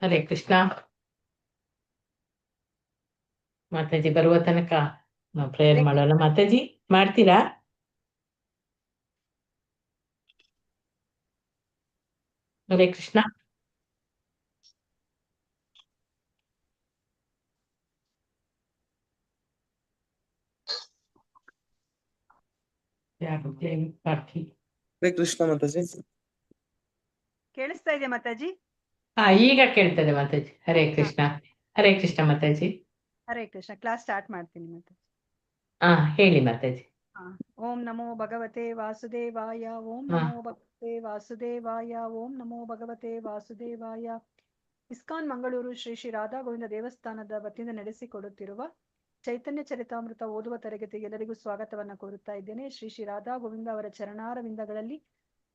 ಹರೇ ಕೃಷ್ಣ. ಮಾತಾಜಿ ಬರುವ ತನಕ ನಾವು ಪ್ರೇಯರ್ ಮಾಡೋಣ. ಮಾತಾಜಿ ಮಾಡ್ತೀರಾ? ಹರೇ ಕೃಷ್ಣ. ಹರೇ ಕೃಷ್ಣ ಮಾತಾಜಿ. ಕೇಳಿಸ್ತಾ ಇದೆಯಾ ಮಾತಾಜಿ? ಈಗ ಕೇಳ್ತದೆ ಮಾತಾಜಿ. ಹರೇ ಕೃಷ್ಣ. ಹರೇ ಕೃಷ್ಣ ಮಾತಾಜಿ. ಹರೇ ಕೃಷ್ಣ. ಕ್ಲಾಸ್ ಸ್ಟಾರ್ಟ್ ಮಾಡ್ತೀನಿ ಮಾತಾಜಿ. ಹೇಳಿ ಮಾತಾಜಿ. ಓಂ ನಮೋ ಭಗವತೆ ವಾಸುದೇವಾಯ. ಓಂ ನಮೋ ಭಗವತೆ ವಾಸುದೇವಾಯ. ಓಂ ನಮೋ ಭಗವತೆ ವಾಸುದೇವಾಯ. ಇಸ್ಕಾನ್ ಮಂಗಳೂರು ಶ್ರೀ ಶ್ರೀ ರಾಧಾ ಗೋವಿಂದ ದೇವಸ್ಥಾನದ ವತಿಯಿಂದ ನಡೆಸಿಕೊಡುತ್ತಿರುವ ಚೈತನ್ಯ ಚರಿತಾಮೃತ ಓದುವ ತರಗತಿಗೆ ಎಲ್ಲರಿಗೂ ಸ್ವಾಗತವನ್ನ ಕೋರುತ್ತಾ ಇದ್ದೇನೆ. ಶ್ರೀ ಶ್ರೀ ರಾಧಾ ಗೋವಿಂದ ಅವರ ಚರಣಾರವಿಂದಗಳಲ್ಲಿ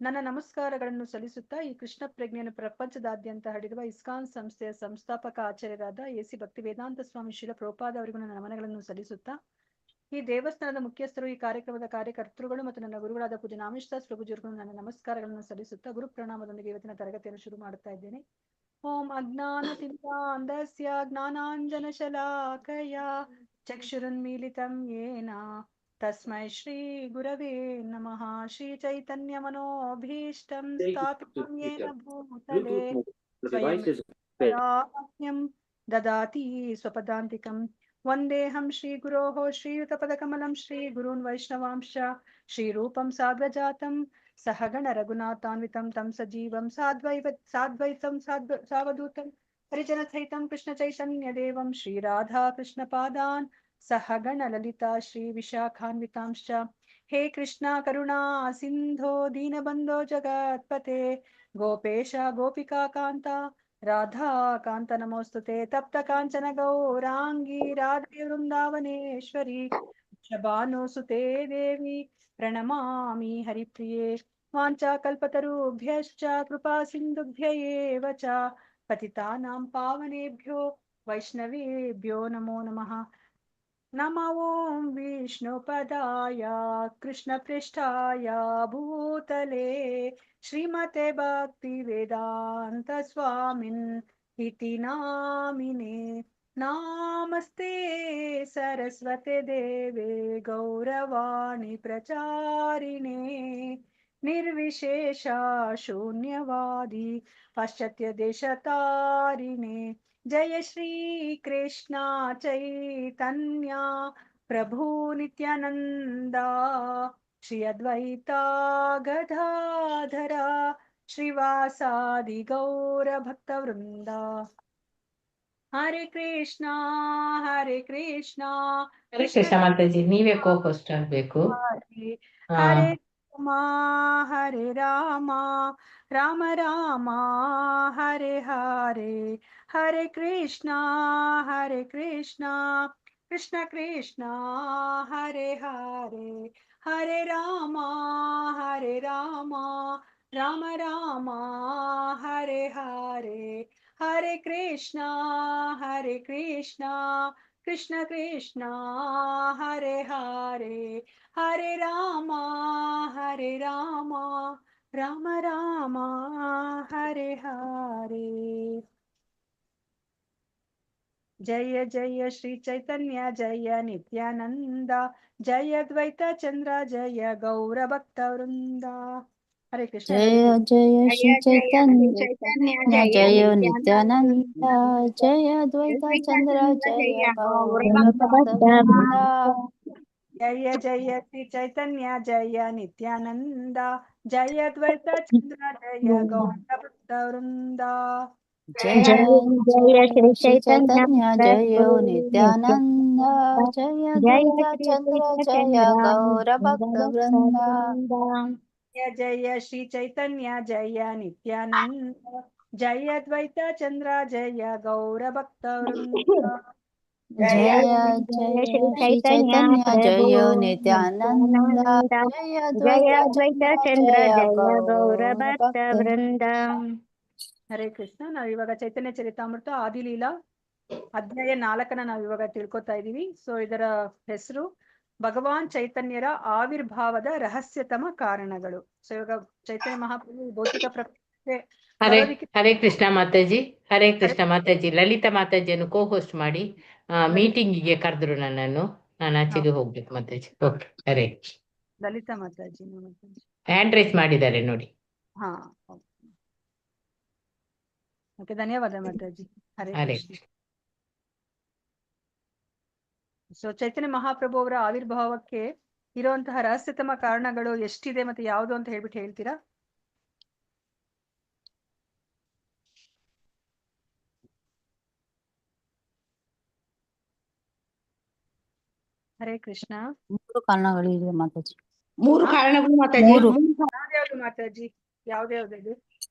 ನನ್ನ ನಮಸ್ಕಾರಗಳನ್ನು ಸಲ್ಲಿಸುತ್ತಾ ಈ ಕೃಷ್ಣ ಪ್ರಜ್ಞೆಯನ್ನು ಪ್ರಪಂಚದಾದ್ಯಂತ ಹರಡಿರುವ ಇಸ್ಕಾನ್ ಸಂಸ್ಥೆಯ ಸಂಸ್ಥಾಪಕ ಆಚಾರ್ಯರಾದ ಎಸಿ ಭಕ್ತಿ ವೇದಾಂತ ಸ್ವಾಮಿ ಶ್ರೀಲ ಪ್ರಭುಪಾದ ಅವರಿಗೂ ನನ್ನ ನಮನಗಳನ್ನು ಸಲ್ಲಿಸುತ್ತಾ ಈ ದೇವಸ್ಥಾನದ ಮುಖ್ಯಸ್ಥರು, ಈ ಕಾರ್ಯಕ್ರಮದ ಕಾರ್ಯಕರ್ತರುಗಳು ಮತ್ತು ನನ್ನ ಗುರುಗಳಾದ ಪೂಜ್ಯ ನಾಮೇಶದಾಸ್ ಪ್ರಭುಜಿಯವರಿಗೂ ನನ್ನ ನಮಸ್ಕಾರಗಳನ್ನು ಸಲ್ಲಿಸುತ್ತಾ ಗುರು ಪ್ರಣಾಮದೊಂದಿಗೆ ಇವತ್ತಿನ ತರಗತಿಯನ್ನು ಶುರು ಮಾಡುತ್ತಾ ಇದ್ದೇನೆ. ಓಂ ಅಜ್ಞಾನತಿಮಿರಾಂಧಸ್ಯ ಜ್ಞಾನಾಂಜನಶಲಾಕಯ ಚಕ್ಷುರುನ್ಮೀಲಿತಂ ಯೇನ ತಸ್ಮೈ ಶ್ರೀ ಗುರವೇ ನಮಃ. ಶ್ರೀ ಚೈತನ್ಯ ಮನೋಭೀಷ್ಟಂ ಸ್ಥಾಪಿತಂ ಯೇನ ಭೂತಲೆ ಸ್ವಯಂ ದದಾತಿ ಸ್ವಪದಾಂತಿಕಂ. ವಂದೇಹಂ ಶ್ರೀ ಗುರೋಃ ಶ್ರೀಯುತಪದಕಮಲಂ ಶ್ರೀ ಗುರೂನ್ ವೈಷ್ಣವಾಂಶ ಶ್ರೀರೂಪಂ ಸಾಗ್ರಜಾತಂ ಸಹಗಣ ರಘುನಾಥಾನ್ವಿತಂ ತಂ ಸಜೀವಂ ಸಾದ್ವೈತಂ ಸಾವಧೂತಂ ಹರಿಜನ ಸಹಿತಂ ಕೃಷ್ಣ ಚೈತನ್ಯ ದೇವಂ ಶ್ರೀ ರಾಧಾ ಕೃಷ್ಣ ಪಾದಾನ್ ಸಹಗಣ ಲಲಿತಾ ಶ್ರೀ ವಿಶಾಖಾನ್ವಿತಾಂಶ್ಚ. ಹೇ ಕೃಷ್ಣ ಕರುಣಾ ಸಿಂಧೋ ದೀನಬಂಧೋ ಜಗತ್ಪತೆ ಗೋಪೇಶ ಗೋಪಿಕಾ ಕಾಂತ ರಾಧಾ ಕಾಂತ ನಮೋಸ್ತುತೆ. ತಪ್ತ ಕಾಂಚನ ಗೌರಾಂಗಿ ರಾಧೆ ವೃಂದಾವನೇಶ್ವರಿ ಶಬಾನುಸುತೆ ದೇವಿ ಪ್ರಣಮಾಮಿ ಹರಿಪ್ರಿಯೇ. ವಾಂಚಾ ಕಲ್ಪತರುಭ್ಯಶ್ಚ ಕೃಪಾ ಸಿಂಧುಭ್ಯ ಏವ ಚ ಪತಿತಾನಾಂ ಪಾವನೇಭ್ಯೋ ವೈಷ್ಣವೇಭ್ಯೋ ನಮೋ ನಮಃ. ನಮೋ ಓಂ ವಿಷ್ಣುಪದಾಯ ಕೃಷ್ಣಪೃಷ್ಠಾಯ ಭೂತಲೆ ಶ್ರೀಮತೆ ಭಕ್ತಿ ವೇದಾಂತ ಸ್ವಾಮಿನ್ ಇತಿ ನಾಮಿನೇ. ನಾಮಸ್ತೆ ಸರಸ್ವತೆ ದೇವೆ ಗೌರವಾಣಿ ಪ್ರಚಾರಿಣೆ ನಿರ್ವಿಶೇಷ ಶೂನ್ಯವಾದಿ ಪಾಶ್ಚಾತ್ಯ ದೇಶತಾರಿಣೆ. ಜಯ ಶ್ರೀ ಕೃಷ್ಣ ಚೈತನ್ಯ ಪ್ರಭು ನಿತ್ಯಾನಂದ ಶ್ರೀ ಅದ್ವೈತ ಗದಾಧರ ಶ್ರೀವಾಸಾದಿ ಗೌರ ಭಕ್ತ ವೃಂದ. ಹರೇ ಕೃಷ್ಣ ಹರೇ ಕೃಷ್ಣ ಹರೇ ಕೃಷ್ಣ ಮಾತಾಜಿ. ನೀವೇ ಹೋಸ್ಟ್ ಆಗ್ಬೇಕು. ಹರೇ ರಾಮ ಹರೇ ರಾಮ ರಾಮ ರಾಮ ಹರೇ ಹರೇ ಹರೇ ಕೃಷ್ಣ ಕೃಷ್ಣ ಕೃಷ್ಣ ಹರೇ ಹರೇ ಹರೇ ರಾಮ ರಾಮ ರಾಮ ಹರೇ ಹರೇ ಹರೇ ಕೃಷ್ಣ ಕೃಷ್ಣ ಕೃಷ್ಣ ಹರೇ ಹರೇ ಹರೇ ರಾಮ ರಾಮ ರಾಮ ಹರೇ ಹರೇ. ಜಯ ಜಯ ಶ್ರೀ ಚೈತನ್ಯ ಜಯ ನಿತ್ಯಾನಂದ ಜಯ ದ್ವೈತ ಚಂದ್ರ ಜಯ ಗೌರ ಭಕ್ತ ವೃಂದ. ಹರೇ ಕೃಷ್ಣ. ಜಯ ಜಯ ಶ್ರೀ ಚೈತನ್ಯ ಜಯ ನಿತ್ಯಾನಂದ ಜಯ ದ್ವೈತ ಚಂದ್ರ ಜಯ ಗೌರ ಭಕ್ತ ವೃಂದ. ಜಯ ಜಯ ಶ್ರೀ ಚೈತನ್ಯ ಜಯ ನಿತ್ಯಾನಂದ ಜಯ ದ್ವೈತ ಚಂದ್ರ ಜಯ ಗೌರ ಭಕ್ತ ವೃಂದ. ಜಯ ಜಯ ಶ್ರೀ ಚೈತನ್ಯ ಜಯ ನಿತ್ಯಾನಂದ ಜಯ ದ್ವೈತ ಚಂದ್ರ ಜಯ ಗೌರ ಭಕ್ತ ವೃಂದ. ಜಯ ಜಯ ಶ್ರೀ ಚೈತನ್ಯ ಜಯ ನಿತ್ಯಾನಂದ ಜಯ ದ್ವೈತ ಚಂದ್ರ ಜಯ ಗೌರ ಭಕ್ತ ವೃಂದ. ಜಯ ಜಯ ಶ್ರೀ ಚೈತನ್ಯ ಜಯ ನಿತ್ಯಾನಂದ ಜಯ ದ್ವೈತ ಚಂದ್ರ ಗೌರ ಭಕ್ತ ವೃಂದ. ಹರೇ ಕೃಷ್ಣ. ನಾವ್ ಇವಾಗ ಚೈತನ್ಯ ಚರಿತಾಮೃತ ಆದಿಲೀಲಾ ಅಧ್ಯಾಯ 4 ನಾವ್ ಇವಾಗ ತಿಳ್ಕೊತಾ ಇದೀವಿ. ಸೊ ಇದರ ಹೆಸರು ಭಗವಾನ್ ಚೈತನ್ಯರ ಆವಿರ್ಭಾವದ ರಹಸ್ಯತಮ ಕಾರಣಗಳು. ಸೊ ಇವಾಗ ಚೈತನ್ಯ ಮಹಾಪ್ರಭು ಭೌತಿಕ ಪ್ರಪಂಚಕ್ಕೆ ಹರೇ ಕೃಷ್ಣ ಮಾತಾಜಿ. ಹರೇ ಕೃಷ್ಣ ಮಾತಾಜಿ. ಲಲಿತಾ ಮಾತಾಜಿಯನ್ನು ಕೋ ಹೋಸ್ಟ್ ಮಾಡಿ ಮೀಟಿಂಗಿಗೆ ಕರೆದ್ರು ನನ್ನನ್ನು. ನಾನು ಆಚೆಗೆ ಹೋಗ್ಬೇಕು ಮಾತಾಜಿ. ಓಕೆ. ಹರೇ ಲಲಿತಾ ಮಾತಾಜಿ ಹ್ಯಾಂಡ್ ರೈಸ್ ಮಾಡಿದ್ದಾರೆ ನೋಡಿ. ಹಾ, ಓಕೆ. ಧನ್ಯವಾದ ಮಾತಾಜಿ. ಹರೇ ಹರೇ ಕೃಷ್ಣ. ಸೊ ಚೈತನ್ಯ ಮಹಾಪ್ರಭು ಅವರ ಆವಿರ್ಭಾವಕ್ಕೆ ಇರುವಂತಹ ರಹಸ್ಯತಮ ಕಾರಣಗಳು ಎಷ್ಟಿದೆ ಮತ್ತೆ ಯಾವುದು ಅಂತ ಹೇಳ್ಬಿಟ್ಟು ಹೇಳ್ತೀರಾ? ಹರೇ ಕೃಷ್ಣ. 3 ಕಾರಣಗಳಿವೆ ಮಾತಾಜಿ. 3 ಕಾರಣಗಳು ಮಾತಾಜಿ. ಯಾವ್ದ್ಯಾವ್ದು ಮಾತಾಜಿ? ಯಾವ್ದ್ಯಾವ್ದು?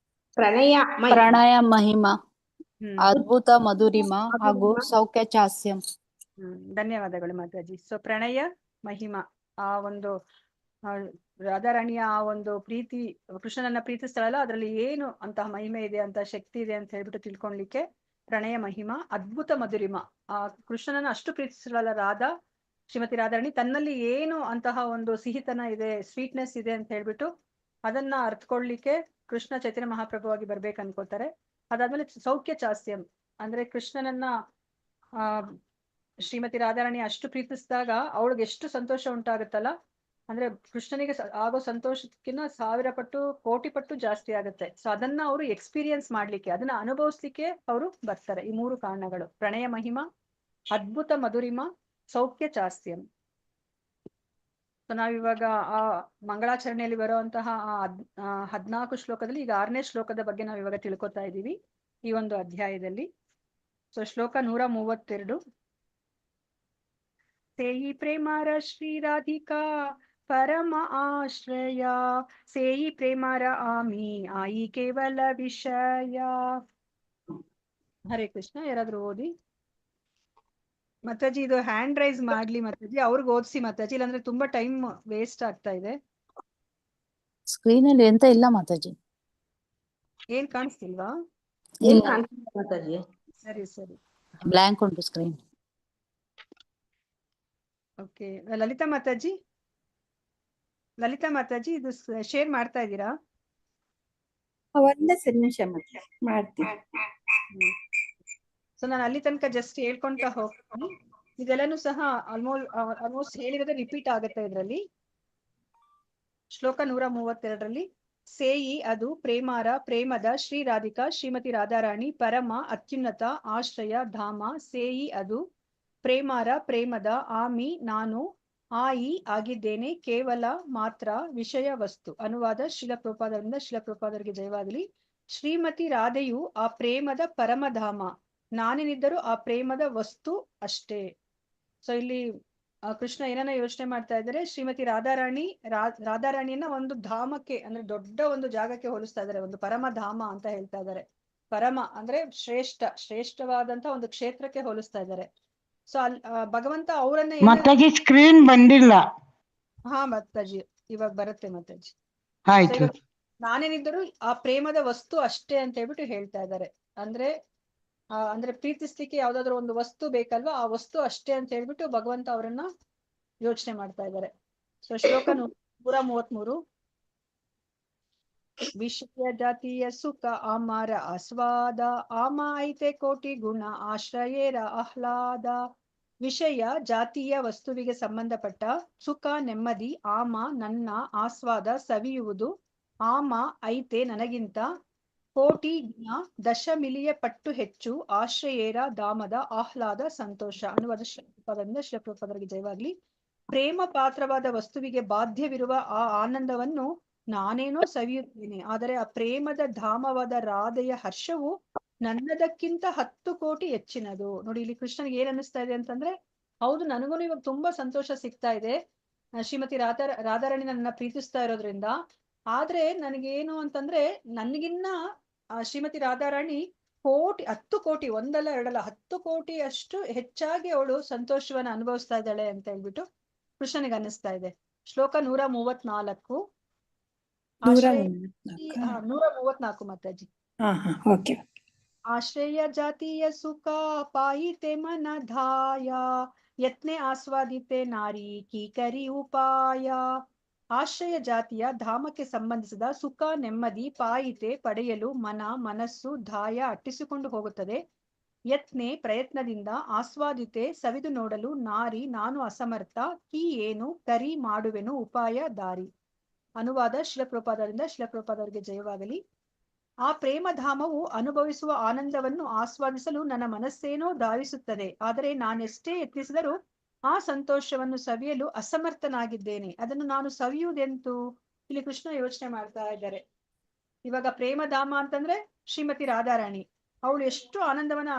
ಪ್ರಣಯ ಮಹಿಮಾ, ಅದ್ಭುತ ಮಧುರಿಮಾ ಹಾಗೂ ಸೌಖ್ಯ ಚಾಸ್ಯಂ. ಧನ್ಯವಾದಗಳು ಮಾತಾಜಿ. ಸೊ ಪ್ರಣಯ ಮಹಿಮಾ, ಆ ಒಂದು ರಾಧಾರಾಣಿಯ ಆ ಒಂದು ಪ್ರೀತಿ, ಕೃಷ್ಣನನ್ನ ಪ್ರೀತಿಸ್ತಾಳಲ್ಲ, ಅದ್ರಲ್ಲಿ ಏನು ಅಂತಹ ಮಹಿಮೆ ಇದೆ, ಅಂತ ಶಕ್ತಿ ಇದೆ ಅಂತ ಹೇಳ್ಬಿಟ್ಟು ತಿಳ್ಕೊಳ್ಲಿಕ್ಕೆ ಪ್ರಣಯ ಮಹಿಮಾ. ಅದ್ಭುತ ಮಧುರಿಮಾ, ಆ ಕೃಷ್ಣನನ್ನ ಅಷ್ಟು ಪ್ರೀತಿಸ್ತಾಳಲ್ಲ ರಾಧಾ, ಶ್ರೀಮತಿ ರಾಧಾರಾಣಿ, ತನ್ನಲ್ಲಿ ಏನು ಅಂತಹ ಒಂದು ಸಿಹಿತನ ಇದೆ, ಸ್ವೀಟ್ನೆಸ್ ಇದೆ ಅಂತ ಹೇಳ್ಬಿಟ್ಟು ಅದನ್ನ ಅರ್ಥಕೊಳ್ಳಿಕ್ಕೆ ಕೃಷ್ಣ ಚೈತನ್ಯ ಮಹಾಪ್ರಭುವಾಗಿ ಬರ್ಬೇಕು ಅನ್ಕೋತಾರೆ. ಅದಾದ್ಮೇಲೆ ಸೌಖ್ಯ ಚಾಸ್ಯಂ, ಅಂದ್ರೆ ಕೃಷ್ಣನನ್ನ ಶ್ರೀಮತಿ ರಾಧಾರಾಣಿ ಅಷ್ಟು ಪ್ರೀತಿಸಿದಾಗ ಅವಳಿಗೆ ಎಷ್ಟು ಸಂತೋಷ ಉಂಟಾಗುತ್ತಲ್ಲ, ಅಂದ್ರೆ ಕೃಷ್ಣನಿಗೆ ಆಗೋ ಸಂತೋಷಕ್ಕಿಂತ 1000 ಪಟ್ಟು 1,000,000 ಪಟ್ಟು ಜಾಸ್ತಿ ಆಗುತ್ತೆ. ಸೊ ಅದನ್ನ ಅವರು ಎಕ್ಸ್ಪೀರಿಯನ್ಸ್ ಮಾಡ್ಲಿಕ್ಕೆ, ಅದನ್ನ ಅನುಭವಿಸ್ಲಿಕ್ಕೆ ಅವರು ಬರ್ತಾರೆ. ಈ 3 ಕಾರಣಗಳು: ಪ್ರಣಯ ಮಹಿಮಾ, ಅದ್ಭುತ ಮಧುರಿಮಾ, ಸೌಖ್ಯ ಚಾಸ್ಯಂ. ಸೊ ನಾವಿವಾಗ ಆ ಮಂಗಳಾಚರಣೆಯಲ್ಲಿ ಬರುವಂತಹ 14 ಶ್ಲೋಕದಲ್ಲಿ ಈಗ 6ನೇ ಶ್ಲೋಕದ ಬಗ್ಗೆ ನಾವಿವಾಗ ತಿಳ್ಕೊತಾ ಇದ್ದೀವಿ ಈ ಒಂದು ಅಧ್ಯಾಯದಲ್ಲಿ. ಸೊ ಶ್ಲೋಕ 132. ಸೇಯಿ ಪ್ರೇಮಾರ ಶ್ರೀ ರಾಧಿಕಾ ಪರಮ ಆಶ್ರಯ, ಸೇಯಿ ಪ್ರೇಮಾರ ಆಮಿ ಆಯಿ ಕೇವಲ ವಿಷಯ. ಹರೇ ಕೃಷ್ಣ. ಯಾರಾದ್ರೂ ಓದಿ ಮಾತಾಜಿ. ಇದು ಹ್ಯಾಂಡ್ ರೈಸ್ ಮಾಡ್ಲಿ ಮಾತಾಜಿ, ಅವ್ರಿಗೆ ಓದಿಸಿ ಮಾತಾಜಿ, ಇಲ್ಲಾಂದ್ರೆ ತುಂಬಾ ಟೈಮ್ ವೇಸ್ಟ್ ಆಗ್ತಾ ಇದೆ. ಸ್ಕ್ರೀನ್ ಅಲ್ಲಿ ಎಂತ ಇಲ್ಲ ಮಾತಾಜಿ. ಏನ್ ಕಾಣಿಸ್ತಿಲ್ವಾ? ಇಲ್ಲ ಮಾತಾಜಿ. ಸರಿ ಸರಿ. ಬ್ಲಾಂಕ್ ಉಂಟು ಸ್ಕ್ರೀನ್. ಓಕೆ. ಲಲಿತಾ ಮಾತಾಜಿ, ಲಲಿತಾ ಮಾತಾಜಿ, ಇದು ಶೇರ್ ಮಾಡ್ತಾ ಇದ್ದೀರಾ? ಒಂದೇ ನಿಮಿಷ ಮಾಡ್ತೀನಿ. ಸೊ ನಾನು ಅಲ್ಲಿ ತನಕ ಜಸ್ಟ್ ಹೇಳ್ಕೊಂತ ಹೋಗ್ತೀನಿ. ಇದೆಲ್ಲಾನು ಸಹ ಆಲ್ಮೋಸ್ಟ್ ಹೇಳಿರೋದೇ ರಿಪೀಟ್ ಆಗುತ್ತೆ ಇದರಲ್ಲಿ. ಶ್ಲೋಕ 132ರಲ್ಲಿ ಸೇಯಿ ಅದು ಪ್ರೇಮಾರ, ಪ್ರೇಮದ, ಶ್ರೀ ರಾಧಿಕಾ ಶ್ರೀಮತಿ ರಾಧಾರಾಣಿ, ಪರಮ ಅತ್ಯುನ್ನತ ಆಶ್ರಯ ಧಾಮ. ಸೇಯಿ ಅದು ಪ್ರೇಮಾರ, ಪ್ರೇಮದ, ಆಮಿ ನಾನು, ಆಯಿ ಆಗಿದ್ದೇನೆ, ಕೇವಲ ಮಾತ್ರ, ವಿಷಯ ವಸ್ತು. ಅನುವಾದ ಶ್ರೀಲ ಪ್ರಭುಪಾದರಿಂದ. ಶ್ರೀಲ ಪ್ರಭುಪಾದರಿಗೆ ಜಯವಾಗಲಿ. ಶ್ರೀಮತಿ ರಾಧೆಯು ಆ ಪ್ರೇಮದ ಪರಮಧಾಮ, ನಾನೇನಿದ್ದರೂ ಆ ಪ್ರೇಮದ ವಸ್ತು ಅಷ್ಟೇ. ಸೊ ಇಲ್ಲಿ ಕೃಷ್ಣ ಏನನ್ನ ಯೋಚನೆ ಮಾಡ್ತಾ ಇದ್ದಾರೆ, ಶ್ರೀಮತಿ ರಾಧಾರಾಣಿಯನ್ನ ಒಂದು ಧಾಮಕ್ಕೆ, ಅಂದ್ರೆ ದೊಡ್ಡ ಒಂದು ಜಾಗಕ್ಕೆ ಹೋಲಿಸ್ತಾ ಇದ್ದಾರೆ, ಒಂದು ಪರಮಧಾಮ ಅಂತ ಹೇಳ್ತಾ ಇದ್ದಾರೆ. ಪರಮ ಅಂದ್ರೆ ಶ್ರೇಷ್ಠವಾದಂತ ಒಂದು ಕ್ಷೇತ್ರಕ್ಕೆ ಹೋಲಿಸ್ತಾ ಇದ್ದಾರೆ. ಸೊ ಭಗವಂತ ಅವರನ್ನ ಮಾತಾಜಿ ಸ್ಕ್ರೀನ್ ಬಂದಿಲ್ಲ. ಹಾ ಮಾತಾಜಿ, ಇವಾಗ ಬರುತ್ತೆ ಮಾತಾಜಿ. ಆಯ್ತು. ನಾನೇನಿದ್ದರೂ ಆ ಪ್ರೇಮದ ವಸ್ತು ಅಷ್ಟೇ ಅಂತ ಹೇಳ್ಬಿಟ್ಟು ಹೇಳ್ತಾ ಇದ್ದಾರೆ. ಅಂದ್ರೆ ಪ್ರೀತಿಸ್ಲಿಕ್ಕೆ ಯಾವ್ದಾದ್ರು ಒಂದು ವಸ್ತು ಬೇಕಲ್ವಾ, ಆ ವಸ್ತು ಅಷ್ಟೇ ಅಂತ ಹೇಳ್ಬಿಟ್ಟು ಭಗವಂತ ಅವರನ್ನ ಯೋಚನೆ ಮಾಡ್ತಾ ಇದ್ದಾರೆ. ಸೊ ಶ್ಲೋಕ 133. ವಿಷಯ ಜಾತಿಯ ಸುಖ ಆಮಾರ ಆಸ್ವಾದ, ಆಮ ಐತೆ ಕೋಟಿ ಗುಣ ಆಶ್ರಯೇರ ಆಹ್ಲಾದ. ವಿಷಯ ಜಾತಿಯ ವಸ್ತುವಿಗೆ ಸಂಬಂಧಪಟ್ಟ ಸುಖ ನೆಮ್ಮದಿ, ಆಮ ನನ್ನ, ಆಸ್ವಾದ ಸವಿಯುವುದು, ಆಮ ಐತೆ ನನಗಿಂತ, ಕೋಟಿ ಗುಣ 10 ಮಿಲಿಯ ಪಟ್ಟು ಹೆಚ್ಚು, ಆಶ್ರಯೇರ ಧಾಮದ ಆಹ್ಲಾದ ಸಂತೋಷ. ಅನುವಾದ ಶ್ರೀಪ್ರಭುಪಾದರಿಂದ. ಶ್ರೀಪ್ರಭುಪಾದರಿಗೆ ಜಯವಾಗ್ಲಿ. ಪ್ರೇಮ ಪಾತ್ರವಾದ ವಸ್ತುವಿಗೆ ಬಾಧ್ಯವಿರುವ ಆ ಆನಂದವನ್ನು ನಾನೇನೋ ಸವಿಯುತ್ತೇನೆ, ಆದರೆ ಆ ಪ್ರೇಮದ ಧಾಮವಾದ ರಾಧೆಯ ಹರ್ಷವು ನನ್ನದಕ್ಕಿಂತ 10 ಕೋಟಿ ಹೆಚ್ಚಿನದು. ನೋಡಿ ಇಲ್ಲಿ ಕೃಷ್ಣನಿಗೆ ಏನ್ ಅನ್ನಿಸ್ತಾ ಇದೆ ಅಂತಂದ್ರೆ, ಹೌದು ನನಗೂ ಇವಾಗ ತುಂಬಾ ಸಂತೋಷ ಸಿಗ್ತಾ ಇದೆ, ಶ್ರೀಮತಿ ರಾಧಾರಾಣಿ ನನ್ನ ಪ್ರೀತಿಸ್ತಾ ಇರೋದ್ರಿಂದ. ಆದ್ರೆ ನನಗೇನು ಅಂತಂದ್ರೆ, ನನ್ಗಿನ್ನ ಶ್ರೀಮತಿ ರಾಧಾರಾಣಿ ಕೋಟಿ 10 ಕೋಟಿ ಒಂದಲ್ಲ ಎರಡಲ್ಲ 10 ಕೋಟಿ ಅಷ್ಟು ಹೆಚ್ಚಾಗಿ ಅವಳು ಸಂತೋಷವನ್ನ ಅನುಭವಿಸ್ತಾ ಇದ್ದಾಳೆ ಅಂತ ಹೇಳ್ಬಿಟ್ಟು ಕೃಷ್ಣನಿಗೆ ಅನ್ನಿಸ್ತಾ ಇದೆ. ಶ್ಲೋಕ 134 134 ಮಾತಾಜಿ. ಓಕೆ. ಆಶ್ರಯ ಜಾತಿಯ ಸುಖ ಪಾಯಿತೆ ಮನಧಾಯ ಯತ್ನೆ ಆಸ್ವಾದಿತೆ ನಾರಿ ಕೀಕರಿ ಉಪಾಯ. ಆಶ್ರಯ ಜಾತಿಯ ಧಾಮಕ್ಕೆ ಸಂಬಂಧಿಸಿದ ಸುಖ ನೆಮ್ಮದಿ ಪಾಯಿತೆ ಪಡೆಯಲು ಮನಸ್ಸು ಧಾಯ ಅಟ್ಟಿಸಿಕೊಂಡು ಹೋಗುತ್ತದೆ. ಯತ್ನೆ ಪ್ರಯತ್ನದಿಂದ ಆಸ್ವಾದಿತೆ ಸವಿದು ನೋಡಲು ನಾರಿ ನಾನು ಅಸಮರ್ಥ ಕೀ ಏನು ಕರಿ ಮಾಡುವೆನು ಉಪಾಯ ದಾರಿ. ಅನುವಾದ ಶಿಲಪ್ರಪಾದರಿಂದ. ಶಿಲಪ್ರಪಾದರಿಗೆ ಜಯವಾಗಲಿ. ಆ ಪ್ರೇಮಧಾಮವು ಅನುಭವಿಸುವ ಆನಂದವನ್ನು ಆಸ್ವಾದಿಸಲು ನನ್ನ ಮನಸ್ಸೇನೋ ಧಾವಿಸುತ್ತದೆ. ಆದರೆ ನಾನೆಷ್ಟೇ ಯತ್ನಿಸಿದರೂ ಆ ಸಂತೋಷವನ್ನು ಸವಿಯಲು ಅಸಮರ್ಥನಾಗಿದ್ದೇನೆ. ಅದನ್ನು ನಾನು ಸವಿಯುವುದೆಂತು? ಇಲ್ಲಿ ಕೃಷ್ಣ ಯೋಚನೆ ಮಾಡ್ತಾ ಇದ್ದಾರೆ. ಇವಾಗ ಪ್ರೇಮಧಾಮ ಅಂತಂದ್ರೆ ಶ್ರೀಮತಿ ರಾಧಾರಾಣಿ, ಅವಳು ಎಷ್ಟು ಆನಂದವನ್ನ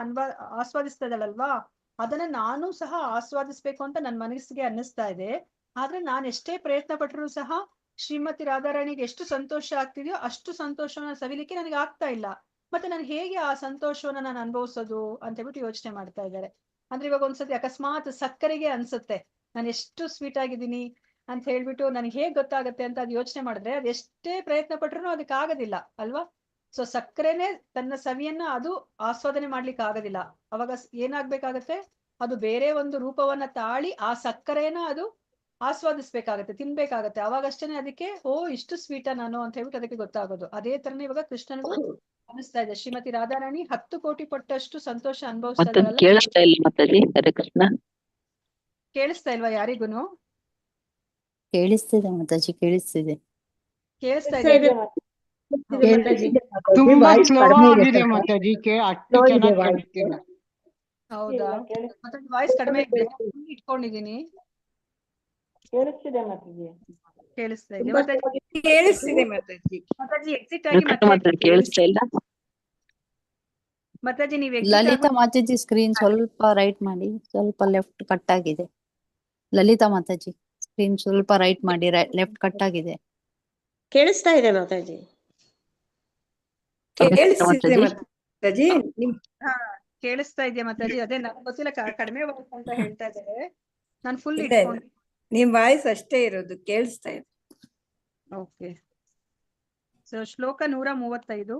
ಆಸ್ವಾದಿಸ್ತದಳಲ್ವಾ, ಅದನ್ನ ನಾನು ಸಹ ಆಸ್ವಾದಿಸ್ಬೇಕು ಅಂತ ನನ್ನ ಮನಸ್ಸಿಗೆ ಅನ್ನಿಸ್ತಾ ಇದೆ. ಆದ್ರೆ ನಾನು ಎಷ್ಟೇ ಪ್ರಯತ್ನ ಪಟ್ಟರೂ ಸಹ ಶ್ರೀಮತಿ ರಾಧಾರಾಣಿಗೆ ಎಷ್ಟು ಸಂತೋಷ ಆಗ್ತಿದೆಯೋ ಅಷ್ಟು ಸಂತೋಷವನ್ನ ಸವಿಲಿಕ್ಕೆ ನನಗೆ ಆಗ್ತಾ ಇಲ್ಲ. ಮತ್ತೆ ನಾನು ಹೇಗೆ ಆ ಸಂತೋಷವನ್ನ ನಾನು ಅನುಭವಿಸೋದು ಅಂತ ಹೇಳ್ಬಿಟ್ಟು ಯೋಚನೆ ಮಾಡ್ತಾ ಇದ್ದಾರೆ. ಅಂದ್ರೆ ಇವಾಗ ಒಂದ್ಸತಿ ಅಕಸ್ಮಾತ್ ಸಕ್ಕರೆಗೆ ಅನ್ಸುತ್ತೆ ನಾನು ಎಷ್ಟು ಸ್ವೀಟ್ ಆಗಿದ್ದೀನಿ ಅಂತ ಹೇಳ್ಬಿಟ್ಟು ನನಗೆ ಹೇಗ್ ಗೊತ್ತಾಗತ್ತೆ ಅಂತ ಅದು ಯೋಚನೆ ಮಾಡಿದ್ರೆ ಅದು ಎಷ್ಟೇ ಪ್ರಯತ್ನ ಪಟ್ರು ಅದಕ್ಕೆ ಆಗೋದಿಲ್ಲ ಅಲ್ವಾ. ಸೊ ಸಕ್ಕರೆನೆ ತನ್ನ ಸವಿಯನ್ನ ಅದು ಆಸ್ವಾದನೆ ಮಾಡ್ಲಿಕ್ಕೆ ಆಗೋದಿಲ್ಲ. ಅವಾಗ ಏನಾಗ್ಬೇಕಾಗತ್ತೆ, ಅದು ಬೇರೆ ಒಂದು ರೂಪವನ್ನ ತಾಳಿ ಆ ಸಕ್ಕರೆನ ಅದು ಆಸ್ವಾದಿಸ್ಬೇಕಾಗತ್ತೆ, ತಿನ್ಬೇಕಾಗತ್ತೆ. ಅವಾಗಷ್ಟೇನೆ ಅದಕ್ಕೆ ಇಷ್ಟು ಸ್ವೀಟಾ ನಾನು ಅಂತ ಹೇಳ್ಬಿಟ್ಟು ಅದಕ್ಕೆ ಗೊತ್ತಾಗೋದು. ಅದೇ ತರನೇ ಇವಾಗ ಕೃಷ್ಣನಿಗೂ ಅನಿಸ್ತಾ ಇದೆ. ಶ್ರೀಮತಿ ರಾಧಾರಾಣಿ 10 ಕೋಟಿ ಪಟ್ಟಷ್ಟು ಸಂತೋಷ ಅನುಭವಿಸ್ತಾ ಇದ್ದಾಳಲ್ಲ. ಕೇಳಿಸ್ತಾ ಇಲ್ಲ ಮಾತಾಜಿ. ಹರೇ ಕೃಷ್ಣ. ಕೇಳಿಸ್ತಾ ಇಲ್ವಾ ಯಾರಿಗೂನು? ಕೇಳಿಸ್ತಿದೆ ಮಾತಾಜಿ, ಕೇಳಿಸ್ತಿದೆ. ಕೇಳಿಸ್ತಾ ಇದೆ. ತುಂಬಾ ಸ್ಲೋ ಆಗಿದೆ ಮಾತಾಜಿ, ಅಷ್ಟು ಚೆನ್ನಾಗಿ ಕೇಳಿಸ್ತಿಲ್ಲ. ಹೌದಾ? ಮತ್ತೆ ವಾಯ್ಸ್ ಕಡಿಮೆ ಇಟ್ಕೊಂಡಿದೀನಿ. ಕೇಳಿಸ್ತಿದೆ ಮಾತಾಜಿ. ಕೇಳಿಸ್ತಾ ಇದೆ. ಕೇಳಿಸ್ತಿದೆ ಮಾತಾಜಿ. ಮಾತಾಜಿ ಎಕ್ಸಿಟ್ ಆಗಿ ಮಾತಾಡಿ. ಕೇಳಿಸ್ತಾ ಇಲ್ಲ ಮಾತಾಜಿ. ನೀವ್ ಲಲಿತಾ ಮಾತಾಜಿ ಸ್ಕ್ರೀನ್ ಸ್ವಲ್ಪ ರೈಟ್ ಮಾಡಿ, ಸ್ವಲ್ಪ ಲೆಫ್ಟ್ ಕಟ್ ಆಗಿದೆ. ಲಲಿತಾ ಮಾತಾಜಿ ಸ್ಕ್ರೀನ್ ಸ್ವಲ್ಪ ರೈಟ್ ಮಾಡಿ, ಲೆಫ್ಟ್ ಕಟ್ ಆಗಿದೆ. ಕೇಳಿಸ್ತಾ ಇದೆ ಮಾತಾಜಿ. ಕೇಳಿಸ್ತಿದೆ ಮಾತಾಜಿ. ಕೇಳಿಸ್ತಾ ಇದೆಯಾ ಮಾತಾಜಿ? ಅದೇ ನನ್ಗೆ ಗೊತ್ತಿಲ್ಲ, ಕಡಿಮೆ ವಾಯ್ಸ್ ಅಂತ ಹೇಳ್ತಾ ಇದ್ದಾರೆ. ನಾನು ಫುಲ್ ಇಲ್ಲ, ನಿಮ್ ವಾಯ್ಸ್ ಅಷ್ಟೇ ಇರೋದು, ಕೇಳಿಸ್ತಾ ಇದೆ. ಓಕೆ. ಸೊ ಶ್ಲೋಕ 135.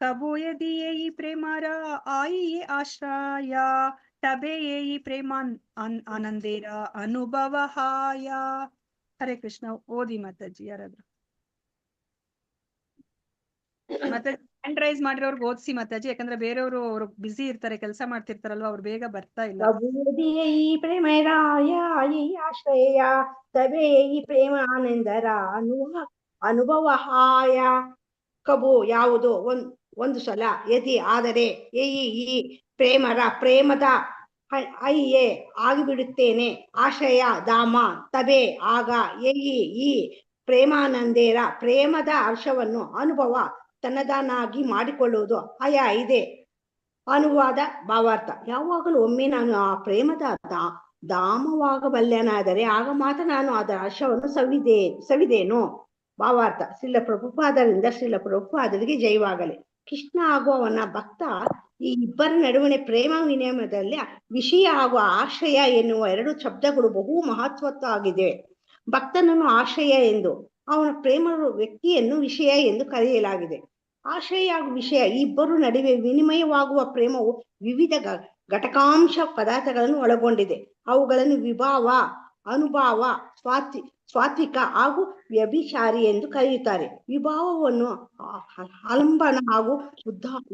ಕಬು ಯದಿಯೇ ಈ ಪ್ರೇಮಾರ ಆಯಿಯೇ ಆಶ್ರಯ ತಬೆ ಈ ಪ್ರೇಮಾನ್ ಆನಂದೇರ ಅನುಭವ ಹಾಯ. ಹರೇ ಕೃಷ್ಣ. ಓದಿ ಮಾತಾಜಿ ಯಾರಾದ್ರು. ಮತ್ತೆ ಹ್ಯಾಂಡ್ ರೈಸ್ ಮಾಡಿರೋರ್ಗೆ ಓದಿಸಿ ಮಾತಾಜಿ, ಯಾಕಂದ್ರೆ ಬೇರೆಯವರು ಅವ್ರು ಬಿಸಿ ಇರ್ತಾರೆ, ಕೆಲಸ ಮಾಡ್ತಿರ್ತಾರಲ್ವಾ, ಅವ್ರು ಬೇಗ ಬರ್ತಾ ಇಲ್ಲ. ಈ ಪ್ರೇಮರಾಯ ಆಶ್ರಯ ತಬೆ ಈ ಪ್ರೇಮ ಆನಂದರ ಅನುಭವಹಾಯ. ಕಬು ಯಾವುದು ಒಂದು ಸಲ, ಯದಿ ಆದರೆ, ಈ ಪ್ರೇಮದ ಅಯ್ಯೇ ಆಗಿಬಿಡುತ್ತೇನೆ, ಆಶ್ರಯ ಧಾಮ ತಬೆ ಆಗ, ಈ ಪ್ರೇಮಾನಂದೇರ ಪ್ರೇಮದ ಹರ್ಷವನ್ನು ಅನುಭವ ತನ್ನದನ್ನಾಗಿ ಮಾಡಿಕೊಳ್ಳುವುದು ಹಯ ಇದೆ. ಅನುವಾದ ಭಾವಾರ್ಥ. ಯಾವಾಗಲೂ ಒಮ್ಮೆ ನಾನು ಆ ಪ್ರೇಮದ ಧಾಮವಾಗಬಲ್ಲೆನಾದರೆ ಆಗ ಮಾತ್ರ ನಾನು ಅದರ ಹರ್ಷವನ್ನು ಸವಿದೇನು. ಭಾವಾರ್ಥ. ಶ್ರೀಲ ಪ್ರಭುಪಾದರಿಂದ ಶ್ರೀಲ ಪ್ರಭುಪಾದರಿಗೆ ಜಯವಾಗಲಿ. ಕೃಷ್ಣ ಹಾಗೂ ಅವನ ಭಕ್ತ ಈ ಇಬ್ಬರ ನಡುವಣೆ ಪ್ರೇಮ ವಿನಿಮಯದಲ್ಲಿ ವಿಷಯ ಹಾಗೂ ಆಶ್ರಯ ಎನ್ನುವ 2 ಶಬ್ದಗಳು ಬಹು ಮಹತ್ವದ್ದಾಗಿದೆ. ಭಕ್ತನನ್ನು ಆಶ್ರಯ ಎಂದು, ಅವನ ಪ್ರೇಮ ವ್ಯಕ್ತಿಯನ್ನು ವಿಷಯ ಎಂದು ಕರೆಯಲಾಗಿದೆ. ಆಶ್ರಯ ಹಾಗೂ ವಿಷಯ ಇಬ್ಬರು ನಡುವೆ ವಿನಿಮಯವಾಗುವ ಪ್ರೇಮವು ವಿವಿಧ ಘಟಕಾಂಶ ಪದಾರ್ಥಗಳನ್ನು ಒಳಗೊಂಡಿದೆ. ಅವುಗಳನ್ನು ವಿಭಾವ, ಅನುಭಾವ, ಸಾತ್ವಿಕ ಹಾಗೂ ವ್ಯಭಿಚಾರಿ ಎಂದು ಕರೆಯುತ್ತಾರೆ. ವಿಭಾವವನ್ನು ಆಲಂಬನ ಹಾಗೂ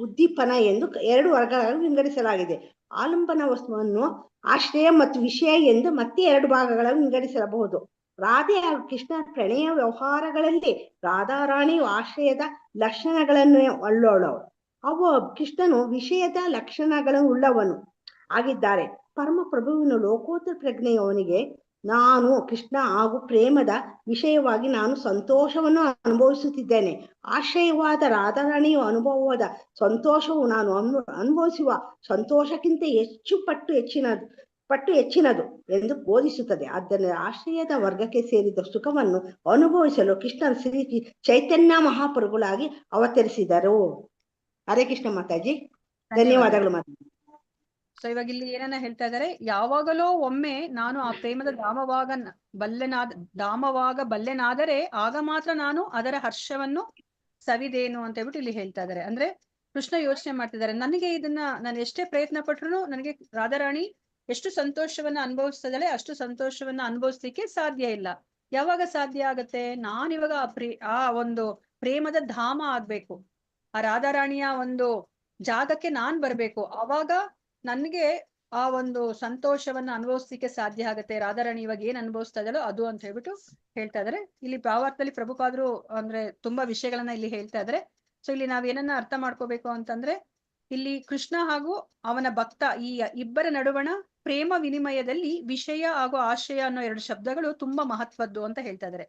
ಉದ್ದೀಪನ ಎಂದು 2 ವರ್ಗಗಳನ್ನು ವಿಂಗಡಿಸಲಾಗಿದೆ. ಆಲಂಬನ ವಸ್ತುವನ್ನು ಆಶ್ರಯ ಮತ್ತು ವಿಷಯ ಎಂದು ಮತ್ತೆ 2 ಭಾಗಗಳನ್ನು ವಿಂಗಡಿಸಬಹುದು. ರಾಧೆ ಹಾಗೂ ಕೃಷ್ಣ ಪ್ರಣಯ ವ್ಯವಹಾರಗಳಲ್ಲಿ ರಾಧಾರಾಣಿಯು ಆಶ್ರಯದ ಲಕ್ಷಣಗಳನ್ನು ಉಳ್ಳವಳು, ಕೃಷ್ಣನು ವಿಷಯದ ಲಕ್ಷಣಗಳನ್ನು ಉಳ್ಳವನು ಆಗಿದ್ದಾರೆ. ಪರಮ ಪ್ರಭುವಿನ ಲೋಕೋತ್ತರ ಪ್ರಜ್ಞೆಯವನಿಗೆ ನಾನು ಕೃಷ್ಣ ಹಾಗೂ ಪ್ರೇಮದ ವಿಷಯವಾಗಿ ನಾನು ಸಂತೋಷವನ್ನು ಅನುಭವಿಸುತ್ತಿದ್ದೇನೆ. ಆಶ್ರಯವಾದ ರಾಧಾರಾಣಿಯು ಅನುಭವವಾದ ಸಂತೋಷವು ನಾನು ಅನುಭವಿಸುವ ಸಂತೋಷಕ್ಕಿಂತ ಪಟ್ಟು ಹೆಚ್ಚಿನದು ಎಂದು ಬೋಧಿಸುತ್ತದೆ. ಆದ್ದರಿಂದ ಆಶ್ರಯದ ವರ್ಗಕ್ಕೆ ಸೇರಿದ ಸುಖವನ್ನು ಅನುಭವಿಸಲು ಕೃಷ್ಣನ ಶ್ರೀ ಚೈತನ್ಯ ಮಹಾಪ್ರಭುಗಳಾಗಿ ಅವತರಿಸಿದರು. ಹರೇ ಕೃಷ್ಣ ಮಾತಾಜಿ. ಧನ್ಯವಾದಗಳು ಮಾತಾಜಿ. ಸೊ ಇವಾಗ ಇಲ್ಲಿ ಏನನ್ನ ಹೇಳ್ತಾ ಇದ್ದಾರೆ, ಯಾವಾಗಲೋ ಒಮ್ಮೆ ನಾನು ಆ ಪ್ರೇಮದ ಧಾಮವಾಗಬಲ್ಲೆನಾದರೆ ಆಗ ಮಾತ್ರ ನಾನು ಅದರ ಹರ್ಷವನ್ನು ಸವಿದೇನು ಅಂತ ಹೇಳ್ಬಿಟ್ಟು ಇಲ್ಲಿ ಹೇಳ್ತಾ ಇದ್ದಾರೆ. ಅಂದ್ರೆ ಕೃಷ್ಣ ಯೋಚನೆ ಮಾಡ್ತಿದ್ದಾರೆ, ನನಗೆ ಇದನ್ನ ನಾನು ಎಷ್ಟೇ ಪ್ರಯತ್ನ ಪಟ್ರು ನನಗೆ ರಾಧಾರಾಣಿ ಎಷ್ಟು ಸಂತೋಷವನ್ನ ಅನುಭವಿಸ್ತದಳೆ ಅಷ್ಟು ಸಂತೋಷವನ್ನ ಅನುಭವಿಸ್ಲಿಕ್ಕೆ ಸಾಧ್ಯ ಇಲ್ಲ. ಯಾವಾಗ ಸಾಧ್ಯ ಆಗತ್ತೆ? ನಾನಿವಾಗ ಆ ಒಂದು ಪ್ರೇಮದ ಧಾಮ ಆಗ್ಬೇಕು, ಆ ರಾಧಾರಾಣಿಯ ಒಂದು ಜಾಗಕ್ಕೆ ನಾನ್ ಬರ್ಬೇಕು, ಅವಾಗ ನನ್ಗೆ ಆ ಒಂದು ಸಂತೋಷವನ್ನ ಅನುಭವಿಸ್ಲಿಕ್ಕೆ ಸಾಧ್ಯ ಆಗತ್ತೆ. ರಾಧಾರಾಣಿ ಇವಾಗ ಏನ್ ಅನುಭವಿಸ್ತಾ ಇದ್ದಾಳೋ ಅದು ಅಂತ ಹೇಳ್ಬಿಟ್ಟು ಹೇಳ್ತಾ ಇದಾರೆ. ಇಲ್ಲಿ ಭಾವಾರ್ಥದಲ್ಲಿ ಪ್ರಭುಪಾದರು ಅಂದ್ರೆ ತುಂಬಾ ವಿಷಯಗಳನ್ನ ಇಲ್ಲಿ ಹೇಳ್ತಾ ಇದಾರೆ. ಸೊ ಇಲ್ಲಿ ನಾವ್ ಏನನ್ನ ಅರ್ಥ ಮಾಡ್ಕೋಬೇಕು ಅಂತಂದ್ರೆ, ಇಲ್ಲಿ ಕೃಷ್ಣ ಹಾಗೂ ಅವನ ಭಕ್ತ ಈ ಇಬ್ಬರ ನಡುವಣ ಪ್ರೇಮ ವಿನಿಮಯದಲ್ಲಿ ವಿಷಯ ಹಾಗೂ ಆಶ್ರಯ ಅನ್ನೋ 2 ಶಬ್ದಗಳು ತುಂಬಾ ಮಹತ್ವದ್ದು ಅಂತ ಹೇಳ್ತಾ ಇದಾರೆ.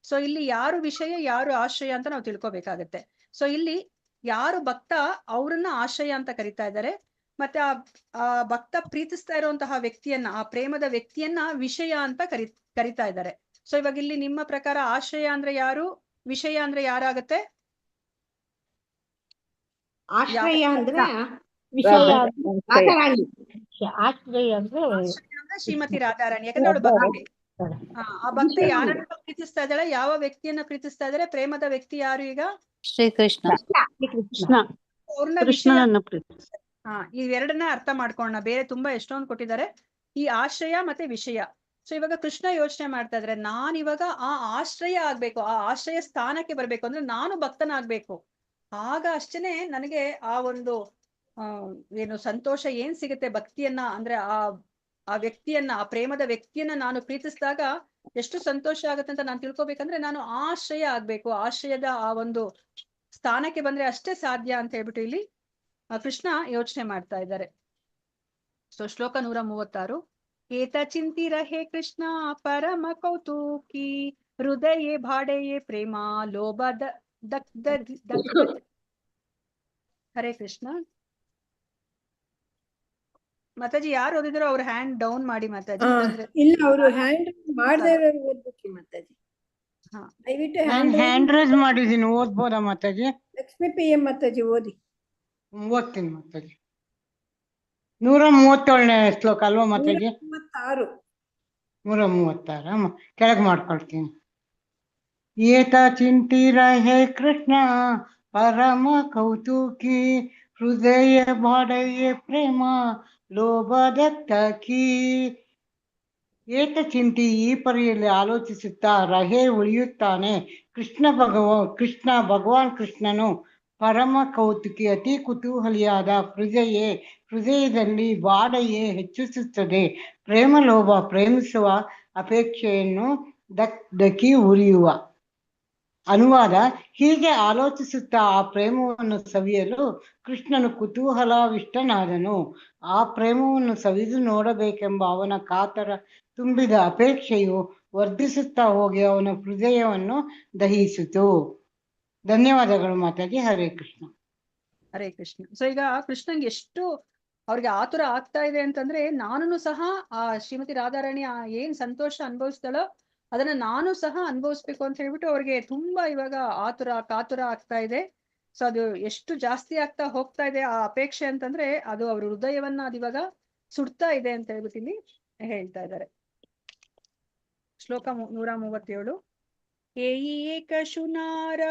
ಸೊ ಇಲ್ಲಿ ಯಾರು ವಿಷಯ ಯಾರು ಆಶ್ರಯ ಅಂತ ನಾವು ತಿಳ್ಕೊಬೇಕಾಗತ್ತೆ. ಸೊ ಇಲ್ಲಿ ಯಾರು ಭಕ್ತ ಅವ್ರನ್ನ ಆಶ್ರಯ ಅಂತ ಕರಿತಾ ಇದ್ದಾರೆ, ಮತ್ತೆ ಆ ಭಕ್ತ ಪ್ರೀತಿಸ್ತಾ ಇರುವಂತಹ ವ್ಯಕ್ತಿಯನ್ನ, ಆ ಪ್ರೇಮದ ವ್ಯಕ್ತಿಯನ್ನ ವಿಷಯ ಅಂತ ಕರಿತಾ ಇದ್ದಾರೆ. ಸೊ ಇವಾಗ ಇಲ್ಲಿ ನಿಮ್ಮ ಪ್ರಕಾರ ಆಶ್ರಯ ಅಂದ್ರೆ ಯಾರು, ವಿಷಯ ಅಂದ್ರೆ ಯಾರಾಗತ್ತೆ? ಆಶ್ರಯ ಅಂದ್ರೆ ರಾಧಾರಾಣಿ. ಆಶ್ರಯ ಅಂದ್ರೆ ಆಶ್ರಯ ಅಂದ್ರೆ ಶ್ರೀಮತಿ ರಾಧಾರಾಣಿ, ಯಾಕಂದ್ರೆ ಅವಳು ಭಕ್ತಿ. ಆ ಭಕ್ತ ಯಾರನ್ನ ಪ್ರೀತಿಸ್ತಾ ಇದ್ದಾಳೆ, ಯಾವ ವ್ಯಕ್ತಿಯನ್ನ ಪ್ರೀತಿಸ್ತಾ ಇದ್ದಾರೆ? ಪ್ರೇಮದ ವ್ಯಕ್ತಿ ಯಾರು ಈಗ? ಶ್ರೀಕೃಷ್ಣ. ಕೃಷ್ಣ. ಅವ್ರನ್ನ ಕೃಷ್ಣನನ್ನ ಇವೆರಡನ್ನ ಅರ್ಥ ಮಾಡ್ಕೊಳ್ಳೋಣ. ಬೇರೆ ತುಂಬಾ ಎಷ್ಟೊಂದು ಕೊಟ್ಟಿದ್ದಾರೆ, ಈ ಆಶ್ರಯ ಮತ್ತೆ ವಿಷಯ. ಸೊ ಇವಾಗ ಕೃಷ್ಣ ಯೋಚನೆ ಮಾಡ್ತಾ ಇದ್ರೆ, ನಾನ್ ಇವಾಗ ಆ ಆಶ್ರಯ ಆಗ್ಬೇಕು, ಆ ಆಶ್ರಯ ಸ್ಥಾನಕ್ಕೆ ಬರ್ಬೇಕು ಅಂದ್ರೆ ನಾನು ಭಕ್ತನಾಗ್ಬೇಕು. ಆಗ ಅಷ್ಟೇನೆ ನನಗೆ ಆ ಒಂದು ಏನು ಸಂತೋಷ ಏನ್ ಸಿಗುತ್ತೆ ಭಕ್ತಿಯನ್ನ ಅಂದ್ರೆ ಆ ವ್ಯಕ್ತಿಯನ್ನ, ಆ ಪ್ರೇಮದ ವ್ಯಕ್ತಿಯನ್ನ ನಾನು ಪ್ರೀತಿಸಿದಾಗ ಎಷ್ಟು ಸಂತೋಷ ಆಗುತ್ತೆ ಅಂತ ನಾನು ತಿಳ್ಕೊಬೇಕಂದ್ರೆ ನಾನು ಆಶ್ರಯ ಆಗ್ಬೇಕು. ಆಶ್ರಯದ ಆ ಒಂದು ಸ್ಥಾನಕ್ಕೆ ಬಂದ್ರೆ ಅಷ್ಟೇ ಸಾಧ್ಯ ಅಂತ ಹೇಳ್ಬಿಟ್ಟು ಇಲ್ಲಿ ಕೃಷ್ಣ ಯೋಚನೆ ಮಾಡ್ತಾ ಇದ್ದಾರೆ. ಸೊ ಶ್ಲೋಕ 136. ಏತ ಚಿಂತಿರ ಹೇ ಕೃಷ್ಣ ಪರಮ ಕೌತುಕಿ ಹೃದಯೇ ಭಾಡೆಯೇ ಪ್ರೇಮ ಲೋಭ ಹರೇ ಕೃಷ್ಣ. ಮಾತಾಜಿ ಯಾರು ಓದಿದ್ರು ಅವ್ರ ಹ್ಯಾಂಡ್ ಡೌನ್ ಮಾಡಿ ಮಾತಾಜಿ. ಇಲ್ಲ, ಅವರು ಹ್ಯಾಂಡ್ ಮಾಡದೇ ಇರೋರು ಓದ್ಬೇಕು ಮಾತಾಜಿ. ದಯವಿಟ್ಟು ಹ್ಯಾಂಡ್ ರೈಸ್ ಮಾಡಿದೀನಿ, ಓದ್ಬೋದಾ ಮಾತಾಜಿ? ಲಕ್ಷ್ಮೀ ಪಿ ಎಂ ಮಾತಾಜಿ ಓದಿ. ಓದ್ತೀನಿ ಮಾತಾಜಿ. 137ನೇ ಶ್ಲೋಕ ಅಲ್ವಾ ಮಾತಾಜಿ? 136. 136 ಕೆಳಗೆ ಮಾಡ್ಕೊಳ್ತೀನಿ. ಏತ ಚಿಂತಿರ ಹೇ ಕೃಷ್ಣ ಪರಮ ಕೌತುಕಿ ಹೃದಯ ಭಾಡೆಯೇ ಪ್ರೇಮ ಲೋಭದತ್ತಕಿ. ಏತ ಚಿಂತಿ ಈ ಪರಿಯಲ್ಲಿ ಆಲೋಚಿಸುತ್ತಾ ರಹೇ ಉಳಿಯುತ್ತಾನೆ. ಕೃಷ್ಣ ಭಗವಾನ್ ಕೃಷ್ಣನು ಪರಮ ಕೌತುಕಿ ಅತಿ ಕುತೂಹಲಿಯಾದ ಹೃದಯದಲ್ಲಿ ಬಾಡೆಯೇ ಹೆಚ್ಚಿಸುತ್ತದೆ. ಪ್ರೇಮ ಲೋಭ ಪ್ರೇಮಿಸುವ ಅಪೇಕ್ಷೆಯನ್ನು ದಕ್ಕಿ ಉರಿಯುವ. ಅನುವಾದ: ಹೀಗೆ ಆಲೋಚಿಸುತ್ತಾ ಆ ಪ್ರೇಮವನ್ನು ಸವಿಯಲು ಕೃಷ್ಣನು ಕುತೂಹಲವಿಷ್ಟನಾದನು. ಆ ಪ್ರೇಮವನ್ನು ಸವಿದು ನೋಡಬೇಕೆಂಬ ಅವನ ಕಾತರ ತುಂಬಿದ ಅಪೇಕ್ಷೆಯು ವರ್ಧಿಸುತ್ತಾ ಹೋಗಿ ಅವನ ಹೃದಯವನ್ನು ದಹಿಸಿತು. ಧನ್ಯವಾದಗಳು ಮಾತಾಜಿ. ಹರೇ ಕೃಷ್ಣ. ಹರೇ ಕೃಷ್ಣ. ಸೊ ಈಗ ಕೃಷ್ಣಂಗೆ ಎಷ್ಟು ಅವ್ರಿಗೆ ಆತುರ ಆಗ್ತಾ ಇದೆ ಅಂತಂದ್ರೆ, ನಾನು ಸಹ ಆ ಶ್ರೀಮತಿ ರಾಧಾರಾಣಿ ಏನ್ ಸಂತೋಷ ಅನುಭವಿಸ್ತಾಳೋ ಅದನ್ನ ನಾನು ಸಹ ಅನುಭವಿಸ್ಬೇಕು ಅಂತ ಹೇಳ್ಬಿಟ್ಟು ಅವ್ರಿಗೆ ತುಂಬಾ ಇವಾಗ ಕಾತುರ ಆಗ್ತಾ ಇದೆ. ಸೊ ಅದು ಎಷ್ಟು ಜಾಸ್ತಿ ಆಗ್ತಾ ಹೋಗ್ತಾ ಇದೆ ಆ ಅಪೇಕ್ಷೆ ಅಂತಂದ್ರೆ, ಅದು ಅವ್ರ ಹೃದಯವನ್ನ ಅದಿವಾಗ ಸುಡ್ತಾ ಇದೆ ಅಂತ ಹೇಳ್ಬಿಟ್ಟು ಇಲ್ಲಿ ಹೇಳ್ತಾ ಇದ್ದಾರೆ. ಶ್ಲೋಕ 137. ಏಕ ಶುನಾರ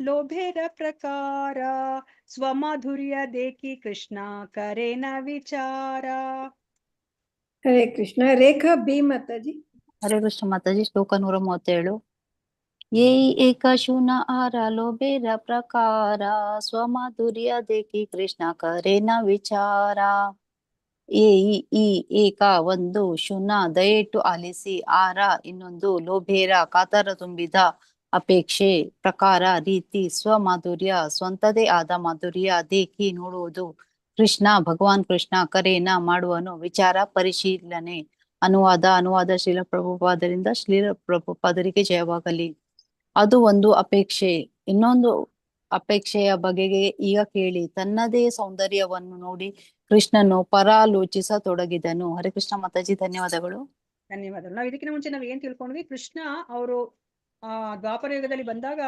ಲೋಭೆರ ಪ್ರಕಾರ ಸ್ವಮಾಧುರ್ಯ ದೇಕಿ ಕೃಷ್ಣ ಕರೇನ ವಿಚಾರ. ಹರೇ ಕೃಷ್ಣ. ರೇಖಾ ಬಿ ಮಾತಾಜಿ. ಹರೇ ಕೃಷ್ಣ ಮಾತಾಜಿ. ಶ್ಲೋಕ 137. ಏಕ ಶುನಾರ ಲೋಭೆರ ಪ್ರಕಾರ ಸ್ವಮಾಧುರ್ಯ ದೇಕಿ ಕೃಷ್ಣ ಕರೇನ ವಿಚಾರ. ಏಕ ಒಂದು, ಶುನ ದಯವಿಟ್ಟು ಆಲಿಸಿ, ಆರ ಇನ್ನೊಂದು, ಲೋಭೇರ ಕಾತರ ತುಂಬಿದ ಅಪೇಕ್ಷೆ, ಪ್ರಕಾರ ರೀತಿ, ಸ್ವಮಾಧುರ್ಯ ಸ್ವಂತದೇ ಆದ ಮಾಧುರ್ಯ, ದೇಕಿ ನೋಡುವುದು, ಕೃಷ್ಣ ಭಗವಾನ್ ಕೃಷ್ಣ ಕರೇನ ಮಾಡುವನು, ವಿಚಾರ ಪರಿಶೀಲನೆ. ಅನುವಾದ ಶ್ರೀಲ ಪ್ರಭುಪಾದರಿಂದ ಶ್ರೀಲ ಪ್ರಭುಪಾದರಿಗೆ ಜಯವಾಗಲಿ. ಅದು ಒಂದು ಅಪೇಕ್ಷೆ. ಇನ್ನೊಂದು ಅಪೇಕ್ಷೆಯ ಬಗೆಗೆ ಈಗ ಕೇಳಿ. ತನ್ನದೇ ಸೌಂದರ್ಯವನ್ನು ನೋಡಿ ಕೃಷ್ಣನು ಪರಾಲೋಚಿಸತೊಡಗಿದನು. ಹರೇ ಕೃಷ್ಣ ಮಾತಾಜಿ. ಧನ್ಯವಾದಗಳು. ನಾವ್ ಇದಕ್ಕಿಂತ ಮುಂಚೆ ನಾವ್ ಏನ್ ತಿಳ್ಕೊಂಡ್ವಿ, ಕೃಷ್ಣ ಅವರು ದ್ವಾಪರ ಯುಗದಲ್ಲಿ ಬಂದಾಗ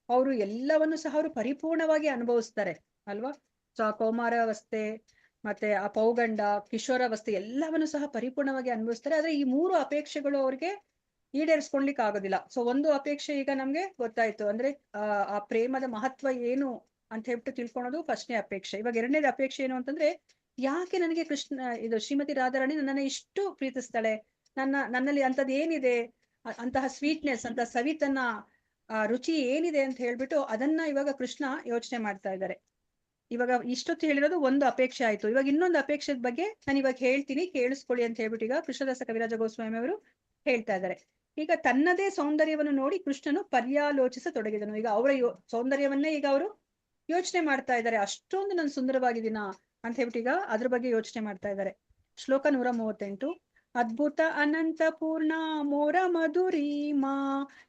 ಅವರು ಎಲ್ಲವನ್ನು ಸಹ ಅವರು ಪರಿಪೂರ್ಣವಾಗಿ ಅನುಭವಿಸ್ತಾರೆ ಅಲ್ವಾ. ಸೊ ಆ ಕೌಮಾರಾವಸ್ಥೆ ಮತ್ತೆ ಆ ಪೌಗಂಡ, ಕಿಶೋರಾವಸ್ಥೆ ಎಲ್ಲವನ್ನು ಸಹ ಪರಿಪೂರ್ಣವಾಗಿ ಅನುಭವಿಸ್ತಾರೆ. ಆದ್ರೆ ಈ 3 ಅಪೇಕ್ಷೆಗಳು ಅವ್ರಿಗೆ ಈಡೇರಿಸ್ಕೊಳ್ಲಿಕ್ಕೆ ಆಗೋದಿಲ್ಲ. ಸೊ ಒಂದು ಅಪೇಕ್ಷೆ ಈಗ ನಮ್ಗೆ ಗೊತ್ತಾಯ್ತು, ಅಂದ್ರೆ ಆ ಪ್ರೇಮದ ಮಹತ್ವ ಏನು ಅಂತ ಹೇಳ್ಬಿಟ್ಟು ತಿಳ್ಕೊಳೋದು ಫಸ್ಟ್ನೇ ಅಪೇಕ್ಷೆ. ಇವಾಗ ಎರಡನೇದು ಅಪೇಕ್ಷೆ ಏನು ಅಂತಂದ್ರೆ, ಯಾಕೆ ನನಗೆ ಇದು ಶ್ರೀಮತಿ ರಾಧಾರಾಣಿ ನನ್ನನ್ನ ಇಷ್ಟು ಪ್ರೀತಿಸ್ತಾಳೆ, ನನ್ನಲ್ಲಿ ಅಂತದ್ ಏನಿದೆ, ಅಂತಹ ಸ್ವೀಟ್ನೆಸ್, ಅಂತ ಸವಿತನ ರುಚಿ ಏನಿದೆ ಅಂತ ಹೇಳ್ಬಿಟ್ಟು ಅದನ್ನ ಇವಾಗ ಕೃಷ್ಣ ಯೋಚನೆ ಮಾಡ್ತಾ ಇದ್ದಾರೆ. ಇವಾಗ ಇಷ್ಟೊತ್ತು ಹೇಳಿರೋದು ಒಂದು ಅಪೇಕ್ಷೆ ಆಯ್ತು. ಇವಾಗ ಇನ್ನೊಂದು ಅಪೇಕ್ಷೆದ ಬಗ್ಗೆ ನಾನು ಇವಾಗ ಹೇಳ್ತೀನಿ, ಕೇಳಿಸ್ಕೊಳ್ಳಿ ಅಂತ ಹೇಳ್ಬಿಟ್ಟು ಈಗ ಕೃಷ್ಣದಾಸ ಕವಿರಾಜ ಗೋಸ್ವಾಮಿ ಅವರು ಹೇಳ್ತಾ ಇದ್ದಾರೆ. ಈಗ ತನ್ನದೇ ಸೌಂದರ್ಯವನ್ನು ನೋಡಿ ಕೃಷ್ಣನು ಪರ್ಯಾಲೋಚಿಸತೊಡಗಿದನು. ಈಗ ಅವರ ಸೌಂದರ್ಯವನ್ನೇ ಈಗ ಅವರು ಯೋಚನೆ ಮಾಡ್ತಾ ಇದ್ದಾರೆ. ಅಷ್ಟೊಂದು ನಾನು ಸುಂದರವಾಗಿದ್ದೀನಾ ಅಂತ ಹೇಳ್ಬಿಟ್ಟು ಈಗ ಅದ್ರ ಬಗ್ಗೆ ಯೋಚನೆ ಮಾಡ್ತಾ ಇದ್ದಾರೆ. ಶ್ಲೋಕ 138. ಅದ್ಭುತ ಅನಂತ ಪೂರ್ಣ ಮೋರ ಮಧುರೀಮಾ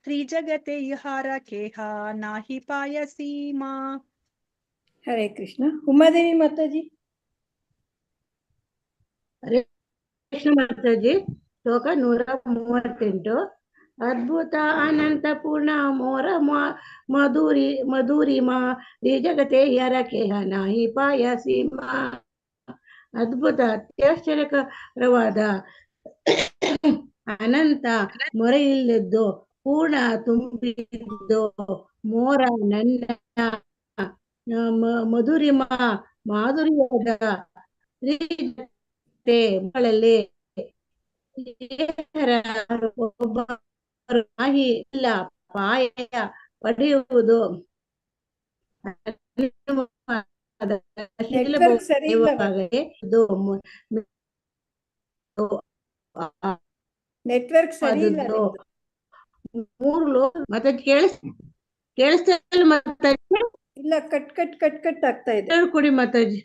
ತ್ರಿಜಗತೆ ಇಹಾರ ಕೇಹ ನಾಹಿ ಪಾಯಸೀಮಾ. ಹರೇ ಕೃಷ್ಣ. ಉಮಾದೇವಿ ಮಾತಾಜಿ. ಹರೇ ಕೃಷ್ಣ ಮಾತಾಜಿ. ಶ್ಲೋಕ 138. ಅದ್ಭುತ ಅನಂತ ಪೂರ್ಣ ಮೋರ ಮಧುರಿಮಾ ಜಗತೆ ಯರಕೇಹ ನಾಹಿ ಪಾಯಸೀಮಾ. ಅದ್ಭುತ ಅತ್ಯಾಶ್ಚರ್ಯಕರವಾದ ಅನಂತ ಮೊರೆಯಿಲ್ಲದ್ದು ಪೂರ್ಣ ತುಂಬಿದ್ದು ಮೋರ ನನ್ನ ಮಧುರಿಮ ಮಾಧುರ್ಯದ ಗಳಲ್ಲಿ ಒಬ್ಬರು ಇಲ್ಲ ಪಾಯ ಪಡೆಯುವುದು ನೆಟ್ವರ್ಕ್ ಸರಿ ಇಲ್ಲ. ನೆಟ್ವರ್ಕ್ ಸರಿ ಇಲ್ಲ. 3 ಲೋಕ ಮತ್ತೆ ಕೇಳಿಸ್ತಾ ಮಾತಾಜಿ? ಇಲ್ಲ, ಕಟ್ ಆಗ್ತಾ ಇದೆ. ಹೇಳ್ಕೊಡಿ ಮಾತಾಜಿ.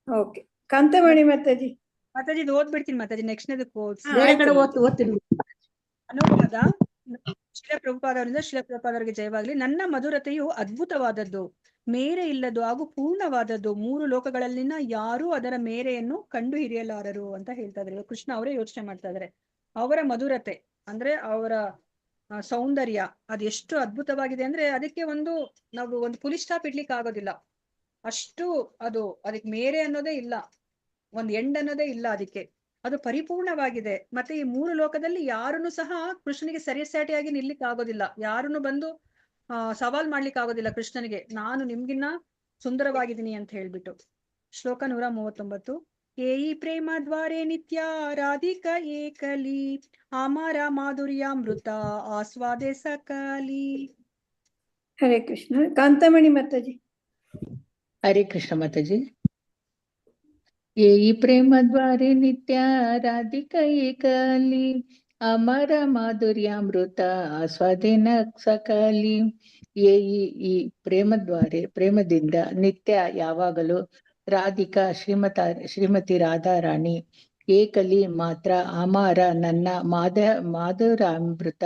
ಓಕೆ, ಕಾಂತಮಣಿ ಮಾತಾಜಿ. ಮಾತಾಜಿ ಇದು ಓದ್ಬಿಡ್ತೀನಿ ಮಾತಾಜಿ. ನೆಕ್ಸ್ಟ್ ಬೇರೆ ಕಡೆ ಓದ್ತೀನಿ. ಅನುವಾದ ಶಿಲಪ್ರಭುಪಾದವರಿಂದ ಶಿಲಪ್ರಭುಪಾದವರಿಗೆ ಜಯವಾಗಲಿ. ನನ್ನ ಮಧುರತೆಯು ಅದ್ಭುತವಾದದ್ದು, ಮೇರೆ ಇಲ್ಲದು ಹಾಗೂ ಪೂರ್ಣವಾದದ್ದು. 3 ಲೋಕಗಳಲ್ಲಿನ ಯಾರೂ ಅದರ ಮೇರೆಯನ್ನು ಕಂಡು ಹಿಡಿಯಲಾರರು ಅಂತ ಹೇಳ್ತಾ ಇದ್ದಾರೆ. ಕೃಷ್ಣ ಅವರೇ ಯೋಚನೆ ಮಾಡ್ತಾ ಇದ್ದಾರೆ. ಅವರ ಮಧುರತೆ ಅಂದ್ರೆ ಅವರ ಸೌಂದರ್ಯ ಅದೆಷ್ಟು ಅದ್ಭುತವಾಗಿದೆ ಅಂದ್ರೆ ಅದಕ್ಕೆ ನಾವು ಒಂದು ಫುಲ್ ಸ್ಟಾಪ್ ಇಡ್ಲಿಕ್ಕೆ ಆಗೋದಿಲ್ಲ. ಅಷ್ಟು ಅದಕ್ಕೆ ಮೇರೆ ಅನ್ನೋದೇ ಇಲ್ಲ, ಒಂದ್ ಎಂಡ್ ಅನ್ನೋದೇ ಇಲ್ಲ ಅದಕ್ಕೆ. ಅದು ಪರಿಪೂರ್ಣವಾಗಿದೆ. ಮತ್ತೆ ಈ 3 ಲೋಕದಲ್ಲಿ ಯಾರನ್ನು ಸಹ ಕೃಷ್ಣನಿಗೆ ಸರಿಸಾಟಿಯಾಗಿ ನಿಲ್ಲಿಕ್ಕೆ ಆಗೋದಿಲ್ಲ. ಯಾರನ್ನು ಬಂದು ಸವಾಲ್ ಮಾಡ್ಲಿಕ್ಕೆ ಆಗೋದಿಲ್ಲ ಕೃಷ್ಣನಿಗೆ, ನಾನು ನಿಮ್ಗಿನ್ನ ಸುಂದರವಾಗಿದ್ದೀನಿ ಅಂತ ಹೇಳ್ಬಿಟ್ಟು. ಶ್ಲೋಕ 139. ಏಯಿ ಪ್ರೇಮ ದ್ವಾರೆ ನಿತ್ಯ ರಾಧಿಕ ಏಕಲಿ ಅಮರ ಮಾಧುರ್ಯಾಮೃತ ಆಸ್ವಾದೆ ಸಕಲಿ. ಹರೇ ಕೃಷ್ಣ. ಕಾಂತಮಣಿ ಮಾತಾಜಿ. ಹರೇ ಕೃಷ್ಣ ಮಾತಾಜಿ. ಈ ಪ್ರೇಮ ದ್ವಾರೆ ನಿತ್ಯ ರಾಧಿಕ ಏಕಲಿ ಅಮರ ಮಾಧುರ್ಯಾಮೃತ ಆಸ್ವಾದೇನ ಸಕಲಿ. ಈ ಪ್ರೇಮದ್ವಾರೆ ಪ್ರೇಮದಿಂದ ನಿತ್ಯ ಯಾವಾಗಲೂ ರಾಧಿಕಾ ಶ್ರೀಮತಿ ರಾಧಾರಾಣಿ ಏಕಲಿ ಮಾತ್ರ ಅಮರ ನನ್ನ ಮಾಧುರಾಮೃತ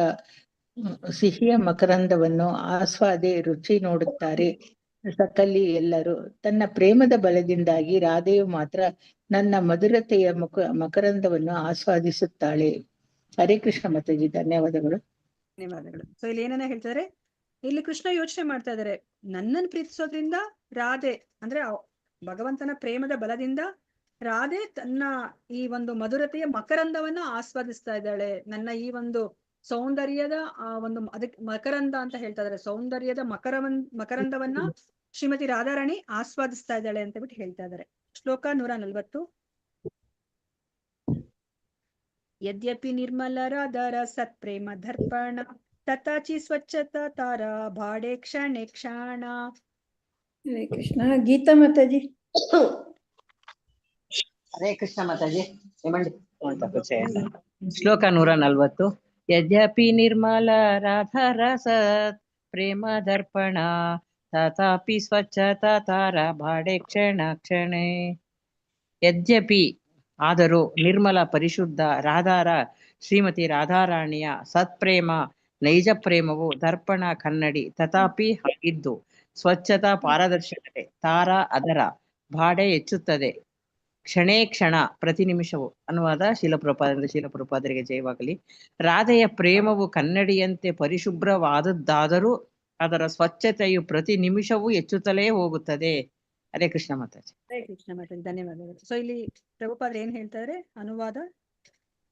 ಸಿಹಿಯ ಮಕರಂದವನ್ನು ಆಸ್ವಾದೆ ರುಚಿ ನೋಡುತ್ತಾರೆ ಸಕಲಿ ಎಲ್ಲರೂ. ತನ್ನ ಪ್ರೇಮದ ಬಲದಿಂದಾಗಿ ರಾಧೆಯು ಮಾತ್ರ ನನ್ನ ಮಧುರತೆಯ ಮಕರಂದವನ್ನು ಆಸ್ವಾದಿಸುತ್ತಾಳೆ. ಹರೇ ಕೃಷ್ಣ ಮಾತಾಜಿ. ಧನ್ಯವಾದಗಳು. ಧನ್ಯವಾದಗಳು. ಸೊ ಇಲ್ಲಿ ಏನನ್ನ ಹೇಳ್ತಾರೆ, ಇಲ್ಲಿ ಕೃಷ್ಣ ಯೋಚನೆ ಮಾಡ್ತಾ ಇದ್ದಾರೆ, ನನ್ನನ್ನು ಪ್ರೀತಿಸೋದ್ರಿಂದ ರಾಧೆ ಅಂದ್ರೆ ಭಗವಂತನ ಪ್ರೇಮದ ಬಲದಿಂದ ರಾಧೆ ತನ್ನ ಈ ಒಂದು ಮಧುರತೆಯ ಮಕರಂದವನ್ನ ಆಸ್ವಾದಿಸ್ತಾ ಇದ್ದಾಳೆ. ನನ್ನ ಈ ಒಂದು ಸೌಂದರ್ಯದ ಅದಕ್ಕೆ ಮಕರಂದ ಅಂತ ಹೇಳ್ತಾ ಇದಾರೆ. ಸೌಂದರ್ಯದ ಮಕರಂದವನ್ನ ಶ್ರೀಮತಿ ರಾಧಾರಾಣಿ ಆಸ್ವಾದಿಸ್ತಾ ಇದ್ದಾಳೆ ಅಂತ ಬಿಟ್ಟು ಹೇಳ್ತಾ ಇದ್ದಾರೆ. ಶ್ಲೋಕ 140. ಯದ್ಯಪಿ ನಿರ್ಮಲ ರಾಧಾರ ಸತ್ಪ್ರೇಮ ದರ್ಪಣ ತಥಾಚಿ ಸ್ವಚ್ಛತಾ ತಾರ ಭಾಡೆ ಕ್ಷಣೆ ಕ್ಷಣ. ಹರೇ ಕೃಷ್ಣ. ಗೀತಾ ಮಾತಾಜಿ. ಹರೇ ಕೃಷ್ಣ ಮಾತಾಜಿ. ಶ್ಲೋಕ 140. ಯದ್ಯಪಿ ನಿರ್ಮಲ ರಾಧಾರ ಸತ್ ಪ್ರೇಮ ದರ್ಪಣ ತಥಾಪಿ ಸ್ವಚ್ಛತಾ ತಾರ ಭಾಡೆ ಕ್ಷಣ ಕ್ಷಣೆ. ಯದ್ಯಪಿ ಆದರೂ ನಿರ್ಮಲ ಪರಿಶುದ್ಧ ರಾಧಾರ ಶ್ರೀಮತಿ ರಾಧಾರಾಣಿಯ ಸತ್ಪ್ರೇಮ ನೈಜ ಪ್ರೇಮವು ದರ್ಪಣ ಕನ್ನಡಿ, ತಥಾಪಿ ಹಾಗಿದ್ದು ಸ್ವಚ್ಛತಾ ಪಾರದರ್ಶಕತೆ ತಾರ ಅದರ ಭಾಡೆ ಹೆಚ್ಚುತ್ತದೆ ಕ್ಷಣೇ ಕ್ಷಣ ಪ್ರತಿ ನಿಮಿಷವು. ಅನುವಾದ ಶೀಲಪ್ರಭುಪಾದರಿಗೆ ಜಯವಾಗಲಿ. ರಾಧೆಯ ಪ್ರೇಮವು ಕನ್ನಡಿಯಂತೆ ಪರಿಶುಭ್ರವಾದದ್ದಾದರೂ ಅದರ ಸ್ವಚ್ಛತೆಯು ಪ್ರತಿ ನಿಮಿಷವೂ ಹೆಚ್ಚುತ್ತಲೇ ಹೋಗುತ್ತದೆ. ಹರೇ ಕೃಷ್ಣ ಮಾತಾಜಿ. ಹರೇ ಕೃಷ್ಣ ಮಾತಾಜಿ, ಧನ್ಯವಾದಗಳು. ಸೊ ಇಲ್ಲಿ ಪ್ರಭುಪಾದರು ಏನ್ ಹೇಳ್ತಾರೆ ಅನುವಾದ.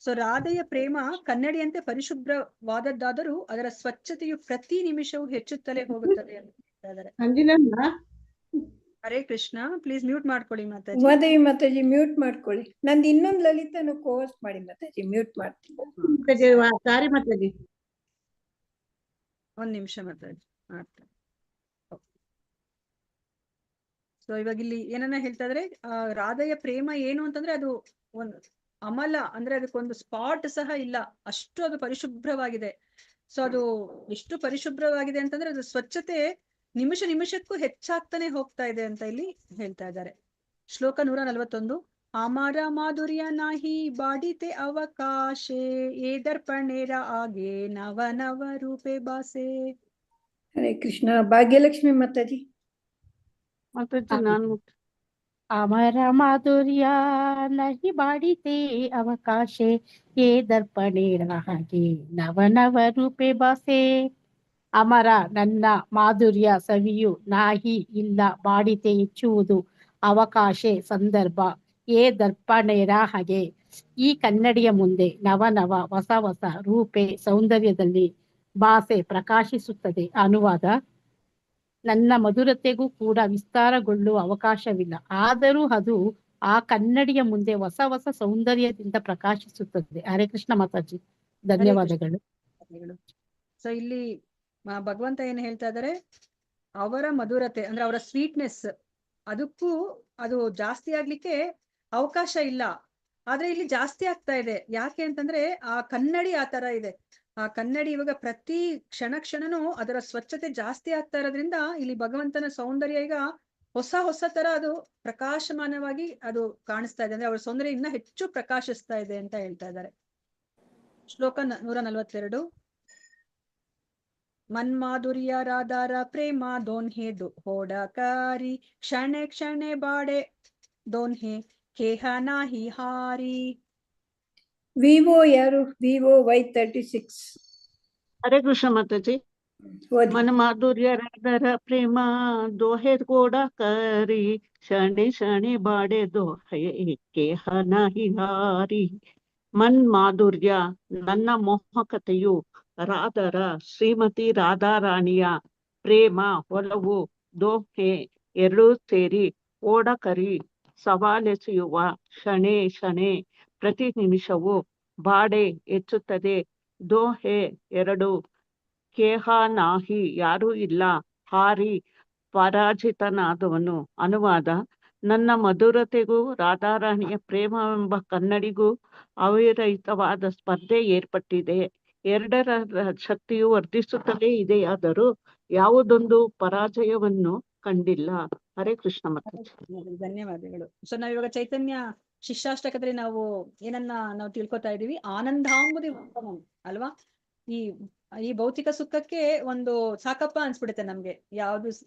ಸೊ ರಾಧೆಯ ಪ್ರೇಮ ಕನ್ನಡಿಯಂತೆ ಪರಿಶುಭ್ರವಾದದ್ದಾದರೂ ಅದರ ಸ್ವಚ್ಛತೆಯು ಪ್ರತಿ ನಿಮಿಷವೂ ಹೆಚ್ಚುತ್ತಲೇ ಹೋಗುತ್ತದೆ ಅಂತ ಹೇಳ್ತಾ ಇದ್ದಾರೆ. ಹರೇ ಕೃಷ್ಣ. ಪ್ಲೀಸ್ ಮ್ಯೂಟ್ ಮಾಡ್ಕೊಳ್ಳಿ ಮಾತಾಜಿ. ಉಮಾದೇವಿ ಮಾತಾಜಿ ಮ್ಯೂಟ್ ಮಾಡ್ಕೊಳ್ಳಿ. ನಂದು ಇನ್ನೊಂದು ಲಲಿತನು ಕೋಸ್ಟ್ ಮಾಡಿ ಮಾತಾಜಿ, ಮ್ಯೂಟ್ ಮಾಡ್ತೀನಿ. ಸಾರಿ ಮಾತಾಜಿ. ಒಂದ್ ನಿಮಿಷ ಮಾತಾಜಿ ಮಾಡ್ತಾರೆ. ಸೊ ಇವಾಗ ಇಲ್ಲಿ ಏನನ್ನ ಹೇಳ್ತಾ ಇದ್ರೆ, ರಾಧೆಯ ಪ್ರೇಮ ಏನು ಅಂತಂದ್ರೆ ಅದು ಒಂದು ಅಮಲ, ಅಂದ್ರೆ ಅದಕ್ಕೊಂದು ಸ್ಪಾಟ್ ಸಹ ಇಲ್ಲ, ಅಷ್ಟು ಅದು ಪರಿಶುಭ್ರವಾಗಿದೆ. ಸೊ ಅದು ಎಷ್ಟು ಪರಿಶುಭ್ರವಾಗಿದೆ ಅಂತಂದ್ರೆ ಅದು ಸ್ವಚ್ಛತೆ ನಿಮಿಷ ನಿಮಿಷಕ್ಕೂ ಹೆಚ್ಚಾಗ್ತಾನೆ ಹೋಗ್ತಾ ಇದೆ ಅಂತ ಇಲ್ಲಿ ಹೇಳ್ತಾ ಇದ್ದಾರೆ. ಶ್ಲೋಕ 141. ಅಮರ ಮಾಧುರ್ಯ ನಾಹಿ ಬಾಡಿತೆ ಅವಕಾಶೆ ಏ ದರ್ಪಣೇರ ಆಗೆ ನವ ನವ ರೂಪೆ ಬಾಸೆ. ಹರೇ ಕೃಷ್ಣ. ಭಾಗ್ಯಲಕ್ಷ್ಮಿ ಮಾತಾಜಿ. ಅಮರ ಮಾಧುರ್ಯ ನಹಿ ಬಾಡಿತೆ ಅವಕಾಶೆ ಏ ದರ್ಪಣೇರ ಹಾಗೆ ನವ ನವ ರೂಪೆ ಬಾಸೆ. ಅಮರ ನನ್ನ ಮಾಧುರ್ಯ ಸವಿಯು ನಾಹಿ ಇಲ್ಲ ಬಾಡಿತೆ ಹೆಚ್ಚುವುದು ಅವಕಾಶೆ ಸಂದರ್ಭ ಏ ದರ್ಪಣೇರ ಹಾಗೆ ಈ ಕನ್ನಡಿಯ ಮುಂದೆ ನವ ನವ ಹೊಸ ಹೊಸ ರೂಪೆ ಸೌಂದರ್ಯದಲ್ಲಿ ಭಾಸೆ ಪ್ರಕಾಶಿಸುತ್ತದೆ. ಅನುವಾದ. ನನ್ನ ಮಧುರತೆಗೂ ಕೂಡ ವಿಸ್ತಾರಗೊಳ್ಳುವ ಅವಕಾಶವಿಲ್ಲ, ಆದರೂ ಅದು ಆ ಕನ್ನಡಿಯ ಮುಂದೆ ಹೊಸ ಹೊಸ ಸೌಂದರ್ಯದಿಂದ ಪ್ರಕಾಶಿಸುತ್ತದೆ. ಹರೇ ಕೃಷ್ಣ ಮಾತಾಜಿ, ಧನ್ಯವಾದಗಳು. ಸೊ ಇಲ್ಲಿ ಭಗವಂತ ಏನ್ ಹೇಳ್ತಾ ಇದ್ದಾರೆ, ಅವರ ಮಧುರತೆ ಅಂದ್ರೆ ಅವರ ಸ್ವೀಟ್ನೆಸ್ ಅದಕ್ಕೂ ಅದು ಜಾಸ್ತಿ ಆಗ್ಲಿಕ್ಕೆ ಅವಕಾಶ ಇಲ್ಲ, ಆದ್ರೆ ಇಲ್ಲಿ ಜಾಸ್ತಿ ಆಗ್ತಾ ಇದೆ. ಯಾಕೆ ಅಂತಂದ್ರೆ ಆ ಕನ್ನಡಿ ಆ ತರ ಇದೆ. ಆ ಕನ್ನಡಿ ಇವಾಗ ಪ್ರತಿ ಕ್ಷಣನೂ ಅದರ ಸ್ವಚ್ಛತೆ ಜಾಸ್ತಿ ಆಗ್ತಾ ಇರೋದ್ರಿಂದ ಇಲ್ಲಿ ಭಗವಂತನ ಸೌಂದರ್ಯ ಈಗ ಹೊಸ ಹೊಸ ತರ ಅದು ಪ್ರಕಾಶಮಾನವಾಗಿ ಅದು ಕಾಣಿಸ್ತಾ ಇದೆ. ಅಂದ್ರೆ ಅವರ ಸೌಂದರ್ಯ ಇನ್ನ ಹೆಚ್ಚು ಪ್ರಕಾಶಿಸ್ತಾ ಇದೆ ಅಂತ ಹೇಳ್ತಾ ಇದ್ದಾರೆ. ಶ್ಲೋಕ 142. ಮನ್ಮಾಧುರ್ಯ ರಾಧಾರ ಪ್ರೇಮ ದೋನ್ಹೆ ಹೋಡಕಾರಿ ಕ್ಷಣೆ ಕ್ಷಣೆ ಬಾಡೆ ದೋನ್ಹೆ ಕೇಹ ನಾಹಿ ಹಾರಿ. ವಿವೋ ಯಾರು? Vivo Y36. ಹರೇ ಕೃಷ್ಣ ಮಾತಾಜಿ. ಮನ ಮಾಧುರ್ಯ ರಾಧರ ಪ್ರೇಮ ದೋಹೆ ಗೋಡಕಾರಿ ಶಣೆ ಶಣೆ ಬಾಡೆ ದೋಹೆ ಕೇಹ ನಾಹಿ ಹಾರಿ. ಮನ್ ಮಾಧುರ್ಯ ನನ್ನ ಮೋಹಕತೆಯು ರಾಧರ ಶ್ರೀಮತಿ ರಾಧಾರಾಣಿಯ ಪ್ರೇಮ ಒಲವು ದೋಹೆ ಎರಡೂ ಸೇರಿ ಓಡಕರಿ ಸವಾಲೆಸೆಯುವ ಶಣೆ ಶಣೆ ಪ್ರತಿ ನಿಮಿಷವು ಬಾಡೆ ಹೆಚ್ಚುತ್ತದೆ. ದೋಹೆ ಎರಡು ಕೇಹ ನಾಹಿ ಯಾರೂ ಇಲ್ಲ ಹಾರಿ ಪರಾಜಿತನಾದವನು. ಅನುವಾದ. ನನ್ನ ಮಧುರತೆಗೂ ರಾಧಾರಾಣಿಯ ಪ್ರೇಮವೆಂಬ ಕನ್ನಡಿಗೂ ಅವಿರಹಿತವಾದ ಸ್ಪರ್ಧೆ ಏರ್ಪಟ್ಟಿದೆ. ಎರಡರ ಶಕ್ತಿಯು ವರ್ಧಿಸುತ್ತಲೇ ಇದೆಯಾದರೂ ಯಾವುದೊಂದು ಪರಾಜಯವನ್ನು ಕಂಡಿಲ್ಲ. ಹರೇ ಕೃಷ್ಣ ಮಾತಾಜಿ. ಧನ್ಯವಾದಗಳು. ಸೊ ನಾವಿವಾಗ ಚೈತನ್ಯ ಶಿಷ್ಯಾಷ್ಟಕದಲ್ಲಿ ನಾವು ಏನನ್ನ ನಾವು ತಿಳ್ಕೊತಾ ಇದೀವಿ, ಆನಂದಾಂಬುದಿ ಉತ್ತಮಂ ಅಲ್ವಾ. ಈ ಭೌತಿಕ ಸುಖಕ್ಕೆ ಒಂದು ಸಾಕಪ್ಪ ಅನ್ಸ್ಬಿಡುತ್ತೆ ನಮ್ಗೆ.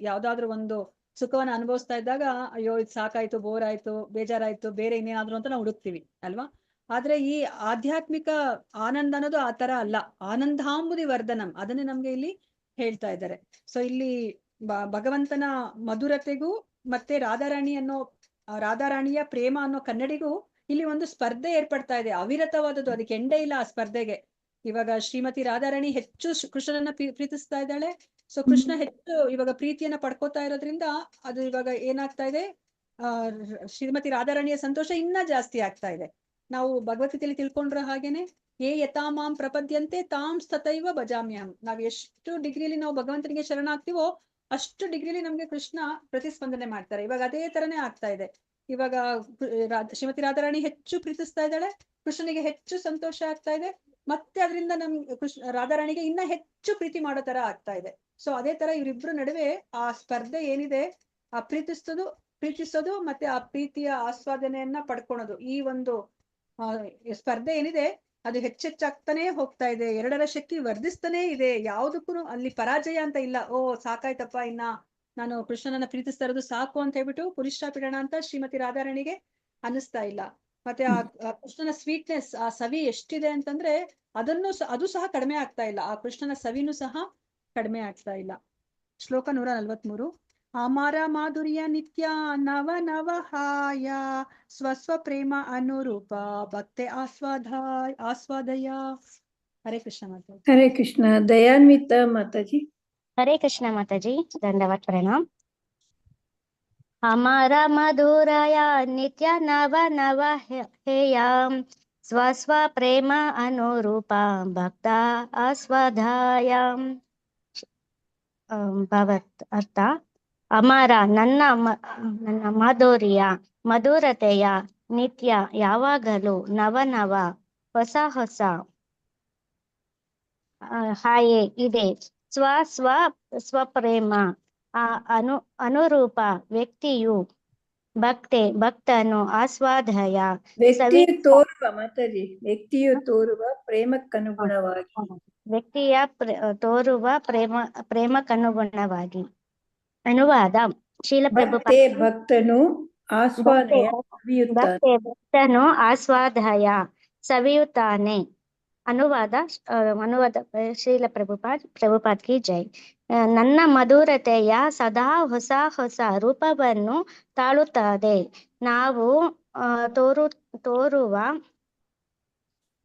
ಯಾವ್ದಾದ್ರು ಒಂದು ಸುಖವನ್ನ ಅನುಭವಿಸ್ತಾ ಇದ್ದಾಗ ಅಯ್ಯೋ ಇದು ಸಾಕಾಯ್ತು, ಬೋರ್ ಆಯ್ತು, ಬೇಜಾರಾಯ್ತು, ಬೇರೆ ಇನ್ನೇನಾದ್ರು ಅಂತ ನಾವು ಹುಡುಕ್ತಿವಿ ಅಲ್ವಾ. ಆದ್ರೆ ಈ ಆಧ್ಯಾತ್ಮಿಕ ಆನಂದ ಅನ್ನೋದು ಆ ತರ ಅಲ್ಲ. ಆನಂದಾಂಬುದಿ ವರ್ಧನಂ ಅದನ್ನೇ ನಮ್ಗೆ ಇಲ್ಲಿ ಹೇಳ್ತಾ ಇದ್ದಾರೆ. ಸೊ ಇಲ್ಲಿ ಭಗವಂತನ ಮಧುರತೆಗೂ ಮತ್ತೆ ರಾಧಾರಾಣಿಯ ಪ್ರೇಮ ಅನ್ನೋ ಕನ್ನಡಿಗೂ ಇಲ್ಲಿ ಒಂದು ಸ್ಪರ್ಧೆ ಏರ್ಪಡ್ತಾ ಇದೆ, ಅವಿರತವಾದದ್ದು. ಅದಕ್ಕೆ ಎಂಡೇ ಇಲ್ಲ ಆ ಸ್ಪರ್ಧೆಗೆ. ಇವಾಗ ಶ್ರೀಮತಿ ರಾಧಾರಾಣಿ ಹೆಚ್ಚು ಕೃಷ್ಣನನ್ನ ಪ್ರೀತಿಸ್ತಾ ಇದ್ದಾಳೆ. ಸೊ ಕೃಷ್ಣ ಹೆಚ್ಚು ಇವಾಗ ಪ್ರೀತಿಯನ್ನ ಪಡ್ಕೋತಾ ಇರೋದ್ರಿಂದ ಅದು ಇವಾಗ ಏನಾಗ್ತಾ ಇದೆ, ಶ್ರೀಮತಿ ರಾಧಾರಾಣಿಯ ಸಂತೋಷ ಇನ್ನ ಜಾಸ್ತಿ ಆಗ್ತಾ ಇದೆ. ನಾವು ಭಗವದ್ಗೀತೆಯಲ್ಲಿ ತಿಳ್ಕೊಂಡ್ರ ಹಾಗೇನೆ ಏ ಯಥಾಮಾಂ ಪ್ರಪದ್ಯಂತೆ ತಾಂ ತಥೈವ ಭಜಾಮ್ಯಹಂ. ನಾವ್ ಎಷ್ಟು ಡಿಗ್ರಿಲಿ ನಾವು ಭಗವಂತನಿಗೆ ಶರಣಾಗ್ತೀವೋ ಅಷ್ಟು ಡಿಗ್ರಿಲಿ ನಮ್ಗೆ ಕೃಷ್ಣ ಪ್ರತಿಸ್ಪಂದನೆ ಮಾಡ್ತಾರೆ. ಇವಾಗ ಅದೇ ತರನೇ ಆಗ್ತಾ ಇದೆ. ಇವಾಗ ಶ್ರೀಮತಿ ರಾಧಾರಾಣಿ ಹೆಚ್ಚು ಪ್ರೀತಿಸ್ತಾ ಇದ್ದಾಳೆ, ಕೃಷ್ಣನಿಗೆ ಹೆಚ್ಚು ಸಂತೋಷ ಆಗ್ತಾ ಇದೆ, ಮತ್ತೆ ಅದರಿಂದ ರಾಧಾರಾಣಿಗೆ ಇನ್ನ ಹೆಚ್ಚು ಪ್ರೀತಿ ಮಾಡೋ ತರ ಆಗ್ತಾ ಇದೆ. ಸೊ ಅದೇ ತರ ಇವರಿಬ್ರು ನಡುವೆ ಆ ಸ್ಪರ್ಧೆ ಏನಿದೆ, ಆ ಪ್ರೀತಿಸೋದು ಮತ್ತೆ ಆ ಪ್ರೀತಿಯ ಆಸ್ವಾದನೆಯನ್ನ ಪಡ್ಕೊಳೋದು, ಈ ಒಂದು ಸ್ಪರ್ಧೆ ಏನಿದೆ ಅದು ಹೆಚ್ಚೆಚ್ಚಾಗ್ತಾನೆ ಹೋಗ್ತಾ ಇದೆ. ಎರಡರ ಶಕ್ತಿ ವರ್ಧಿಸ್ತಾನೆ ಇದೆ. ಯಾವುದಕ್ಕೂ ಅಲ್ಲಿ ಪರಾಜಯ ಅಂತ ಇಲ್ಲ. ಓ ಸಾಕಾಯ್ತಪ್ಪ, ಇನ್ನ ನಾನು ಕೃಷ್ಣನನ್ನ ಪ್ರೀತಿಸ್ತಾ ಇರೋದು ಸಾಕು ಅಂತ ಹೇಳ್ಬಿಟ್ಟು ಪುರುಷಾಪಿಡೋಣ ಅಂತ ಶ್ರೀಮತಿ ರಾಧಾರಾಣಿಗೆ ಅನ್ನಿಸ್ತಾ ಇಲ್ಲ. ಮತ್ತೆ ಆ ಕೃಷ್ಣನ ಸ್ವೀಟ್ನೆಸ್, ಆ ಸವಿ ಎಷ್ಟಿದೆ ಅಂತಂದ್ರೆ ಅದು ಸಹ ಕಡಿಮೆ ಆಗ್ತಾ ಇಲ್ಲ. ಆ ಕೃಷ್ಣನ ಸವಿನೂ ಸಹ ಕಡಿಮೆ ಆಗ್ತಾ ಇಲ್ಲ. ಶ್ಲೋಕ 143. ಅಮರ ಮಾಧುರ್ಯ ನಿತ್ಯ ನವ ನವ ಹಾಯ ಸ್ವಸ್ವ ಪ್ರೇಮ ಅನುರೂಪ ಭಕ್ತೆ ಆಸ್ವಾದಯ. ಹರೇ ಕೃಷ್ಣ ಮಾತಾಜಿ. ಹರೇ ಕೃಷ್ಣ. ದಯಾನ್ವಿತ ಮಾತಾಜಿ. हरे कृष्ण माता जी, दंडवत प्रणाम। हमारा मधुराया नित्य नव नव हेयाम स्वस्व प्रेम अनुरूपा भक्ता आस्वादायाम। ಭವತ್ ಅರ್ಥ ಅಮರ ನನ್ನ ಮಾಧುರ್ಯ ಮಧುರತೆಯ ನಿತ್ಯ ಯಾವಾಗಲೂ ನವ ನವ ಹೊಸ ಹೊಸ ಹಾಯೆ ಇದೆ ಸ್ವಪ್ರೇಮ ಅನುರೂಪ ವ್ಯಕ್ತಿಯು ಭಕ್ತನು ಆಸ್ವಾದಯ ವ್ಯಕ್ತಿಯು ತೋರುವ ಮಾತಾಜಿ, ವ್ಯಕ್ತಿಯು ತೋರುವ ಪ್ರೇಮಕ್ಕನುಗುಣವಾಗಿ. ವ್ಯಕ್ತಿಯ ತೋರುವ ಪ್ರೇಮಕ್ಕನುಗುಣವಾಗಿ. ಅನುವಾದ ಶೀಲ ಭಕ್ತನು ಭಕ್ತನು ಆಸ್ವಾದಯ ಸವಿಯುತ್ತಾನೆ. ಅನುವಾದ ಶ್ರೀಲ ಪ್ರಭುಪಾದ್ ಕಿ ಜೈ. ನನ್ನ ಮಧುರತೆಯ ಸದಾ ಹೊಸ ಹೊಸ ರೂಪವನ್ನು ತಾಳುತ್ತದೆ. ನಾವು ತೋರುವ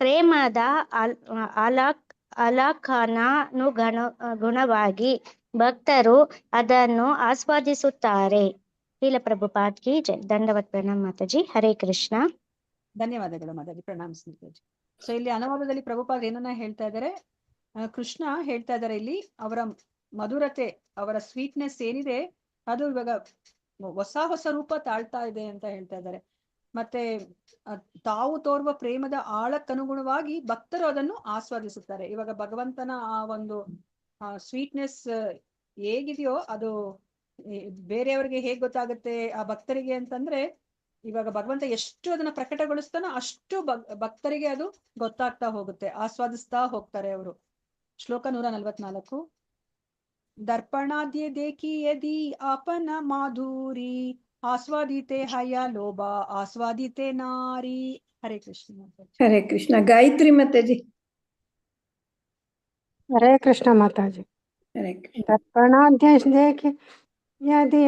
ಪ್ರೇಮದ ಗುಣವಾಗಿ ಭಕ್ತರು ಅದನ್ನು ಆಸ್ವಾದಿಸುತ್ತಾರೆ. ಶ್ರೀಲ ಪ್ರಭುಪಾದ್ ಕಿ ಜೈ. ದಂಡವತ್ ಪ್ರಣಾಮ್ ಮಾತಾಜಿ. ಹರೇ ಕೃಷ್ಣ. ಧನ್ಯವಾದಗಳು ಮಾತಾಜಿ. ಪ್ರಣಾಮ್ ಮಾತಾಜಿ. ಸೊ ಇಲ್ಲಿ ಅನುವಾದದಲ್ಲಿ ಪ್ರಭುಪಾದ್ ಏನನ್ನ ಹೇಳ್ತಾ ಇದ್ದಾರೆ, ಕೃಷ್ಣ ಹೇಳ್ತಾ ಇದ್ದಾರೆ ಇಲ್ಲಿ ಅವರ ಮಧುರತೆ, ಅವರ ಸ್ವೀಟ್ನೆಸ್ ಏನಿದೆ ಅದು ಇವಾಗ ಹೊಸ ಹೊಸ ರೂಪ ತಾಳ್ತಾ ಇದೆ ಅಂತ ಹೇಳ್ತಾ ಇದ್ದಾರೆ. ಮತ್ತೆ ತಾವು ತೋರುವ ಪ್ರೇಮದ ಆಳಕ್ಕನುಗುಣವಾಗಿ ಭಕ್ತರು ಅದನ್ನು ಆಸ್ವಾದಿಸುತ್ತಾರೆ. ಇವಾಗ ಭಗವಂತನ ಆ ಒಂದು ಸ್ವೀಟ್ನೆಸ್ ಹೇಗಿದೆಯೋ ಅದು ಬೇರೆಯವರಿಗೆ ಹೇಗ್ ಗೊತ್ತಾಗುತ್ತೆ ಆ ಭಕ್ತರಿಗೆ ಅಂತಂದ್ರೆ, ಇವಾಗ ಭಗವಂತ ಎಷ್ಟು ಅದನ್ನ ಪ್ರಕಟಗೊಳಿಸ್ತಾನೋ ಅಷ್ಟು ಭಕ್ತರಿಗೆ ಅದು ಗೊತ್ತಾಗ್ತಾ ಹೋಗುತ್ತೆ, ಆಸ್ವಾದಿಸ್ತಾ ಹೋಗ್ತಾರೆ ಅವರು. ಶ್ಲೋಕ 144. ದರ್ಪಣಾದ್ಯ ದೇಖಿ ಯದಿ ಅಪನ ಮಾಧುರಿ ಆಸ್ವಾದಿತೆ ಹಯ ಲೋಭ ಆಸ್ವಾದಿತೆ ನಾರಿ. ಹರೇ ಕೃಷ್ಣ. ಹರೇ ಕೃಷ್ಣ. ಗಾಯತ್ರಿ ಮಾತಾಜಿ. ಹರೇ ಕೃಷ್ಣ ಮಾತಾಜಿ. ಹರೇ ಕೃಷ್ಣ. ದರ್ಪಣಾದ್ಯ ದೇಖಿ ಯದಿ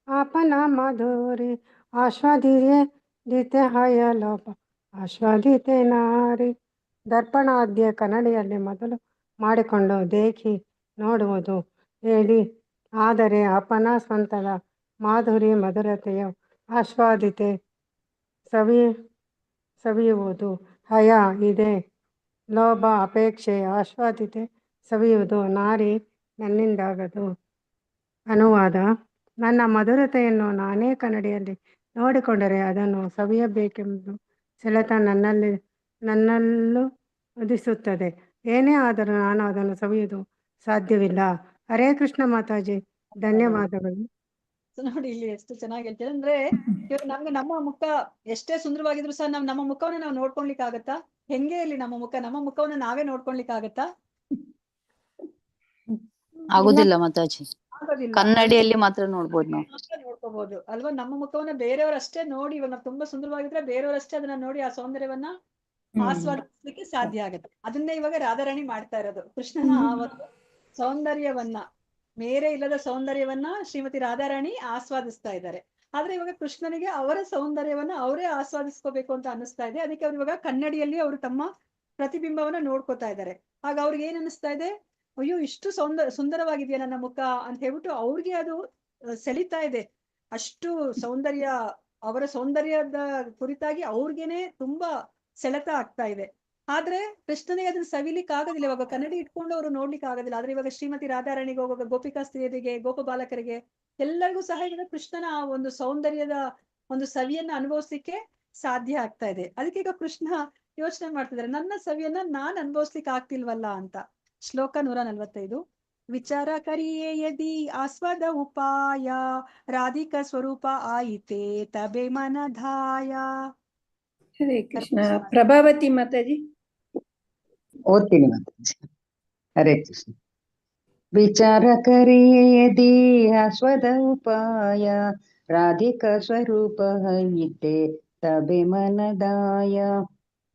ಅಪನ ಮಾಧುರಿ ಆಸ್ವಾದಿತೆ ಹಯ ಲೋಭ ಆಸ್ವಾದಿತೆ ನಾರಿ. ದರ್ಪಣಾದ್ಯ ಕನ್ನಡಿಯಲ್ಲಿ ಮೊದಲು ಮಾಡಿಕೊಂಡು ದೇಖಿ ನೋಡುವುದು, ಹೇಳಿ ಆದರೆ ಅಪನ ಸ್ವಂತದ ಮಾಧುರಿ ಮಧುರತೆಯ ಆಸ್ವಾದಿತೆ ಸವಿಯುವುದು, ಹಯ ಇದೆ ಲೋಭ ಅಪೇಕ್ಷೆ ಆಸ್ವಾದಿತೆ ಸವಿಯುವುದು ನಾರಿ ನನ್ನಿಂದಾಗದು. ಅನುವಾದ ನನ್ನ ಮಧುರತೆಯನ್ನು ನಾನೇ ಕನ್ನಡಿಯಲ್ಲಿ ನೋಡಿಕೊಂಡರೆ ಅದನ್ನು ಸವಿಯಬೇಕೆಂಬುದು ಸೆಳೆತ ನನ್ನಲ್ಲೂ ಉದಿಸುತ್ತದೆ. ಏನೇ ಆದರೂ ನಾನು ಅದನ್ನು ಸವಿಯುವುದು ಸಾಧ್ಯವಿಲ್ಲ. ಹರೇ ಕೃಷ್ಣ ಮಾತಾಜಿ. ಧನ್ಯವಾದಗಳು. ನೋಡಿ ಇಲ್ಲಿ ಎಷ್ಟು ಚೆನ್ನಾಗಿ ಹೇಳ್ತಾರೆ ಅಂದ್ರೆ, ಇವಾಗ ನಮ್ಗೆ ನಮ್ಮ ಮುಖ ಎಷ್ಟೇ ಸುಂದರವಾಗಿದ್ರು ಸಹ ನಮ್ಮ ಮುಖವನ್ನ ನಾವು ನೋಡ್ಕೊಳ್ಲಿಕ್ಕೆ ಆಗತ್ತಾ? ಹೆಂಗೆ ಇಲ್ಲಿ ನಮ್ಮ ಮುಖವನ್ನ ನಾವೇ ನೋಡ್ಕೊಳ್ಲಿಕ್ಕೆ ಆಗತ್ತಾ? ಆಗುದಿಲ್ಲ ಮಾತಾಜಿ. ಆಗೋದಿಲ್ಲ. ಕನ್ನಡಿಯಲ್ಲಿ ಮಾತ್ರ ನೋಡ್ಬೋದು ನಾವು. ನೋಡ್ಕೋಬಹುದು ಅಲ್ವಾ? ನಮ್ಮ ಮುಖವನ್ನ ಬೇರೆಯವರಷ್ಟೇ ನೋಡಿ, ಇವಾಗ ನಾವು ತುಂಬಾ ಸುಂದರವಾಗಿದ್ರೆ ಬೇರೆಯವರಷ್ಟೇ ಅದನ್ನ ನೋಡಿ ಆ ಸೌಂದರ್ಯವನ್ನ ಆಸ್ವಾದಿಸ್ಲಿಕ್ಕೆ ಸಾಧ್ಯ ಆಗುತ್ತೆ. ಅದನ್ನೇ ಇವಾಗ ರಾಧಾರಾಣಿ ಮಾಡ್ತಾ ಇರೋದು. ಕೃಷ್ಣನ ಆ ಒಂದು ಸೌಂದರ್ಯವನ್ನ, ಮೇರೆ ಇಲ್ಲದ ಸೌಂದರ್ಯವನ್ನ ಶ್ರೀಮತಿ ರಾಧಾರಾಣಿ ಆಸ್ವಾದಿಸ್ತಾ ಇದ್ದಾರೆ. ಆದ್ರೆ ಇವಾಗ ಕೃಷ್ಣನಿಗೆ ಅವರ ಸೌಂದರ್ಯವನ್ನ ಅವರೇ ಆಸ್ವಾದಿಸ್ಕೋಬೇಕು ಅಂತ ಅನಿಸ್ತಾ ಇದೆ. ಅದಕ್ಕೆ ಅವ್ರು ಇವಾಗ ಕನ್ನಡಿಯಲ್ಲಿ ಅವರು ತಮ್ಮ ಪ್ರತಿಬಿಂಬವನ್ನ ನೋಡ್ಕೋತಾ ಇದ್ದಾರೆ. ಆಗ ಅವ್ರಿಗೆ ಏನ್ ಅನಿಸ್ತಾ ಇದೆ, ಅಯ್ಯೋ ಇಷ್ಟು ಸುಂದರವಾಗಿದೆಯಾ ನನ್ನ ಮುಖ ಅಂತ ಹೇಳ್ಬಿಟ್ಟು ಅವ್ರಿಗೆ ಅದು ಸೆಳಿತಾ ಇದೆ. ಅಷ್ಟು ಸೌಂದರ್ಯ, ಅವರ ಸೌಂದರ್ಯದ ಕುರಿತಾಗಿ ಅವ್ರಿಗೇನೆ ತುಂಬಾ ಸೆಳೆತ ಆಗ್ತಾ ಇದೆ. ಆದ್ರೆ ಕೃಷ್ಣನಿಗೆ ಅದನ್ನ ಸವಿಲಿಕ್ಕೆ ಆಗೋದಿಲ್ಲ. ಇವಾಗ ಕನ್ನಡಿ ಇಟ್ಕೊಂಡು ಅವರು ನೋಡ್ಲಿಕ್ಕೆ ಆಗೋದಿಲ್ಲ. ಆದ್ರೆ ಇವಾಗ ಶ್ರೀಮತಿ ರಾಧಾರಾಣಿಗೆ, ಹೋಗುವಾಗ ಗೋಪಿಕಾ ಸ್ತ್ರೀಯರಿಗೆ, ಗೋಪ ಬಾಲಕರಿಗೆ ಎಲ್ಲರಿಗೂ ಸಹ ಇವಾಗ ಕೃಷ್ಣನ ಆ ಒಂದು ಸೌಂದರ್ಯದ ಒಂದು ಸವಿಯನ್ನ ಅನುಭವಿಸ್ಲಿಕ್ಕೆ ಸಾಧ್ಯ ಆಗ್ತಾ ಇದೆ. ಅದಕ್ಕೆ ಈಗ ಕೃಷ್ಣ ಯೋಚನೆ ಮಾಡ್ತಿದ್ದಾರೆ, ನನ್ನ ಸವಿಯನ್ನ ನಾನ್ ಅನುಭವಿಸ್ಲಿಕ್ಕೆ ಆಗ್ತಿಲ್ವಲ್ಲ ಅಂತ. ಶ್ಲೋಕ 145. ವಿಚಾರ ಕರಿಯೇ ಯದಿ ಆಸ್ವಾದ ಉಪಾಯ ರಾಧಿಕ ಸ್ವರೂಪ ಆಯಿತೆ ತಬೆ ಮನಧಾಯ. ಹರೇ ಕೃಷ್ಣ. ಪ್ರಭಾವತಿ ಮಾತಾಜಿ. ಓದ್ತೀನಿ ಮಾತಾಜಿ. ಹರೇ ಕೃಷ್ಣ. ವಿಚಾರ ಕರಿಯೇ ಯದಿ ಆಸ್ವಾದ ಉಪಾಯ ರಾಧಿಕ ಸ್ವರೂಪ ಆಯಿತೆ ತಬೆ ಮನದಾಯ.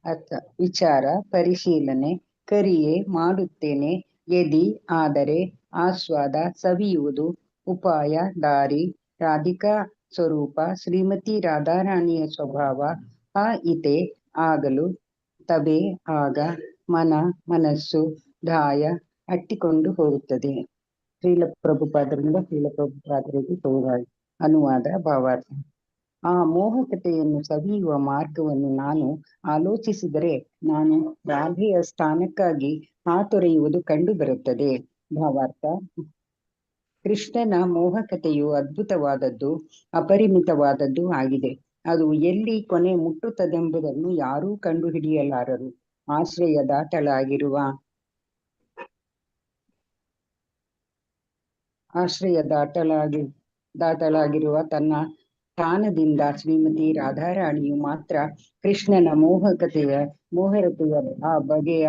ಅರ್ಥ: ವಿಚಾರ ಪರಿಶೀಲನೆ, ಕರಿಯೆ ಮಾಡುತ್ತೇನೆ, ಯದಿ ಆದರೆ, ಆಸ್ವಾದ ಸವಿಯುವುದು, ಉಪಾಯ, ದಾರಿ, ರಾಧಿಕಾ ಸ್ವರೂಪ, ಶ್ರೀಮತಿ ರಾಧಾರಾಣಿಯ ಸ್ವಭಾವ, ಆ ಇತೆ ಆಗಲು, ತಬೆ ಆಗ, ಮನ ಮನಸ್ಸು, ದಾಯ ಅಟ್ಟಿಕೊಂಡು ಹೋಗುತ್ತದೆ. ಶ್ರೀಲ ಪ್ರಭುಪಾದರಿಂದ ಶ್ರೀಲ ಪ್ರಭುಪಾದರಿಗೆ ಅನುವಾದ ಭಾವಾರ್ಥ. ಆ ಮೋಹಕತೆಯನ್ನು ಸವಿಯುವ ಮಾರ್ಗವನ್ನು ನಾನು ಆಲೋಚಿಸಿದರೆ ನಾನು ರಾಧೆಯ ಸ್ಥಾನಕ್ಕಾಗಿ ಹಾತೊರೆಯುವುದು ಕಂಡು ಬರುತ್ತದೆ. ಭಾವಾರ್ಥ: ಕೃಷ್ಣನ ಮೋಹಕತೆಯು ಅದ್ಭುತವಾದದ್ದು, ಅಪರಿಮಿತವಾದದ್ದು ಆಗಿದೆ. ಅದು ಎಲ್ಲಿ ಕೊನೆ ಮುಟ್ಟುತ್ತದೆಂಬುದನ್ನು ಯಾರೂ ಕಂಡುಹಿಡಿಯಲಾರರು. ಆಶ್ರಯ ದಾಟಲಾಗಿರುವ ತನ್ನ ಸ್ಥಾನದಿಂದ ಶ್ರೀಮತಿ ರಾಧಾರಾಣಿಯು ಮಾತ್ರ ಕೃಷ್ಣನ ಮೋಹಕತೆಯ ಆ ಬಗೆಯ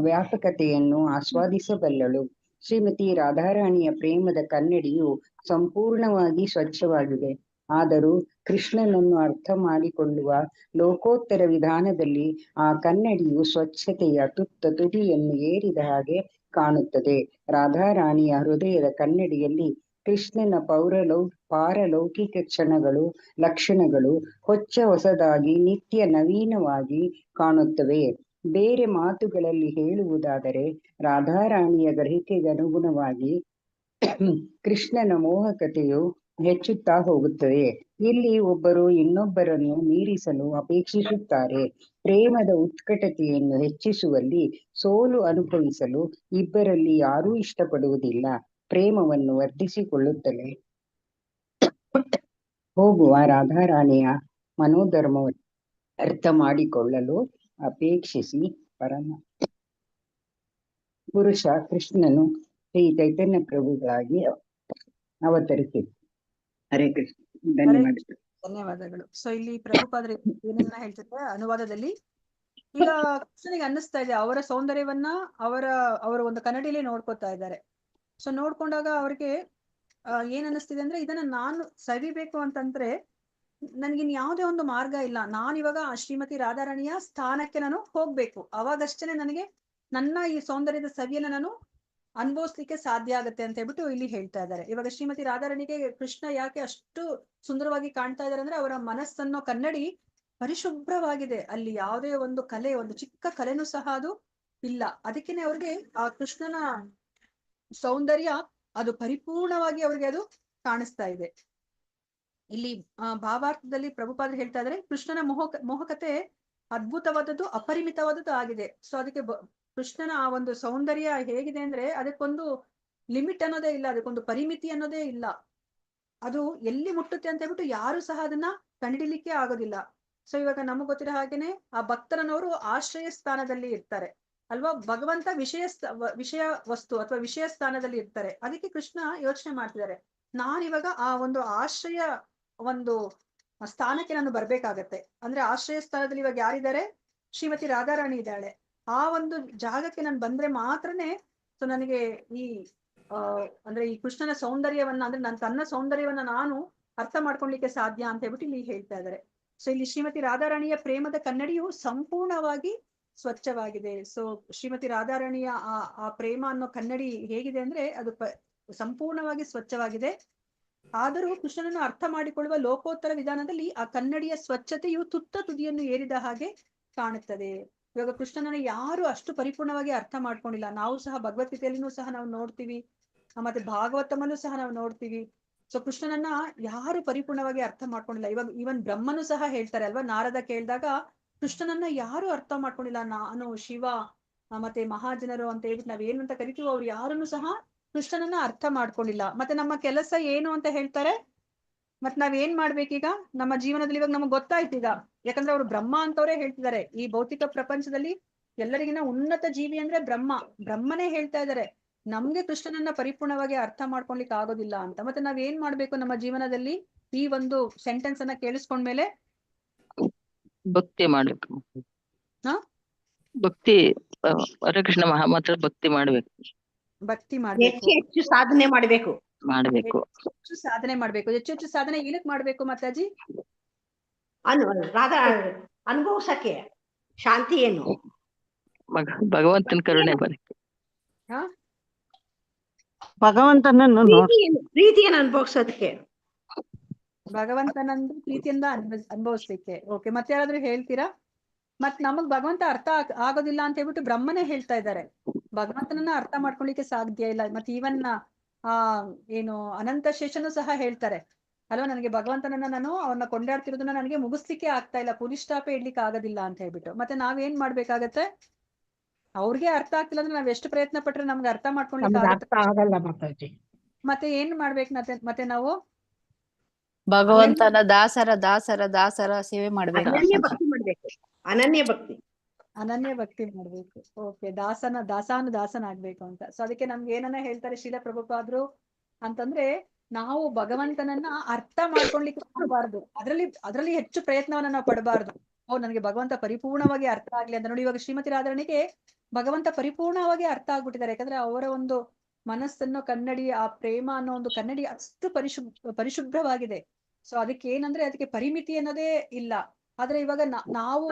ವ್ಯಾಪಕತೆಯನ್ನು ಆಸ್ವಾದಿಸಬಲ್ಲಳು. ಶ್ರೀಮತಿ ರಾಧಾರಾಣಿಯ ಪ್ರೇಮದ ಕನ್ನಡಿಯು ಸಂಪೂರ್ಣವಾಗಿ ಸ್ವಚ್ಛವಾಗಿದೆ. ಆದರೂ ಕೃಷ್ಣನನ್ನು ಅರ್ಥ ಮಾಡಿಕೊಳ್ಳುವ ಲೋಕೋತ್ತರ ವಿಧಾನದಲ್ಲಿ ಆ ಕನ್ನಡಿಯು ಸ್ವಚ್ಛತೆಯ ತುದಿಯನ್ನು ಏರಿದ ಹಾಗೆ ಕಾಣುತ್ತದೆ. ರಾಧಾರಾಣಿಯ ಹೃದಯದ ಕನ್ನಡಿಯಲ್ಲಿ ಕೃಷ್ಣನ ಪಾರಲೌಕಿಕ ಲಕ್ಷಣಗಳು ಹೊಸದಾಗಿ ನಿತ್ಯ ನವೀನವಾಗಿ ಕಾಣುತ್ತವೆ. ಬೇರೆ ಮಾತುಗಳಲ್ಲಿ ಹೇಳುವುದಾದರೆ ರಾಧಾರಾಣಿಯ ಗ್ರಹಿಕೆಗೆ ಅನುಗುಣವಾಗಿ ಕೃಷ್ಣನ ಮೋಹಕತೆಯು ಹೆಚ್ಚುತ್ತಾ ಹೋಗುತ್ತದೆ. ಇಲ್ಲಿ ಒಬ್ಬರು ಇನ್ನೊಬ್ಬರನ್ನು ಮೀರಿಸಲು ಅಪೇಕ್ಷಿಸುತ್ತಾರೆ. ಪ್ರೇಮದ ಉತ್ಕಟತೆಯನ್ನು ಹೆಚ್ಚಿಸುವಲ್ಲಿ ಸೋಲು ಅನುಭವಿಸಲು ಇಬ್ಬರಲ್ಲಿ ಯಾರೂ ಇಷ್ಟಪಡುವುದಿಲ್ಲ. ಪ್ರೇಮವನ್ನು ವರ್ಧಿಸಿಕೊಳ್ಳುತ್ತಲೇ ಹೋಗುವ ರಾಧಾರಾಣಿಯ ಮನೋಧರ್ಮವನ್ನು ಅರ್ಥ ಮಾಡಿಕೊಳ್ಳಲು ಅಪೇಕ್ಷಿಸಿ ಪರಮ ಪುರುಷ ಕೃಷ್ಣನು ಶ್ರೀ ಚೈತನ್ಯ ಪ್ರಭುಗಳಾಗಿ ಅವತರಿಸಿದ. ಹರೇ ಕೃಷ್ಣ. ಧನ್ಯವಾದಗಳು. ಧನ್ಯವಾದಗಳು. ಸೊ ಇಲ್ಲಿ ಪ್ರಭುಪಾದರು ಏನನ್ನ ಹೇಳ್ತಿದ್ರೆ ಅನುವಾದದಲ್ಲಿ, ಈಗ ಕೃಷ್ಣನಿಗೆ ಅನ್ನಿಸ್ತಾ ಇದೆ ಅವರ ಸೌಂದರ್ಯವನ್ನ ಅವರ ಒಂದು ಕನ್ನಡಿಯಲ್ಲಿ ನೋಡ್ಕೋತಾ ಇದ್ದಾರೆ. ಸೊ ನೋಡ್ಕೊಂಡಾಗ ಅವ್ರಿಗೆ ಏನ್ ಅನ್ನಿಸ್ತಿದೆ ಅಂದ್ರೆ, ಇದನ್ನ ನಾನು ಸವಿಬೇಕು ಅಂತಂದ್ರೆ ನನ್ಗಿನ್ ಯಾವುದೇ ಒಂದು ಮಾರ್ಗ ಇಲ್ಲ. ನಾನಿವಾಗ ಶ್ರೀಮತಿ ರಾಧಾರಾಣಿಯ ಸ್ಥಾನಕ್ಕೆ ನಾನು ಹೋಗ್ಬೇಕು. ಅವಾಗಷ್ಟೇ ನನಗೆ ನನ್ನ ಈ ಸೌಂದರ್ಯದ ಸವಿಯನ್ನ ನಾನು ಅನುಭವಿಸ್ಲಿಕ್ಕೆ ಸಾಧ್ಯ ಆಗತ್ತೆ ಅಂತ ಹೇಳ್ಬಿಟ್ಟು ಇಲ್ಲಿ ಹೇಳ್ತಾ ಇದ್ದಾರೆ. ಇವಾಗ ಶ್ರೀಮತಿ ರಾಧಾರಾಣಿಗೆ ಕೃಷ್ಣ ಯಾಕೆ ಅಷ್ಟು ಸುಂದರವಾಗಿ ಕಾಣ್ತಾ ಇದ್ದಾರೆ ಅಂದ್ರೆ, ಅವರ ಮನಸ್ಸನ್ನೋ ಕನ್ನಡಿ ಪರಿಶುಭ್ರವಾಗಿದೆ. ಅಲ್ಲಿ ಯಾವುದೇ ಒಂದು ಕಲೆ, ಒಂದು ಚಿಕ್ಕ ಕಲೆನೂ ಸಹ ಅದು ಇಲ್ಲ. ಅದಕ್ಕೇನೆ ಅವ್ರಿಗೆ ಆ ಕೃಷ್ಣನ ಸೌಂದರ್ಯ ಅದು ಪರಿಪೂರ್ಣವಾಗಿ ಅವ್ರಿಗೆ ಅದು ಕಾಣಿಸ್ತಾ ಇದೆ. ಇಲ್ಲಿ ಭಾವಾರ್ಥದಲ್ಲಿ ಪ್ರಭುಪಾದರು ಹೇಳ್ತಾ ಇದ್ದಾರೆ, ಕೃಷ್ಣನ ಮೋಹಕತೆ ಅದ್ಭುತವಾದದ್ದು, ಅಪರಿಮಿತವಾದದ್ದು ಆಗಿದೆ. ಸೊ ಅದಕ್ಕೆ ಕೃಷ್ಣನ ಆ ಒಂದು ಸೌಂದರ್ಯ ಹೇಗಿದೆ ಅಂದ್ರೆ, ಅದಕ್ಕೊಂದು ಲಿಮಿಟ್ ಅನ್ನೋದೇ ಇಲ್ಲ, ಅದಕ್ಕೊಂದು ಪರಿಮಿತಿ ಅನ್ನೋದೇ ಇಲ್ಲ. ಅದು ಎಲ್ಲಿ ಮುಟ್ಟುತ್ತೆ ಅಂತ ಹೇಳ್ಬಿಟ್ಟು ಯಾರು ಸಹ ಅದನ್ನ ಕಂಡಿಡಿಲಿಕ್ಕೆ ಆಗೋದಿಲ್ಲ. ಸೊ ಇವಾಗ ನಮಗ್ ಗೊತ್ತಿರೋ ಹಾಗೇನೆ ಆ ಭಕ್ತರನ್ನವರು ಆಶ್ರಯ ಸ್ಥಾನದಲ್ಲಿ ಇರ್ತಾರೆ ಅಲ್ವಾ. ಭಗವಂತ ವಿಷಯ ವಸ್ತು ಅಥವಾ ವಿಷಯ ಸ್ಥಾನದಲ್ಲಿ ಇರ್ತಾರೆ. ಅದಕ್ಕೆ ಕೃಷ್ಣ ಯೋಚನೆ ಮಾಡ್ತಿದ್ದಾರೆ, ನಾನಿವಾಗ ಆ ಒಂದು ಆಶ್ರಯ ಒಂದು ಸ್ಥಾನಕ್ಕೆ ನಾನು ಬರ್ಬೇಕಾಗತ್ತೆ. ಅಂದ್ರೆ ಆಶ್ರಯ ಸ್ಥಾನದಲ್ಲಿ ಇವಾಗ ಯಾರಿದ್ದಾರೆ? ಶ್ರೀಮತಿ ರಾಧಾರಾಣಿ ಇದ್ದಾಳೆ. ಆ ಒಂದು ಜಾಗಕ್ಕೆ ನಾನು ಬಂದ್ರೆ ಮಾತ್ರನೇ ಸೊ ನನಗೆ ಈ ಅಂದ್ರೆ ಈ ಕೃಷ್ಣನ ಸೌಂದರ್ಯವನ್ನ, ಅಂದ್ರೆ ತನ್ನ ಸೌಂದರ್ಯವನ್ನ ನಾನು ಅರ್ಥ ಮಾಡ್ಕೊಳ್ಲಿಕ್ಕೆ ಸಾಧ್ಯ ಅಂತ ಹೇಳ್ಬಿಟ್ಟು ಇಲ್ಲಿ ಹೇಳ್ತಾ ಇದ್ದಾರೆ. ಸೊ ಇಲ್ಲಿ ಶ್ರೀಮತಿ ರಾಧಾರಾಣಿಯ ಪ್ರೇಮದ ಕನ್ನಡಿಯು ಸಂಪೂರ್ಣವಾಗಿ ಸ್ವಚ್ಛವಾಗಿದೆ. ಸೊ ಶ್ರೀಮತಿ ರಾಧಾರಾಣಿಯ ಆ ಪ್ರೇಮ ಅನ್ನೋ ಕನ್ನಡಿ ಹೇಗಿದೆ ಅಂದ್ರೆ, ಅದು ಸಂಪೂರ್ಣವಾಗಿ ಸ್ವಚ್ಛವಾಗಿದೆ. ಆದರೂ ಕೃಷ್ಣನನ್ನು ಅರ್ಥ ಮಾಡಿಕೊಳ್ಳುವ ಲೋಕೋತ್ತರ ವಿಧಾನದಲ್ಲಿ ಆ ಕನ್ನಡಿಯ ಸ್ವಚ್ಛತೆಯು ತುದಿಯನ್ನು ಏರಿದ ಹಾಗೆ ಕಾಣುತ್ತದೆ. ಇವಾಗ ಕೃಷ್ಣನನ್ನು ಯಾರು ಅಷ್ಟು ಪರಿಪೂರ್ಣವಾಗಿ ಅರ್ಥ ಮಾಡ್ಕೊಂಡಿಲ್ಲ. ನಾವು ಸಹ ಭಗವದ್ಗೀತೆಯಲ್ಲಿನೂ ಸಹ ನಾವು ನೋಡ್ತೀವಿ, ಮತ್ತೆ ಭಾಗವತಮಲ್ಲೂ ಸಹ ನಾವು ನೋಡ್ತೀವಿ. ಸೊ ಕೃಷ್ಣನನ್ನ ಯಾರು ಪರಿಪೂರ್ಣವಾಗಿ ಅರ್ಥ ಮಾಡ್ಕೊಂಡಿಲ್ಲ. ಇವಾಗ ಈವನ್ ಬ್ರಹ್ಮನು ಸಹ ಹೇಳ್ತಾರೆ ಅಲ್ವಾ, ನಾರದ ಕೇಳಿದಾಗ ಕೃಷ್ಣನನ್ನ ಯಾರು ಅರ್ಥ ಮಾಡ್ಕೊಂಡಿಲ್ಲ. ನಾನು ಶಿವ ಮತ್ತೆ ಮಹಾಜನರು ಅಂತ ಹೇಳ್ಬಿಟ್ಟು ನಾವೇನು ಅಂತ ಕರಿತೀವೋ ಅವ್ರು ಯಾರನ್ನು ಸಹ ಕೃಷ್ಣನನ್ನ ಅರ್ಥ ಮಾಡ್ಕೊಂಡಿಲ್ಲ. ಮತ್ತೆ ನಮ್ಮ ಕೆಲಸ ಏನು ಅಂತ ಹೇಳ್ತಾರೆ, ಮತ್ ನಾವೇನ್ ಮಾಡ್ಬೇಕೀಗ ನಮ್ಮ ಜೀವನದಲ್ಲಿ? ಇವಾಗ ನಮಗ್ ಗೊತ್ತಾಯ್ತು ಈಗ, ಯಾಕಂದ್ರೆ ಅವ್ರು ಬ್ರಹ್ಮ ಅಂತವ್ರೆ ಹೇಳ್ತಿದ್ದಾರೆ. ಈ ಭೌತಿಕ ಪ್ರಪಂಚದಲ್ಲಿ ಎಲ್ಲರಿಗಿನ ಉನ್ನತ ಜೀವಿ ಅಂದ್ರೆ ಬ್ರಹ್ಮನೇ ಹೇಳ್ತಾ ಇದ್ದಾರೆ, ನಮ್ಗೆ ಕೃಷ್ಣನನ್ನ ಪರಿಪೂರ್ಣವಾಗಿ ಅರ್ಥ ಮಾಡ್ಕೊಳ್ಲಿಕ್ಕೆ ಆಗೋದಿಲ್ಲ ಅಂತ. ಮತ್ತೆ ನಾವೇನ್ ಮಾಡ್ಬೇಕು ನಮ್ಮ ಜೀವನದಲ್ಲಿ? ಈ ಒಂದು ಸೆಂಟೆನ್ಸ್ ಅನ್ನ ಕೇಳಿಸ್ಕೊಂಡ್ಮೇಲೆ ಭಕ್ತಿ ಮಾಡ್ಬೇಕು. ಭಕ್ತಿ ಹರೇ ಕೃಷ್ಣ ಮಾತ್ರ ಭಕ್ತಿ ಮಾಡ್ಬೇಕು. ಭಕ್ತಿ ಮಾಡ್ಬೇಕು, ಹೆಚ್ಚು ಸಾಧನೆ ಮಾಡ್ಬೇಕು. ಹೆಚ್ಚು ಸಾಧನೆ ಮಾಡ್ಬೇಕು. ಹೆಚ್ಚು ಸಾಧನೆ ಏನಕ್ ಮಾಡ್ಬೇಕು ಮಾತಾಜಿ? ಅನುಭವಿಸಕ್ಕೆ ಶಾಂತಿ ಏನು? ಭಗವಂತನ ಕರುಣೆ ಬರಕ್ಕೆ. ಭಗವಂತನನ್ನು ನೋಡಿ. ಪ್ರೀತಿಯನ್ನು ಅನುಭವಿಸೋದಕ್ಕೆ, ಭಗವಂತನಂದು ಪ್ರೀತಿಯಿಂದ ಅನುಭವಿಸ್ಲಿಕ್ಕೆ. ಓಕೆ, ಮತ್ತೆ ಯಾರಾದ್ರೂ ಹೇಳ್ತೀರಾ? ಮತ್ ನಮಗ್ ಭಗವಂತ ಅರ್ಥ ಆಗೋದಿಲ್ಲ ಅಂತ ಹೇಳ್ಬಿಟ್ಟು ಬ್ರಹ್ಮನೇ ಹೇಳ್ತಾ ಇದ್ದಾರೆ, ಭಗವಂತನನ್ನ ಅರ್ಥ ಮಾಡ್ಕೊಳ್ಲಿಕ್ಕೆ ಸಾಧ್ಯ ಇಲ್ಲ. ಮತ್ತೆ ಈವನ್ ಏನು ಅನಂತ ಶೇಷನು ಸಹ ಹೇಳ್ತಾರೆ ಅಲ್ವಾ, ನನಗೆ ಭಗವಂತನನ್ನ ನಾನು ಅವನ್ನ ಕೊಂಡಾಡ್ತಿರೋದನ್ನ ನನಗೆ ಮುಗಿಸ್ಲಿಕ್ಕೆ ಆಗ್ತಾ ಇಲ್ಲ, ಪುಲಿಸ್ಟಾಪೇ ಇಡ್ಲಿಕ್ಕೆ ಆಗೋದಿಲ್ಲ ಅಂತ ಹೇಳ್ಬಿಟ್ಟು. ಮತ್ತೆ ನಾವೇನ್ ಮಾಡ್ಬೇಕಾಗತ್ತೆ? ಅವ್ರಿಗೆ ಅರ್ಥ ಆಗ್ತಿಲ್ಲ ಅಂದ್ರೆ ನಾವ್ ಎಷ್ಟು ಪ್ರಯತ್ನ ಪಟ್ರೆ ನಮ್ಗೆ ಅರ್ಥ ಮಾಡ್ಕೊಳ್ಲಿಕ್ಕೆ ಅರ್ಥ ಆಗಲ್ಲ ಮಾತಾಜಿ. ಮತ್ತೆ ಏನ್ ಮಾಡ್ಬೇಕು? ಮತ್ತೆ ನಾವು ಭಗವಂತನ ದಾಸರ ಸೇವೆ ಮಾಡ್ಬೇಕು. ಅನನ್ಯ ಭಕ್ತಿ ಮಾಡ್ಬೇಕು, ಅನನ್ಯ ಭಕ್ತಿ ಮಾಡ್ಬೇಕು. ಓಕೆ, ದಾಸನಾಗ್ಬೇಕು ಅಂತ. ಸೊ ಅದಕ್ಕೆ ನಮ್ಗೆ ಏನನ್ನ ಹೇಳ್ತಾರೆ ಶೀಲ ಪ್ರಭುಪಾದ್ರು ಅಂತಂದ್ರೆ, ನಾವು ಭಗವಂತನನ್ನ ಅರ್ಥ ಮಾಡ್ಕೊಳ್ಲಿಕ್ಕೆ ಹೋಗಬಾರ್ದು, ಅದ್ರಲ್ಲಿ ಹೆಚ್ಚು ಪ್ರಯತ್ನವನ್ನ ನಾವು ಪಡಬಾರ್ದು. ನನಗೆ ಭಗವಂತ ಪರಿಪೂರ್ಣವಾಗಿ ಅರ್ಥ ಆಗ್ಲಿ ಅಂತ. ನೋಡಿ, ಇವಾಗ ಶ್ರೀಮತಿ ರಾಧಾರಣಿಗೆ ಭಗವಂತ ಪರಿಪೂರ್ಣವಾಗಿ ಅರ್ಥ ಆಗ್ಬಿಟ್ಟಿದ್ದಾರೆ. ಯಾಕಂದ್ರೆ ಅವರ ಒಂದು ಮನಸ್ಸನ್ನು ಕನ್ನಡಿ, ಆ ಪ್ರೇಮ ಅನ್ನೋ ಒಂದು ಕನ್ನಡಿ ಅಷ್ಟು ಪರಿಶುಭ್ರವಾಗಿದೆ. ಸೊ ಅದಕ್ಕೆ ಏನಂದ್ರೆ ಅದಕ್ಕೆ ಪರಿಮಿತಿ ಅನ್ನೋದೇ ಇಲ್ಲ. ಆದ್ರೆ ಇವಾಗ ನಾವು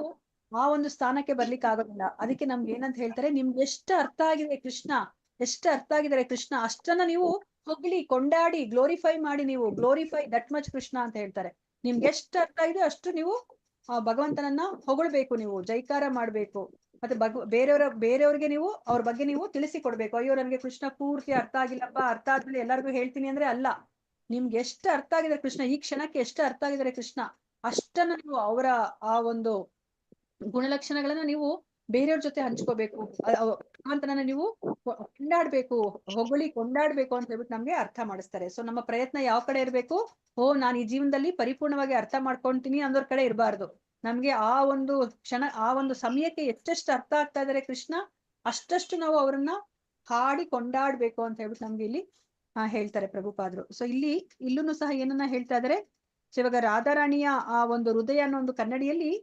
ಆ ಒಂದು ಸ್ಥಾನಕ್ಕೆ ಬರ್ಲಿಕ್ಕೆ ಆಗೋದಿಲ್ಲ. ಅದಕ್ಕೆ ನಮ್ಗೆ ಏನಂತ ಹೇಳ್ತಾರೆ, ನಿಮ್ಗೆ ಎಷ್ಟು ಅರ್ಥ ಆಗಿದೆ ಕೃಷ್ಣ, ಎಷ್ಟು ಅರ್ಥ ಆಗಿದ್ದಾರೆ ಕೃಷ್ಣ, ಅಷ್ಟನ್ನ ನೀವು ಹೊಗಳಿ ಕೊಂಡಾಡಿ ಗ್ಲೋರಿಫೈ ಮಾಡಿ, ನೀವು ಗ್ಲೋರಿಫೈ ದಟ್ ಮಚ್ ಕೃಷ್ಣ ಅಂತ ಹೇಳ್ತಾರೆ. ನಿಮ್ಗೆ ಎಷ್ಟು ಅರ್ಥ ಆಗಿದೆ ಅಷ್ಟು ನೀವು ಭಗವಂತನನ್ನ ಹೊಗಳ್ಬೇಕು, ನೀವು ಜೈಕಾರ ಮಾಡ್ಬೇಕು. ಮತ್ತೆ ಬೇರೆಯವ್ರಿಗೆ ನೀವು ಅವ್ರ ಬಗ್ಗೆ ನೀವು ತಿಳಿಸಿ ಕೊಡ್ಬೇಕು. ಅಯ್ಯೋ ನನಗೆ ಕೃಷ್ಣ ಪೂರ್ತಿ ಅರ್ಥ ಆಗಿಲ್ಲಪ್ಪ, ಅರ್ಥ ಆದ್ಮೇಲೆ ಎಲ್ಲರಿಗೂ ಹೇಳ್ತೀನಿ ಅಂದ್ರೆ ಅಲ್ಲ. ನಿಮ್ಗೆ ಎಷ್ಟು ಅರ್ಥ ಆಗಿದ್ದಾರೆ ಕೃಷ್ಣ, ಈ ಕ್ಷಣಕ್ಕೆ ಎಷ್ಟು ಅರ್ಥ ಆಗಿದ್ದಾರೆ ಕೃಷ್ಣ, ಅಷ್ಟನ್ನ ನೀವು ಅವರ ಆ ಒಂದು ಗುಣಲಕ್ಷಣಗಳನ್ನ ನೀವು ಬೇರೆಯವ್ರ ಜೊತೆ ಹಂಚ್ಕೋಬೇಕು. ಭಗವಂತನನ್ನ ನೀವು ಕೊಂಡಾಡ್ಬೇಕು, ಹೊಗಳಿ ಕೊಂಡಾಡ್ಬೇಕು ಅಂತ ಹೇಳ್ಬಿಟ್ಟು ನಮ್ಗೆ ಅರ್ಥ ಮಾಡಿಸ್ತಾರೆ. ಸೊ ನಮ್ಮ ಪ್ರಯತ್ನ ಯಾವ ಕಡೆ ಇರ್ಬೇಕು? ನಾನು ಈ ಜೀವನದಲ್ಲಿ ಪರಿಪೂರ್ಣವಾಗಿ ಅರ್ಥ ಮಾಡ್ಕೊಂತೀನಿ ಅನ್ನೋರ್ ಕಡೆ ಇರಬಾರ್ದು. ನಮ್ಗೆ ಆ ಒಂದು ಕ್ಷಣ, ಆ ಒಂದು ಸಮಯಕ್ಕೆ ಎಷ್ಟೆಷ್ಟು ಅರ್ಥ ಆಗ್ತಾ ಇದಾರೆ ಕೃಷ್ಣ, ಅಷ್ಟಷ್ಟು ನಾವು ಅವ್ರನ್ನ ಹಾಡಿ ಕೊಂಡಾಡ್ಬೇಕು ಅಂತ ಹೇಳ್ಬಿಟ್ಟು ನಮ್ಗೆ ಇಲ್ಲಿ ಹೇಳ್ತಾರೆ ಪ್ರಭುಪಾದ್ರು. ಸೊ ಇಲ್ಲೂ ಸಹ ಏನನ್ನ ಹೇಳ್ತಾ ಇದಾರೆ, ಇವಾಗ ರಾಧಾರಾಣಿಯ ಆ ಒಂದು ಹೃದಯ ಅನ್ನೋ ಒಂದು ಕನ್ನಡಿಯಲ್ಲಿ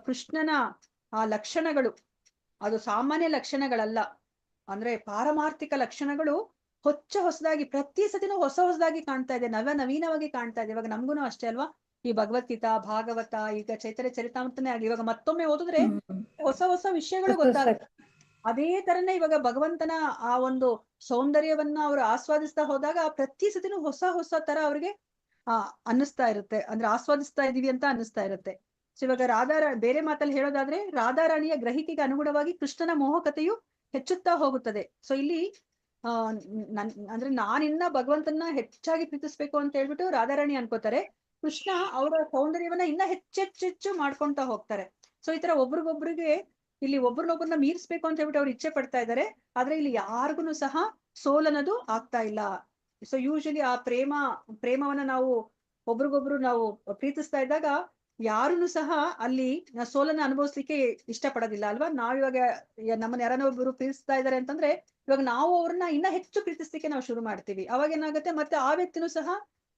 ಕೃಷ್ಣನ ಆ ಲಕ್ಷಣಗಳು ಅದು ಸಾಮಾನ್ಯ ಲಕ್ಷಣಗಳಲ್ಲ, ಅಂದ್ರೆ ಪಾರಮಾರ್ಥಿಕ ಲಕ್ಷಣಗಳು ಹೊಸದಾಗಿ ಪ್ರತಿ ಸತಿನೂ ಹೊಸದಾಗಿ ಕಾಣ್ತಾ ಇದೆ, ನವೀನವಾಗಿ ಕಾಣ್ತಾ ಇದೆ. ಇವಾಗ ನಮ್ಗೂನು ಅಷ್ಟೇ ಅಲ್ವಾ, ಈ ಭಗವದ್ಗೀತಾ, ಭಾಗವತ, ಈಗ ಚೈತನ್ಯ ಚರಿತಾಮೃತನೇ ಆಗಲಿ, ಇವಾಗ ಮತ್ತೊಮ್ಮೆ ಓದಿದ್ರೆ ಹೊಸ ವಿಷಯಗಳು ಗೊತ್ತಾಗುತ್ತೆ. ಅದೇ ತರನೇ ಇವಾಗ ಭಗವಂತನ ಆ ಒಂದು ಸೌಂದರ್ಯವನ್ನ ಅವರು ಆಸ್ವಾದಿಸ್ತಾ ಹೋದಾಗ ಪ್ರತಿ ಸತಿನೂ ಹೊಸ ತರ ಅವ್ರಿಗೆ ಅನ್ನಿಸ್ತಾ ಇರುತ್ತೆ, ಅಂದ್ರೆ ಆಸ್ವಾದಿಸ್ತಾ ಇದೀವಿ ಅಂತ ಅನ್ನಿಸ್ತಾ ಇರುತ್ತೆ. ಸೊ ಇವಾಗ ಬೇರೆ ಮಾತಲ್ಲಿ ಹೇಳೋದಾದ್ರೆ, ರಾಧಾರಾಣಿಯ ಗ್ರಹಿಕೆಗೆ ಅನುಗುಣವಾಗಿ ಕೃಷ್ಣನ ಮೋಹಕತೆಯು ಹೆಚ್ಚುತ್ತಾ ಹೋಗುತ್ತದೆ. ಸೊ ಇಲ್ಲಿ ಅಂದ್ರೆ ನಾನಿನ್ನ ಭಗವಂತನ ಹೆಚ್ಚಾಗಿ ಪ್ರೀತಿಸ್ಬೇಕು ಅಂತ ಹೇಳ್ಬಿಟ್ಟು ರಾಧಾರಾಣಿ ಅನ್ಕೋತಾರೆ. ಕೃಷ್ಣ ಅವರ ಸೌಂದರ್ಯವನ್ನ ಇನ್ನ ಹೆಚ್ಚೆಚ್ಚು ಮಾಡ್ಕೊಂತ ಹೋಗ್ತಾರೆ. ಸೊ ಈ ತರ ಒಬ್ರಿಗೊಬ್ರಿಗೆ ಇಲ್ಲಿ ಒಬ್ರನ್ನೊಬ್ಬರನ್ನ ಮೀರಿಸ್ಬೇಕು ಅಂತ ಹೇಳ್ಬಿಟ್ಟು ಅವ್ರು ಇಚ್ಛೆ ಪಡ್ತಾ ಇದ್ದಾರೆ. ಆದ್ರೆ ಇಲ್ಲಿ ಯಾರಿಗೂ ಸಹ ಸೋಲನದು ಆಗ್ತಾ ಇಲ್ಲ. ಸೊ ಯೂಶಲಿ ಆ ಪ್ರೇಮವನ್ನ ನಾವು ಒಬ್ರಿಗೊಬ್ರು ನಾವು ಪ್ರೀತಿಸ್ತಾ ಇದ್ದಾಗ ಯಾರನ್ನು ಸಹ ಅಲ್ಲಿ ಸೋಲನ್ನ ಅನುಭವಿಸ್ಲಿಕ್ಕೆ ಇಷ್ಟಪಡೋದಿಲ್ಲ ಅಲ್ವಾ. ನಾವಿವಾಗ ನಮ್ಮನ್ನ ಯಾರನ್ನ ಒಬ್ರು ಪ್ರೀತಿಸ್ತಾ ಇದಾರೆ ಅಂತಂದ್ರೆ ಇವಾಗ ನಾವು ಅವ್ರನ್ನ ಇನ್ನ ಹೆಚ್ಚು ಪ್ರೀತಿಸ್ಲಿಕ್ಕೆ ನಾವು ಶುರು ಮಾಡ್ತೀವಿ. ಅವಾಗ ಏನಾಗುತ್ತೆ, ಮತ್ತೆ ಆ ವ್ಯಕ್ತಿನೂ ಸಹ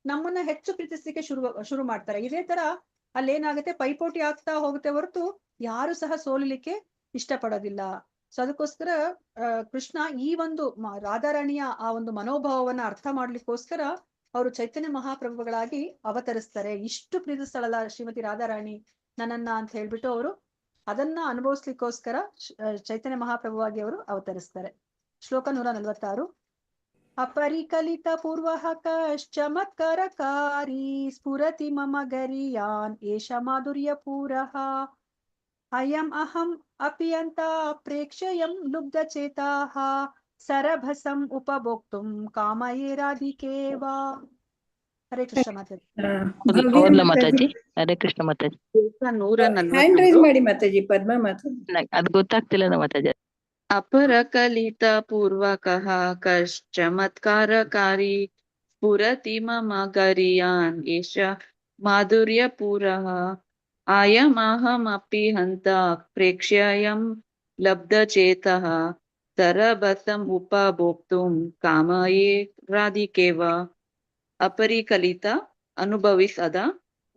ನಮ್ಮನ್ನ ಹೆಚ್ಚು ಪ್ರೀತಿಸ್ಲಿಕ್ಕೆ ಶುರು ಮಾಡ್ತಾರೆ. ಇದೇ ತರ ಅಲ್ಲೇನಾಗುತ್ತೆ, ಪೈಪೋಟಿ ಆಗ್ತಾ ಹೋಗುತ್ತೆ ಹೊರತು ಯಾರು ಸಹ ಸೋಲಿಲಿಕ್ಕೆ ಇಷ್ಟಪಡೋದಿಲ್ಲ. ಸೊ ಅದಕ್ಕೋಸ್ಕರ ಕೃಷ್ಣ ಈ ಒಂದು ರಾಧಾರಾಣಿಯ ಆ ಒಂದು ಮನೋಭಾವವನ್ನ ಅರ್ಥ ಮಾಡ್ಲಿಕ್ಕೋಸ್ಕರ ಅವರು ಚೈತನ್ಯ ಮಹಾಪ್ರಭುಗಳಾಗಿ ಅವತರಿಸ್ತಾರೆ. ಇಷ್ಟು ಪ್ರೀತಿಸ್ತಾಳಲ್ಲ ಶ್ರೀಮತಿ ರಾಧಾರಾಣಿ ನನ್ನನ್ನ ಅಂತ ಹೇಳ್ಬಿಟ್ಟು ಅವರು ಅದನ್ನ ಅನುಭವಿಸ್ಲಿಕ್ಕೋಸ್ಕರ ಚೈತನ್ಯ ಮಹಾಪ್ರಭುವಾಗಿ ಅವರು ಅವತರಿಸ್ತಾರೆ. ಶ್ಲೋಕ 146. ಅಪರಿಕಲಿತ ಪೂರ್ವ ಕಶ್ಚಮತ್ಕರಕಾರಿ ಸ್ಫುರತಿ ಮಮ ಗರಿಯಾನ್ ಏಷ ಮಾಧುರ್ಯ ಪೂರಃ ಅಯಂ ಅಹಂ ಅಪಿಯಂತ ಪ್ರೇಕ್ಷಯಂ ಲುಬ್ಧ ಚೇತಾಃ ಸರಭಸಂ ಉಪಭೋಕ್ತುಂ ಕಾಮಯೇ ರಾಧಿಕೇವಾ. ಹರೇ ಕೃಷ್ಣ ಮಾತಾಜಿ. ಮಾತಾಜಿ ಹರೇ ಕೃಷ್ಣ ಮಾತಾಜಿ. ಹ್ಯಾಂಡ್ ರೈಸ್ ಮಾಡಿ ಮಾತಾಜಿ. ಪದ್ಮ ಮಾತಾಜಿ. ಅದು ಗೊತ್ತಾಗ್ತಿಲ್ಲ ಮಾತಾಜಿ. ಅಪರಕಲಿತ ಪೂರ್ವಕಃ ಕಶ್ಚಮತ್ಕಾರಕಾರಿ ಸ್ಫುರತಿ ಮಮ ಗರಿಯಾನ್ ಏಷ ಮಾಧುರ್ಯ ಪೂರಃ ಅಯಮಹಮಪಿ ಹಂತ ಪ್ರೇಕ್ಷ್ಯಯಂ ಲಬ್ಧ ಚೇತಃ ಸರಭಸಂ ಉಪಭೋಕ್ತುಂ ಕಾಮಯೇ ರಾಧಿಕೇವ. ಅಪರಿಕಲಿತ ಅನುಭವಿಸದ,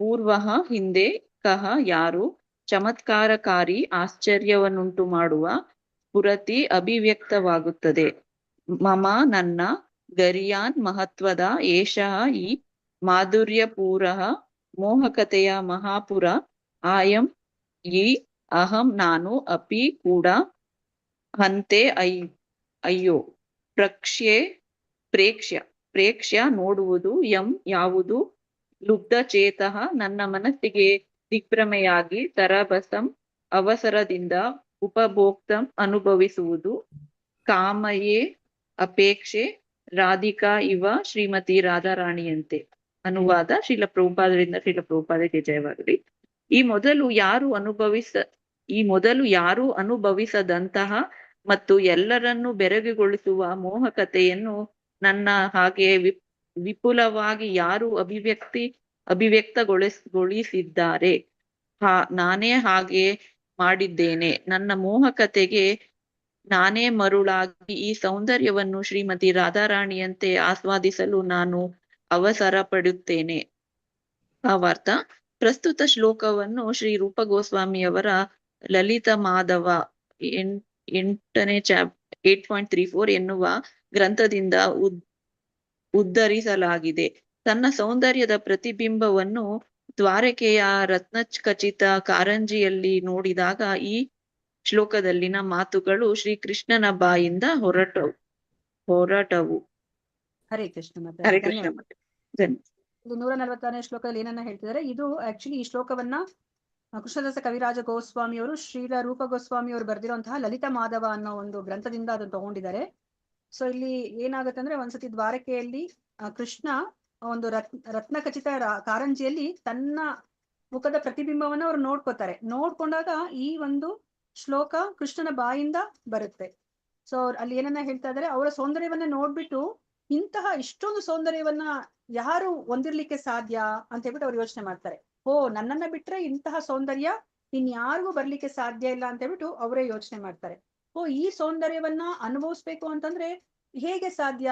ಪೂರ್ವ ಹಿಂದೆ, ಕಹ ಯಾರು, ಚಮತ್ಕಾರಕಾರಿ ಆಶ್ಚರ್ಯವನ್ನುಂಟು ಮಾಡುವ, ಸ್ಫುರತಿ ಅಭಿವ್ಯಕ್ತವಾಗುತ್ತದೆ, ಮಮ ನನ್ನ, ಗರಿಯಾನ್ ಮಹತ್ವದ, ಏಷಃ ಈ, ಮಾಧುರ್ಯ ಪೂರಃ ಮೋಹಕತೆಯ ಮಹಾಪುರ, ಆಯಂ ಈ, ಅಹಂ ನಾನು, ಅಪಿ ಕೂಡ, ಹಂತೆ ಅಯ್ಯೋ, ಪ್ರೇಕ್ಷ್ಯ ನೋಡುವುದು, ಯಂ ಯಾವುದು, ಲುಬ್ಧ ಚೇತಃ ನನ್ನ ಮನಸ್ಸಿಗೆ ದಿಗ್ಭ್ರಮೆಯಾಗಿ, ತರಬಸಂ ಅವಸರದಿಂದ, ಉಪಭೋಕ್ತಂ ಅನುಭವಿಸುವುದು, ಕಾಮಯೇ ಅಪೇಕ್ಷೆ, ರಾಧಿಕಾ ಇವ ಶ್ರೀಮತಿ ರಾಧಾರಾಣಿಯಂತೆ. ಅನುವಾದ ಶ್ರೀಲ ಪ್ರಭುಪಾದರಿಗೆ ಜಯವಾಗಲಿ. ಈ ಮೊದಲು ಯಾರು ಅನುಭವಿಸದಂತಹ ಮತ್ತು ಎಲ್ಲರನ್ನೂ ಬೆರಗುಗೊಳಿಸುವ ಮೋಹಕತೆಯನ್ನು ನನ್ನ ಹಾಗೆ ವಿಪುಲವಾಗಿ ಯಾರು ಅಭಿವ್ಯಕ್ತಗೊಳಿಸಿದ್ದಾರೆ. ನಾನೇ ಹಾಗೆ ಮಾಡಿದ್ದೇನೆ. ನನ್ನ ಮೋಹಕತೆಗೆ ನಾನೇ ಮರುಳಾಗಿ ಈ ಸೌಂದರ್ಯವನ್ನು ಶ್ರೀಮತಿ ರಾಧಾರಾಣಿಯಂತೆ ಆಸ್ವಾದಿಸಲು ನಾನು ಅವಸರ ಪಡುತ್ತೇನೆ. ಭಾವಾರ್ಥ: ಪ್ರಸ್ತುತ ಶ್ಲೋಕವನ್ನು ಶ್ರೀ ರೂಪ ಗೋಸ್ವಾಮಿಯವರ ಲಲಿತ ಮಾಧವ 8ನೇ 8.34 ಎನ್ನುವ ಗ್ರಂಥದಿಂದ ಉದ್ಧರಿಸಲಾಗಿದೆ. ತನ್ನ ಸೌಂದರ್ಯದ ಪ್ರತಿಬಿಂಬವನ್ನು ದ್ವಾರಕೆಯ ರತ್ನಖಚಿತ ಕಾರಂಜಿಯಲ್ಲಿ ನೋಡಿದಾಗ ಈ ಶ್ಲೋಕದಲ್ಲಿನ ಮಾತುಗಳು ಶ್ರೀಕೃಷ್ಣನ ಬಾಯಿಂದ ಹೊರಟವು. ಹರೇ ಕೃಷ್ಣ. ಹರೇ ಕೃಷ್ಣ. ಇದು 146ನೇ ಶ್ಲೋಕದಲ್ಲಿ ಏನನ್ನ ಹೇಳ್ತಿದ್ದಾರೆ, ಇದು ಆಕ್ಚುಲಿ ಈ ಶ್ಲೋಕವನ್ನ ಕೃಷ್ಣದಾಸ ಕವಿರಾಜ ಗೋಸ್ವಾಮಿ ಅವರು ಶ್ರೀಲ ರೂಪ ಗೋಸ್ವಾಮಿ ಅವರು ಬರೆದಿರುವಂತಹ ಲಲಿತ ಮಾಧವ ಅನ್ನೋ ಒಂದು ಗ್ರಂಥದಿಂದ ಅದನ್ನು ತಗೊಂಡಿದ್ದಾರೆ. ಸೊ ಇಲ್ಲಿ ಏನಾಗುತ್ತೆ ಅಂದ್ರೆ, ಒಂದ್ಸತಿ ದ್ವಾರಕೆಯಲ್ಲಿ ಕೃಷ್ಣ ಒಂದು ರತ್ನಖಚಿತ ಕಾರಂಜಿಯಲ್ಲಿ ತನ್ನ ಮುಖದ ಪ್ರತಿಬಿಂಬವನ್ನ ಅವ್ರು ನೋಡ್ಕೊಂಡಾಗ ಈ ಒಂದು ಶ್ಲೋಕ ಕೃಷ್ಣನ ಬಾಯಿಂದ ಬರುತ್ತೆ. ಸೊ ಅಲ್ಲಿ ಏನನ್ನ ಹೇಳ್ತಾ ಇದ್ದಾರೆ, ಅವರ ಸೌಂದರ್ಯವನ್ನ ನೋಡ್ಬಿಟ್ಟು ಇಂತಹ ಇಷ್ಟೊಂದು ಸೌಂದರ್ಯವನ್ನ ಯಾರು ಹೊಂದಿರ್ಲಿಕ್ಕೆ ಸಾಧ್ಯ ಅಂತ ಹೇಳ್ಬಿಟ್ಟು ಅವ್ರು ಯೋಚನೆ ಮಾಡ್ತಾರೆ. ನನ್ನನ್ನ ಬಿಟ್ರೆ ಇಂತಹ ಸೌಂದರ್ಯ ಇನ್ಯಾರಿಗೂ ಬರ್ಲಿಕ್ಕೆ ಸಾಧ್ಯ ಇಲ್ಲ ಅಂತ ಹೇಳ್ಬಿಟ್ಟು ಅವರೇ ಯೋಚನೆ ಮಾಡ್ತಾರೆ. ಈ ಸೌಂದರ್ಯವನ್ನ ಅನುಭವಿಸ್ಬೇಕು ಅಂತಂದ್ರೆ ಹೇಗೆ ಸಾಧ್ಯ?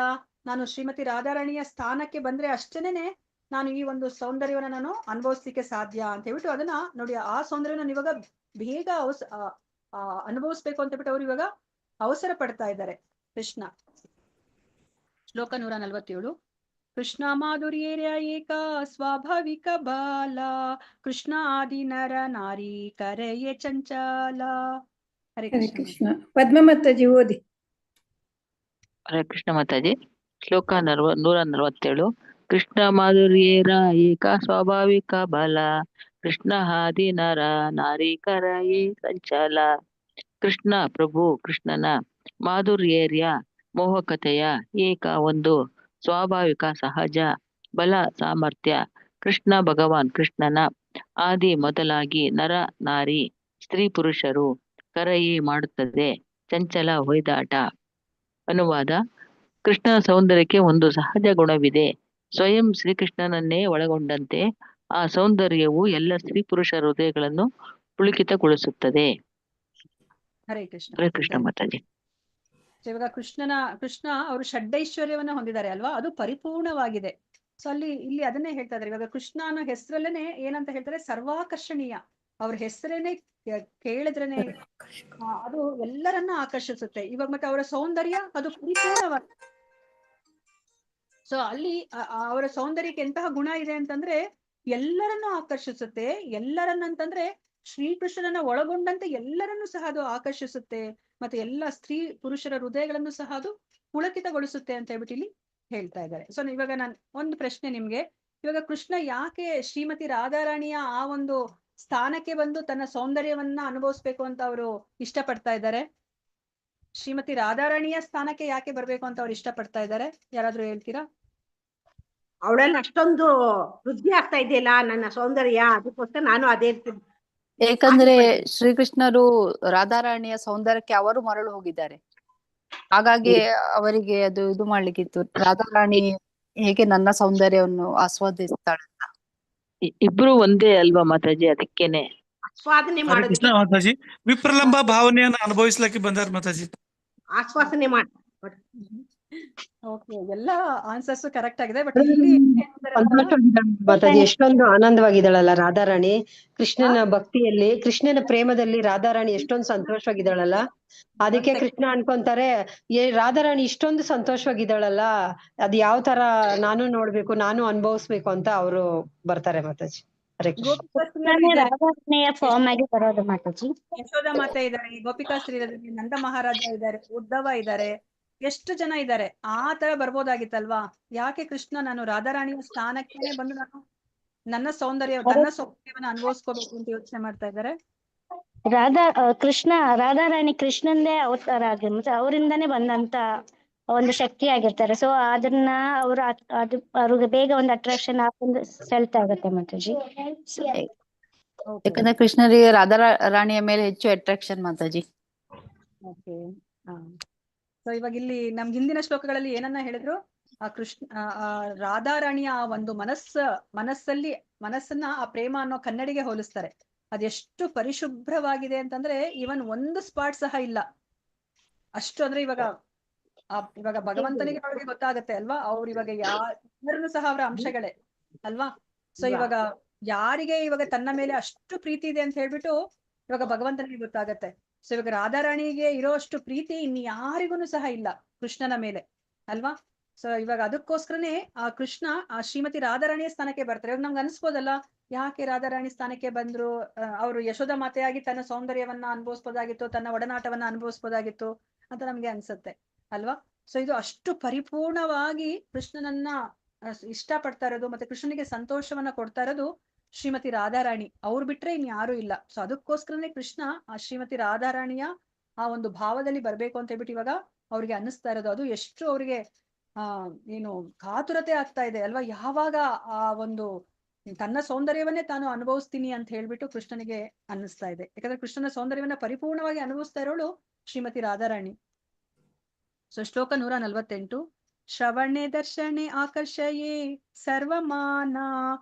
ನಾನು ಶ್ರೀಮತಿ ರಾಧಾರಾಣಿಯ ಸ್ಥಾನಕ್ಕೆ ಬಂದ್ರೆ ಅಷ್ಟೇನೆ ನಾನು ಈ ಒಂದು ಸೌಂದರ್ಯವನ್ನ ನಾನು ಅನುಭವಿಸ್ಲಿಕ್ಕೆ ಸಾಧ್ಯ ಅಂತ ಹೇಳ್ಬಿಟ್ಟು ಅದನ್ನ ನೋಡಿ, ಆ ಸೌಂದರ್ಯವನ್ನ ಇವಾಗ ಬೇಗ ಅನುಭವಿಸ್ಬೇಕು ಅಂತ ಹೇಳ್ಬಿಟ್ಟು ಅವ್ರು ಇವಾಗ ಅವಸರ ಪಡ್ತಾ ಇದ್ದಾರೆ. ಕೃಷ್ಣ ಶ್ಲೋಕ 147. ಕೃಷ್ಣ ಮಾಧುರ್ಯೇರ್ಯ ಏಕ ಸ್ವಾಭಾವಿಕ ಬಾಲ, ಕೃಷ್ಣ ಆದಿ ನರ ನಾರಿ ಕರೆಯೇ ಚಂಚಲ. ಹರೇ ಕೃಷ್ಣ. ಪದ್ಮ ಮಾತಾಜಿ ಓದಿ. ಹರೇ ಕೃಷ್ಣ ಮಾತಾಜಿ. ಶ್ಲೋಕ 147. ಕೃಷ್ಣ ಮಾಧುರ್ಯೇರ ಏಕ ಸ್ವಾಭಾವಿಕ ಬಲ, ಕೃಷ್ಣ ಆದಿ ನರ ನಾರಿ ಕರೆಯೇ ಚಂಚಲ. ಕೃಷ್ಣ ಪ್ರಭು ಕೃಷ್ಣನ ಮಾಧುರ್ಯೇರ್ಯ ಮೋಹಕತೆಯ ಏಕ ಒಂದು ಸ್ವಾಭಾವಿಕ ಸಹಜ ಬಲ ಸಾಮರ್ಥ್ಯ, ಕೃಷ್ಣ ಭಗವಾನ್ ಕೃಷ್ಣನ ಆದಿ ಮೊದಲಾಗಿ ನರ ನಾರಿ ಸ್ತ್ರೀ ಪುರುಷರು ಕರೆಯೇ ಮಾಡುತ್ತದೆ ಚಂಚಲ ಹೊಯ್ದಾಟ. ಅನುವಾದ: ಕೃಷ್ಣನ ಸೌಂದರ್ಯಕ್ಕೆ ಒಂದು ಸಹಜ ಗುಣವಿದೆ. ಸ್ವಯಂ ಶ್ರೀಕೃಷ್ಣನನ್ನೇ ಒಳಗೊಂಡಂತೆ ಆ ಸೌಂದರ್ಯವು ಎಲ್ಲ ಸ್ತ್ರೀ ಪುರುಷರ ಹೃದಯಗಳನ್ನು ಪುಳಕಿತಗೊಳಿಸುತ್ತದೆ. ಹರೇ ಕೃಷ್ಣ. ಹರೇ ಕೃಷ್ಣ ಮಾತಾಜಿ. ಇವಾಗ ಕೃಷ್ಣ ಅವರು ಷಡ್ಡೈಶ್ವರ್ಯವನ್ನ ಹೊಂದಿದ್ದಾರೆ ಅಲ್ವಾ, ಅದು ಪರಿಪೂರ್ಣವಾಗಿದೆ. ಸೊ ಇಲ್ಲಿ ಅದನ್ನೇ ಹೇಳ್ತಾ ಇದ್ದಾರೆ. ಇವಾಗ ಕೃಷ್ಣ ಅನ್ನೋ ಹೆಸರಲ್ಲೇನೆ ಏನಂತ ಹೇಳ್ತಾರೆ, ಸರ್ವಾಕರ್ಷಣೀಯ. ಅವ್ರ ಹೆಸರೇನೆ ಕೇಳಿದ್ರೇನೆ ಅದು ಎಲ್ಲರನ್ನ ಆಕರ್ಷಿಸುತ್ತೆ. ಇವಾಗ ಮತ್ತೆ ಅವರ ಸೌಂದರ್ಯ ಅದು ಪರಿಪೂರ್ಣವಾಗಿದೆ. ಸೊ ಅಲ್ಲಿ ಅವರ ಸೌಂದರ್ಯಕ್ಕೆ ಎಂತಹ ಗುಣ ಇದೆ ಅಂತಂದ್ರೆ ಎಲ್ಲರನ್ನೂ ಆಕರ್ಷಿಸುತ್ತೆ. ಎಲ್ಲರನ್ನಂತಂದ್ರೆ ಶ್ರೀಕೃಷ್ಣನನ್ನ ಒಳಗೊಂಡಂತೆ ಎಲ್ಲರನ್ನೂ ಸಹ ಅದು ಆಕರ್ಷಿಸುತ್ತೆ. ಮತ್ತೆ ಎಲ್ಲ ಸ್ತ್ರೀ ಪುರುಷರ ಹೃದಯಗಳನ್ನು ಸಹ ಅದು ಪುಳಕಿತಗೊಳಿಸುತ್ತೆ ಅಂತ ಹೇಳ್ಬಿಟ್ಟು ಇಲ್ಲಿ ಹೇಳ್ತಾ ಇದ್ದಾರೆ. ಸೊ ಇವಾಗ ನಾನು ಒಂದು ಪ್ರಶ್ನೆ ನಿಮ್ಗೆ, ಇವಾಗ ಕೃಷ್ಣ ಯಾಕೆ ಶ್ರೀಮತಿ ರಾಧಾರಾಣಿಯ ಆ ಒಂದು ಸ್ಥಾನಕ್ಕೆ ಬಂದು ತನ್ನ ಸೌಂದರ್ಯವನ್ನ ಅನುಭವಿಸ್ಬೇಕು ಅಂತ ಅವರು ಇಷ್ಟಪಡ್ತಾ ಇದ್ದಾರೆ? ಶ್ರೀಮತಿ ರಾಧಾರಾಣಿಯ ಸ್ಥಾನಕ್ಕೆ ಯಾಕೆ ಬರ್ಬೇಕು ಅಂತ ಅವ್ರು ಇಷ್ಟಪಡ್ತಾ ಇದ್ದಾರೆ? ಯಾರಾದ್ರೂ ಹೇಳ್ತೀರಾ? ಅವಳಲ್ಲಿ ಅಷ್ಟೊಂದು ವೃದ್ಧಿ ಆಗ್ತಾ ಇದೆಯಲ್ಲ ನನ್ನ ಸೌಂದರ್ಯ, ಅದಕ್ಕೋಸ್ಕರ ನಾನು ಅದೇ ಇರ್ತೀನಿ. ಏಕಂದ್ರೆ ಶ್ರೀಕೃಷ್ಣರು ರಾಧಾರಾಣಿಯ ಸೌಂದರ್ಯಕ್ಕೆ ಅವರು ಮರಳು ಹೋಗಿದ್ದಾರೆ. ಹಾಗಾಗಿ ಅವರಿಗೆ ಅದು ಇದು ಮಾಡ್ಲಿಕ್ಕಿತ್ತು, ರಾಧಾರಾಣಿ ಹೇಗೆ ನನ್ನ ಸೌಂದರ್ಯವನ್ನು ಆಸ್ವಾದಿಸ್ತಾಳೆ ಅಂತ. ಇಬ್ರು ಒಂದೇ ಅಲ್ವಾ ಮಾತಾಜಿ? ಅದಕ್ಕೇನೆ ಆಸ್ವಾದನೆ ಕೃಷ್ಣ ಮಾತಾಜಿ ವಿಪ್ರಲಂಬ ಭಾವನೆಯನ್ನು ಅನುಭವಿಸ್ಲಿಕ್ಕೆ ಬಂದಾರ ಮಾತಾಜಿ. ಆಸ್ವಾದನೆ ಮಾಡ. ಓಕೆ, ಎಲ್ಲ ಆನ್ಸರ್ಸ್ ಕರೆಕ್ಟ್ ಆಗಿದೆ. ಬಟ್ ಇಲ್ಲಿ ಮಾತಾಜಿ ಎಷ್ಟೊಂದು ಆನಂದವಾಗಿದ್ದಾಳಲ್ಲ ರಾಧಾರಾಣಿ. ಕೃಷ್ಣನ ಭಕ್ತಿಯಲ್ಲಿ, ಕೃಷ್ಣನ ಪ್ರೇಮದಲ್ಲಿ ರಾಧಾರಾಣಿ ಎಷ್ಟೊಂದು ಸಂತೋಷವಾಗಿದ್ದಾಳಲ್ಲ. ಅದಕ್ಕೆ ಕೃಷ್ಣ ಅನ್ಕೊಂತಾರೆ, ರಾಧಾರಾಣಿ ಇಷ್ಟೊಂದು ಸಂತೋಷವಾಗಿದ್ದಾಳಲ್ಲ, ಅದ್ ಯಾವ ತರ ನಾನು ನೋಡ್ಬೇಕು, ನಾನು ಅನುಭವಿಸ್ಬೇಕು ಅಂತ ಅವರು ಬರ್ತಾರೆ ಮಾತಾಜಿ. ಫಾರ್ಮ್ ಆಗಿ ಬರೋದು ಮಾತಾಜಿ. ಯಶೋಧ ಮಾತೆ ಇದ್ದಾರೆ, ಗೋಪಿಕಾ ಸ್ತ್ರೀ, ನಂದ ಮಹಾರಾಜ ಇದ್ದಾರೆ, ಉದ್ಧವ ಇದ್ದಾರೆ, ಎಷ್ಟು ಜನ ಇದ್ದಾರೆ, ಆ ತರ ಬರ್ಬೋದಾಗಿತ್ತಲ್ವಾ? ಯಾಕೆ ಕೃಷ್ಣ ನಾನು ರಾಧಾರಾಣಿಯ ಸ್ಥಾನಕ್ಕೆ ಬಂದು ನಾನು ನನ್ನ ಸೌಂದರ್ಯವನ್ನು ಅನುಭವಿಸ್ಕೋಬೇಕು ಅಂತ ಯೋಚನೆ ಮಾಡ್ತಾ ಇದ್ದಾರೆ? ಕೃಷ್ಣ ರಾಧಾರಾಣಿ ಕೃಷ್ಣಂದೇ ಅವತಾರ ಆಗಿರ್ಬೋದು, ಅವರಿಂದಾನೇ ಬಂದಂತ ಒಂದು ಶಕ್ತಿ ಆಗಿರ್ತಾರೆ. ಸೊ ಅದನ್ನ ಅದು ಅವ್ರಿಗೆ ಬೇಗ ಒಂದು ಅಟ್ರಾಕ್ಷನ್ ಹಾಕೊಂಡು ಸೆಳ್ತಾ ಆಗುತ್ತೆ ಮಾತಾಜಿ. ಯಾಕಂದ್ರೆ ಕೃಷ್ಣರಿಗೆ ರಾಧಾ ರಾಣಿಯ ಮೇಲೆ ಹೆಚ್ಚು ಅಟ್ರಾಕ್ಷನ್ ಮಾತಾಜಿ. ಓಕೆ. ಸೊ ಇವಾಗ ಇಲ್ಲಿ ನಮ್ ಹಿಂದಿನ ಶ್ಲೋಕಗಳಲ್ಲಿ ಏನನ್ನ ಹೇಳಿದ್ರು? ಆ ರಾಧಾರಾಣಿಯ ಆ ಒಂದು ಮನಸ್ಸನ್ನ ಆ ಪ್ರೇಮ ಅನ್ನೋ ಕನ್ನಡಿಗೆ ಹೋಲಿಸ್ತಾರೆ. ಅದೆಷ್ಟು ಪರಿಶುಭ್ರವಾಗಿದೆ ಅಂತಂದ್ರೆ ಇವನ್ ಒಂದು ಸ್ಪಾಟ್ ಸಹ ಇಲ್ಲ. ಅಷ್ಟು ಅಂದ್ರೆ ಇವಾಗ ಭಗವಂತನಿಗೆ ಅವ್ರಿಗೆ ಗೊತ್ತಾಗತ್ತೆ ಅಲ್ವಾ, ಅವ್ರು ಇವಾಗ ಎಲ್ಲರನ್ನು ಸಹ ಅವರ ಅಂಶಗಳೇ ಅಲ್ವಾ. ಸೊ ಇವಾಗ ಯಾರಿಗೆ ಇವಾಗ ತನ್ನ ಮೇಲೆ ಅಷ್ಟು ಪ್ರೀತಿ ಇದೆ ಅಂತ ಹೇಳ್ಬಿಟ್ಟು ಇವಾಗ ಭಗವಂತನಿಗೆ ಗೊತ್ತಾಗತ್ತೆ. ಸೊ ಇವಾಗ ರಾಧಾರಾಣಿಗೆ ಇರೋ ಅಷ್ಟು ಪ್ರೀತಿ ಇನ್ ಯಾರಿಗೂ ಸಹ ಇಲ್ಲ ಕೃಷ್ಣನ ಮೇಲೆ ಅಲ್ವಾ. ಸೊ ಇವಾಗ ಅದಕ್ಕೋಸ್ಕರನೇ ಆ ಕೃಷ್ಣ ಆ ಶ್ರೀಮತಿ ರಾಧಾರಾಣಿಯ ಸ್ಥಾನಕ್ಕೆ ಬರ್ತಾರೆ. ಇವಾಗ ನಮ್ಗೆ ಅನ್ಸ್ಬೋದಲ್ಲ, ಯಾಕೆ ರಾಧಾರಾಣಿ ಸ್ಥಾನಕ್ಕೆ ಬಂದ್ರು? ಅವರು ಯಶೋಧ ಮಾತೆಯಾಗಿ ತನ್ನ ಸೌಂದರ್ಯವನ್ನ ಅನುಭವಿಸ್ಬೋದಾಗಿತ್ತು, ತನ್ನ ಒಡನಾಟವನ್ನ ಅನುಭವಿಸ್ಬೋದಾಗಿತ್ತು ಅಂತ ನಮ್ಗೆ ಅನ್ಸುತ್ತೆ ಅಲ್ವಾ. ಸೊ ಇದು ಅಷ್ಟು ಪರಿಪೂರ್ಣವಾಗಿ ಕೃಷ್ಣನನ್ನ ಇಷ್ಟ ಪಡ್ತಾ ಇರೋದು ಮತ್ತೆ ಕೃಷ್ಣನಿಗೆ ಸಂತೋಷವನ್ನ ಕೊಡ್ತಾ ಇರೋದು ಶ್ರೀಮತಿ ರಾಧಾರಾಣಿ. ಅವ್ರು ಬಿಟ್ರೆ ಇನ್ ಯಾರು ಇಲ್ಲ. ಸೊ ಅದಕ್ಕೋಸ್ಕರನೇ ಕೃಷ್ಣ ಆ ಶ್ರೀಮತಿ ರಾಧಾರಾಣಿಯ ಆ ಒಂದು ಭಾವದಲ್ಲಿ ಬರ್ಬೇಕು ಅಂತ ಹೇಳ್ಬಿಟ್ಟು ಇವಾಗ ಅವ್ರಿಗೆ ಅನ್ನಿಸ್ತಾ ಇರೋದು. ಅದು ಎಷ್ಟು ಅವ್ರಿಗೆ ಏನು ಕಾತುರತೆ ಆಗ್ತಾ ಇದೆ ಅಲ್ವಾ, ಯಾವಾಗ ಆ ಒಂದು ತನ್ನ ಸೌಂದರ್ಯವನ್ನೇ ತಾನು ಅನುಭವಿಸ್ತೀನಿ ಅಂತ ಹೇಳ್ಬಿಟ್ಟು ಕೃಷ್ಣನಿಗೆ ಅನ್ನಿಸ್ತಾ ಇದೆ. ಯಾಕಂದ್ರೆ ಕೃಷ್ಣನ ಸೌಂದರ್ಯವನ್ನ ಪರಿಪೂರ್ಣವಾಗಿ ಅನುಭವಿಸ್ತಾ ಇರೋಳು ಶ್ರೀಮತಿ ರಾಧಾರಾಣಿ. ಸೊ ಶ್ಲೋಕ 148. ಶ್ರವಣೆ ದರ್ಶನೆ ಆಕರ್ಷಯೇ ಸರ್ವಮಾನ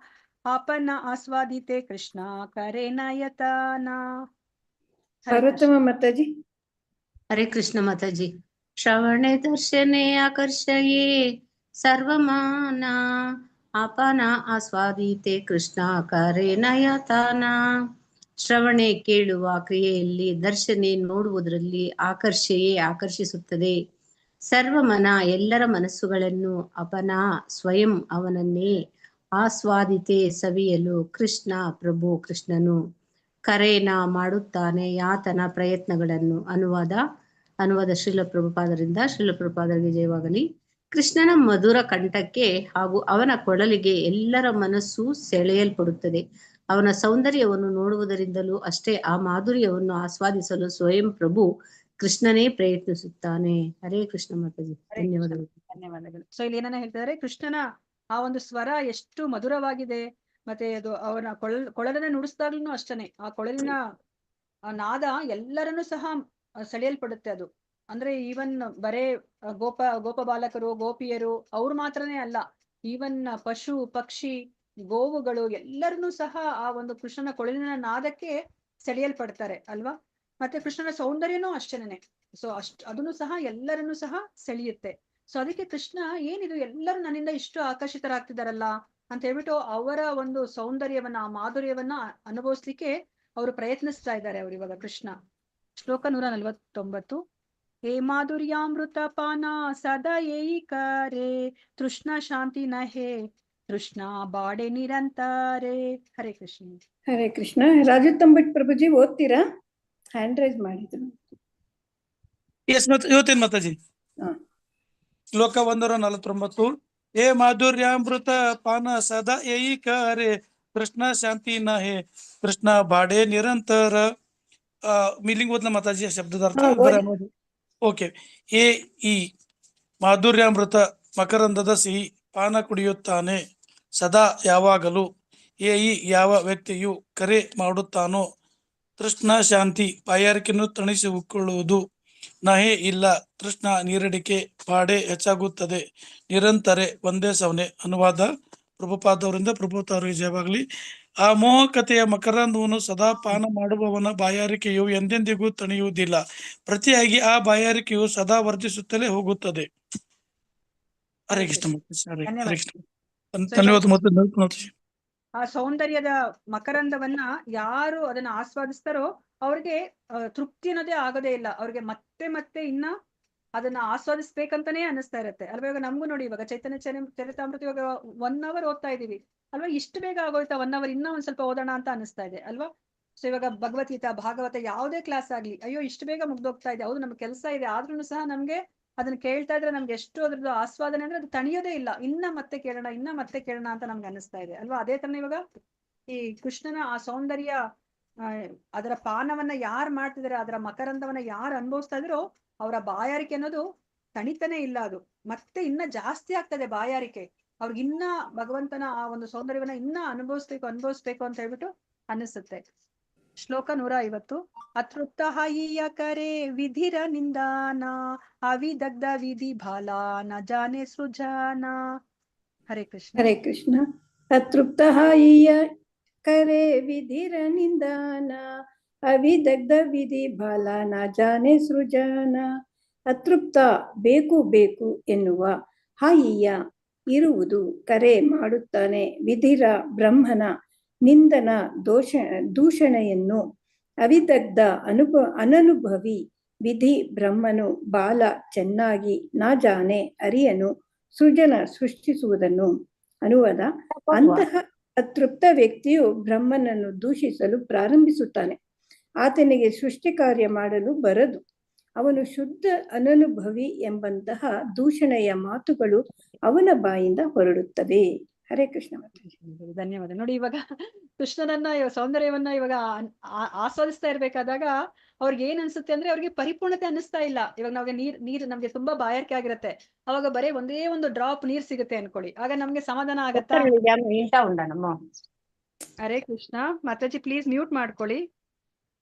ಆಪನ ಆಸ್ವಾದಿತೆ ಕೃಷ್ಣ ಕರೆ ನಯತಾನ. ಪಾರ್ವತಮ್ಮ ಮಾತಾಜಿ. ಹರೇ ಕೃಷ್ಣ ಮಾತಾಜಿ. ಶ್ರವಣೆ ದರ್ಶನೆ ಆಕರ್ಷಯೇ ಸರ್ವಮಾನ ಆಪನ ಆಸ್ವಾದಿತೆ ಕೃಷ್ಣ ಕರೆ ನಯತಾನ. ಶ್ರವಣೆ ಕೇಳುವ ಕ್ರಿಯೆಯಲ್ಲಿ, ದರ್ಶನೆ ನೋಡುವುದರಲ್ಲಿ, ಆಕರ್ಷೆಯೇ ಆಕರ್ಷಿಸುತ್ತದೆ. ಸರ್ವಮನ ಎಲ್ಲರ ಮನಸ್ಸುಗಳನ್ನು, ಅಪನ ಸ್ವಯಂ ಅವನನ್ನೇ, ಆಸ್ವಾದಿತೆ ಸವಿಯಲು, ಕೃಷ್ಣ ಪ್ರಭು ಕೃಷ್ಣನು, ಕರೇನ ಮಾಡುತ್ತಾನೆ ಯಾತನ ಪ್ರಯತ್ನಗಳನ್ನು. ಅನುವಾದ ಶ್ರೀಲ ಪ್ರಭುಪಾದರಿಂದ. ಶ್ರೀಲ ಪ್ರಭುಪಾದರಿಗೆ ಜಯವಾಗಲಿ. ಕೃಷ್ಣನ ಮಧುರ ಕಂಠಕ್ಕೆ ಹಾಗೂ ಅವನ ಕೊಳಲಿಗೆ ಎಲ್ಲರ ಮನಸ್ಸು ಸೆಳೆಯಲ್ಪಡುತ್ತದೆ. ಅವನ ಸೌಂದರ್ಯವನ್ನು ನೋಡುವುದರಿಂದಲೂ ಅಷ್ಟೇ ಆ ಮಾಧುರ್ಯವನ್ನು ಆಸ್ವಾದಿಸಲು ಸ್ವಯಂ ಪ್ರಭು ಕೃಷ್ಣನೇ ಪ್ರಯತ್ನಿಸುತ್ತಾನೆ. ಹರೇ ಕೃಷ್ಣ ಮಾತಾಜಿ. ಧನ್ಯವಾದಗಳು. ಧನ್ಯವಾದಗಳು. ಸೊ ಇಲ್ಲಿ ಏನನ್ನ ಹೇಳ್ತಿದ್ದಾರೆ, ಕೃಷ್ಣನ ಆ ಒಂದು ಸ್ವರ ಎಷ್ಟು ಮಧುರವಾಗಿದೆ. ಮತ್ತೆ ಅದು ಅವನ ಕೊಳಲನ್ನ ನುಡಿಸ್ದಾಗ್ಲೂ ಅಷ್ಟನೆ ಆ ಕೊಳಲಿನ ನಾದ ಎಲ್ಲರನ್ನೂ ಸಹ ಸೆಳೆಯಲ್ಪಡುತ್ತೆ. ಅದು ಅಂದ್ರೆ ಈವನ್ ಬರೇ ಗೋಪ ಬಾಲಕರು ಗೋಪಿಯರು ಅವ್ರು ಮಾತ್ರನೇ ಅಲ್ಲ, ಈವನ್ ಪಶು ಪಕ್ಷಿ ಗೋವುಗಳು ಎಲ್ಲರನ್ನೂ ಸಹ ಆ ಒಂದು ಕೃಷ್ಣನ ಕೊಳಲಿನ ನಾದಕ್ಕೆ ಸೆಳೆಯಲ್ಪಡ್ತಾರೆ ಅಲ್ವಾ. ಮತ್ತೆ ಕೃಷ್ಣನ ಸೌಂದರ್ಯನೂ ಅಷ್ಟೇನೆ. ಸೊ ಅದನ್ನು ಸಹ ಎಲ್ಲರನ್ನೂ ಸಹ ಸೆಳೆಯುತ್ತೆ. ಸೊ ಅದಕ್ಕೆ ಕೃಷ್ಣ ಏನಿದು ಎಲ್ಲರೂ ನನ್ನಿಂದ ಇಷ್ಟು ಆಕರ್ಷಿತರಾಗ್ತಿದಾರಲ್ಲ ಅಂತ ಹೇಳ್ಬಿಟ್ಟು ಅವರ ಒಂದು ಸೌಂದರ್ಯವನ್ನ ಆ ಮಾಧುರ್ಯವನ್ನ ಅನುಭವಿಸ್ಲಿಕ್ಕೆ ಅವರು ಪ್ರಯತ್ನಿಸ್ತಾ ಇದ್ದಾರೆ ಅವ್ರು ಇವಾಗ ಕೃಷ್ಣ. ಶ್ಲೋಕ 149. ಹೇ ಮಾಧುರ್ಯಾಮೃತ ಪಾನ ಸದಾ ಏಕರೇ ತೃಷ್ಣ ಶಾಂತಿ ನಹೇ ಕೃಷ್ಣ ಬಾಡೆ ನಿರಂತರೇ. ಹರೇ ಕೃಷ್ಣ. ಹರೇ ಕೃಷ್ಣ. ರಾಜು ತಂಬಿಟ್ ಪ್ರಭುಜಿ ಓದ್ತೀರಾ? ಹ್ಯಾಂಡ್ ರೈಸ್ ಮಾಡಿದ್ರು. ಇವತ್ತೇನ್ ಮಾತಾಜಿ? ಶ್ಲೋಕ 149. ಹೇ ಮಾಧುರ್ಯಾಮೃತ ಪಾನ ಸದಾ ಏಕರೇ ಕೃಷ್ಣ ಶಾಂತಿ ನಹೇ ಕೃಷ್ಣ ಬಾಡೆ ನಿರಂತರ. ಮೀಲಿಂಗ್ ಓದ್ಲ ಮಾತಾಜಿ ಶಬ್ದದ ಅರ್ಥ? ಓಕೆ. ಈ ಮಾಧುರ್ಯಾಮೃತ ಮಕರಂದದ ಸಿಹಿ ಪಾನ ಕುಡಿಯುತ್ತಾನೆ ಸದಾ ಯಾವಾಗಲೂ. ಈ ಯಾವ ವ್ಯಕ್ತಿಯು ಕರೆ ಮಾಡುತ್ತಾನೋ ತೃಷ್ಣ ಶಾಂತಿ ಬಾಯಾರಿಕೆಯನ್ನು ತಣಿಸಿಕೊಳ್ಳುವುದು. ನಹೇ ಇಲ್ಲ ತೃಷ್ಣ ನೀರಡಿಕೆ ಬಾಡೆ ಹೆಚ್ಚಾಗುತ್ತದೆ. ನಿರಂತರೆ ಒಂದೇ ಸವನೆ. ಅನುವಾದ ಪ್ರಭುಪಾದವರಿಂದ. ಪ್ರಭುಪಾದವರಿಗೆ ಜಯವಾಗಲಿ. ಆ ಮೋಹಕತೆಯ ಮಕರಂದವನ್ನು ಸದಾ ಪಾನ ಮಾಡುವವನ ಬಾಯಾರಿಕೆಯು ಎಂದೆಂದಿಗೂ ತಣಿಯುವುದಿಲ್ಲ. ಪ್ರತಿಯಾಗಿ ಆ ಬಾಯಾರಿಕೆಯು ಸದಾ ವರ್ಧಿಸುತ್ತಲೇ ಹೋಗುತ್ತದೆ. ಹರೇ ಕೃಷ್ಣ. ಹರೇ ಕೃಷ್ಣ. ಧನ್ಯವಾದ. ಆ ಸೌಂದರ್ಯದ ಮಕರಂದವನ್ನ ಯಾರು ಅದನ್ನ ಆಸ್ವಾದಿಸ್ತಾರೋ ಅವ್ರಿಗೆ ತೃಪ್ತಿ ಅನ್ನೋದೇ ಆಗೋದೇ ಇಲ್ಲ. ಅವ್ರಿಗೆ ಮತ್ತೆ ಮತ್ತೆ ಇನ್ನ ಅದನ್ನ ಆಸ್ವಾದಿಸ್ಬೇಕಂತಾನೆ ಅನಿಸ್ತಾ ಇರುತ್ತೆ ಅಲ್ವಾ. ಇವಾಗ ನಮ್ಗೂ ನೋಡಿ, ಇವಾಗ ಚೈತನ್ಯ ಚರಿತಾಮೃತ ಇವಾಗ 1 hour ಓದ್ತಾ ಇದೀವಿ ಅಲ್ವಾ. ಇಷ್ಟು ಬೇಗ ಆಗೋಯ್ತಾ 1 hour? ಇನ್ನ ಒಂದ್ ಸ್ವಲ್ಪ ಓದೋಣ ಅಂತ ಅನಿಸ್ತಾ ಇದೆ ಅಲ್ವಾ. ಸೊ ಇವಾಗ ಭಗವದ್ಗೀತಾ ಭಾಗವತ ಯಾವುದೇ ಕ್ಲಾಸ್ ಆಗ್ಲಿ, ಅಯ್ಯೋ ಇಷ್ಟು ಬೇಗ ಮುಗ್ದೋಗ್ತಾ ಇದೆ. ಹೌದು ನಮ್ಗೆ ಕೆಲಸ ಇದೆ, ಆದ್ರೂ ಸಹ ನಮ್ಗೆ ಅದನ್ನ ಕೇಳ್ತಾ ಇದ್ರೆ ನಮ್ಗೆ ಎಷ್ಟು ಅದ್ರದ್ದು ಆಸ್ವಾದನೆ ಅಂದ್ರೆ ಅದು ತಣಿಯೋದೇ ಇಲ್ಲ. ಇನ್ನ ಮತ್ತೆ ಕೇಳೋಣ ಅಂತ ನಮ್ಗೆ ಅನಿಸ್ತಾ ಇದೆ ಅಲ್ವಾ. ಅದೇ ತರ ಇವಾಗ ಈ ಕೃಷ್ಣನ ಆ ಸೌಂದರ್ಯ ಅದರ ಪಾನವನ್ನ ಯಾರು ಮಾಡ್ತಿದಾರೆ, ಅದರ ಮಕರಂದವನ್ನ ಯಾರು ಅನುಭವಿಸ್ತಾ ಇದ್ರೋ ಅವರ ಬಾಯಾರಿಕೆ ಅನ್ನೋದು ತಣಿತಾನೆ ಇಲ್ಲ. ಅದು ಮತ್ತೆ ಇನ್ನ ಜಾಸ್ತಿ ಆಗ್ತದೆ ಬಾಯಾರಿಕೆ. ಅವ್ರಿಗೆ ಇನ್ನ ಭಗವಂತನ ಆ ಒಂದು ಸೌಂದರ್ಯವನ್ನ ಇನ್ನ ಅನುಭವಿಸ್ಬೇಕು ಅಂತ ಹೇಳ್ಬಿಟ್ಟು ಅನಿಸುತ್ತೆ. ಶ್ಲೋಕ 150. ಅತೃಪ್ತ ಹೀಯ ಕರೆ ವಿಧಿರ ನಿಂದಾನ ಅವಿದಗ್ಧ ವಿಧಿ ಬಾಲ ನ ಜಾನೆ ಸೃಜಾನ. ಹರೇ ಕೃಷ್ಣ. ಹರೇ ಕೃಷ್ಣ. ಅತೃಪ್ತ ಹೀಯ ಕರೆ ವಿಧಿರ ನಿಂದಾನ ಅವಿದಗ್ಧ ವಿಧಿ ಬಾಲ ನ ಜಾನೆ ಸೃಜಾನ. ಅತೃಪ್ತ ಬೇಕು ಬೇಕು ಎನ್ನುವ, ಹಾಯಿಯ ಇರುವುದು, ಕರೆ ಮಾಡುತ್ತಾನೆ ವಿಧಿರ ಬ್ರಹ್ಮನ ನಿಂದನ ದೂಷಣೆಯನ್ನು, ಅವಿದಗ್ಧ ಅನನುಭವಿ ವಿಧಿ ಬ್ರಹ್ಮನು ಬಾಲ ಚೆನ್ನಾಗಿ ನಾಜಾನೆ ಅರಿಯನು ಸೃಜನ ಸೃಷ್ಟಿಸುವುದನ್ನು. ಅನುವಾದ: ಅಂತಹ ಅತೃಪ್ತ ವ್ಯಕ್ತಿಯು ಬ್ರಹ್ಮನನ್ನು ದೂಷಿಸಲು ಪ್ರಾರಂಭಿಸುತ್ತಾನೆ. ಆತನಿಗೆ ಸೃಷ್ಟಿ ಕಾರ್ಯ ಮಾಡಲು ಬರದು. ಅವನು ಶುದ್ಧ ಅನನುಭವಿ ಎಂಬಂತಹ ದೂಷಣೆಯ ಮಾತುಗಳು ಅವನ ಬಾಯಿಂದ ಹೊರಡುತ್ತವೆ. ಹರೇ ಕೃಷ್ಣ. ಧನ್ಯವಾದ. ನೋಡಿ, ಇವಾಗ ಕೃಷ್ಣನನ್ನ ಸೌಂದರ್ಯವನ್ನ ಇವಾಗ ಆಸ್ವಾದಿಸ್ತಾ ಇರ್ಬೇಕಾದಾಗ ಅವ್ರಿಗೆ ಏನ್ ಅನ್ಸುತ್ತೆ ಅಂದ್ರೆ ಅವ್ರಿಗೆ ಪರಿಪೂರ್ಣತೆ ಅನ್ನಿಸ್ತಾ ಇಲ್ಲ. ಇವಾಗ ನಾವ್ ನೀರ್ ನಮ್ಗೆ ತುಂಬಾ ಬಾಯಾರಿಕೆ ಆಗಿರುತ್ತೆ, ಅವಾಗ ಬರೀ ಒಂದೇ ಒಂದು ಡ್ರಾಪ್ ನೀರ್ ಸಿಗುತ್ತೆ ಅನ್ಕೊಳ್ಳಿ, ಆಗ ನಮ್ಗೆ ಸಮಾಧಾನ ಆಗತ್ತಾ? ಹರೇ ಕೃಷ್ಣ. ಮಾತಾಜಿ ಪ್ಲೀಸ್ ಮ್ಯೂಟ್ ಮಾಡ್ಕೊಳ್ಳಿ.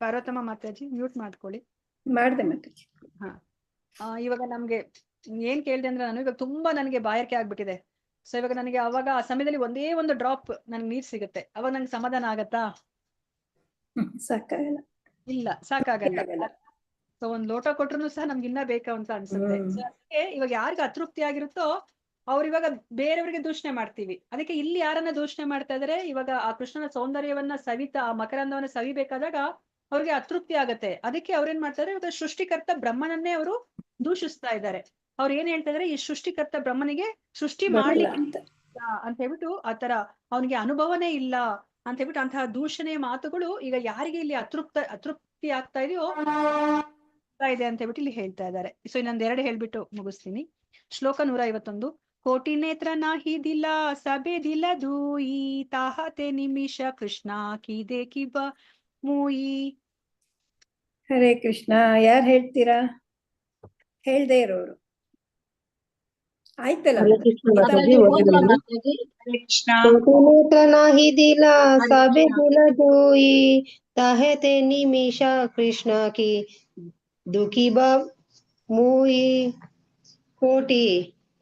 ಪಾರ್ವತಮ್ಮ ಮಾತಾಜಿ ಮ್ಯೂಟ್ ಮಾಡ್ಕೊಳ್ಳಿ. ಮಾಡ್ದೆ ಮಾತಾಜಿ. ಇವಾಗ ನಮ್ಗೆ ಏನ್ ಕೇಳ್ದೆ ಅಂದ್ರೆ, ನಾನು ಇವಾಗ ತುಂಬಾ ನನಗೆ ಬಾಯಾರಿಕೆ ಆಗ್ಬಿಟ್ಟಿದೆ. ಸೊ ಇವಾಗ ನನಗೆ ಅವಾಗ ಆ ಸಮಯದಲ್ಲಿ ಒಂದೇ ಒಂದು ಡ್ರಾಪ್ ನನ್ಗೆ ನೀರ್ ಸಿಗುತ್ತೆ, ಅವಾಗ ನಂಗೆ ಸಮಾಧಾನ ಆಗತ್ತಾ? ಸಾಕಾಗಲ್ಲ. ಇಲ್ಲ, ಸಾಕಾಗಲ್ಲ. ಸೊ ಒಂದ್ ಲೋಟ ಕೊಟ್ರು ಸಹ ನಮ್ಗೆ ಇನ್ನ ಬೇಕಾ ಅಂತ ಅನ್ಸುತ್ತೆ. ಸೊ ಅದಕ್ಕೆ ಇವಾಗ ಯಾರಿಗ ಅತೃಪ್ತಿ ಆಗಿರುತ್ತೋ ಅವ್ರು ಇವಾಗ ಬೇರೆಯವ್ರಿಗೆ ದೂಷಣೆ ಮಾಡ್ತೀವಿ. ಅದಕ್ಕೆ ಇಲ್ಲಿ ಯಾರನ್ನ ದೂಷಣೆ ಮಾಡ್ತಾ ಇದಾರೆ, ಇವಾಗ ಆ ಕೃಷ್ಣನ ಸೌಂದರ್ಯವನ್ನ ಆ ಮಕರಂದವನ್ನ ಸವಿಬೇಕಾದಾಗ ಅವ್ರಿಗೆ ಅತೃಪ್ತಿ ಆಗತ್ತೆ. ಅದಕ್ಕೆ ಅವ್ರೇನ್ ಮಾಡ್ತಾರೆ, ಇವಾಗ ಸೃಷ್ಟಿಕರ್ತ ಬ್ರಹ್ಮನನ್ನೇ ಅವರು ದೂಷಿಸ್ತಾ ಇದ್ದಾರೆ. ಅವ್ರು ಏನ್ ಹೇಳ್ತಾ ಇದಾರೆ, ಈ ಸೃಷ್ಟಿಕರ್ತ ಬ್ರಹ್ಮನಿಗೆ ಸೃಷ್ಟಿ ಮಾಡ್ಲಿಕ್ಕೆ ಅಂತ ಹೇಳ್ಬಿಟ್ಟು ಆತರ ಅವನಿಗೆ ಅನುಭವನೇ ಇಲ್ಲ ಅಂತ ಹೇಳ್ಬಿಟ್ಟು ಅಂತಹ ದೂಷಣೆಯ ಮಾತುಗಳು ಈಗ ಯಾರಿಗೆ ಇಲ್ಲಿ ಅತೃಪ್ತಿ ಆಗ್ತಾ ಇದೆಯೋ ಇದೆ ಅಂತ ಹೇಳ್ಬಿಟ್ಟು ಇಲ್ಲಿ ಹೇಳ್ತಾ ಇದ್ದಾರೆ. ಸೊ ಇನ್ನೊಂದ್ 2 ಹೇಳ್ಬಿಟ್ಟು ಮುಗಿಸ್ತೀನಿ. ಶ್ಲೋಕ 151. ಕೋಟಿ ನೇತ್ರ ನಾಹಿ ದಿಲ ಸಬೆ ದಿಲ ಧೂಯಿ ತಾಹತೆ ನಿಮಿಷ ಕೃಷ್ಣ ಕೀದೆ ಕಿಬ ಮೂಯಿ. ಹರೇ ಕೃಷ್ಣ. ಯಾರು ಹೇಳ್ತೀರಾ? ಹೇಳ್ದೇ ಇರೋರು ಆಯ್ತಲ್ಲ. ನಾಹಿ ದಿಲ ಸಬೆ ದಿಲ ಧೂಯಿ ತಾಹತೆ ನಿಮಿಷ ಕೃಷ್ಣ ಕಿ ದುಃಖಿ ಬ ಮೂಯಿ. ಕೋಟಿ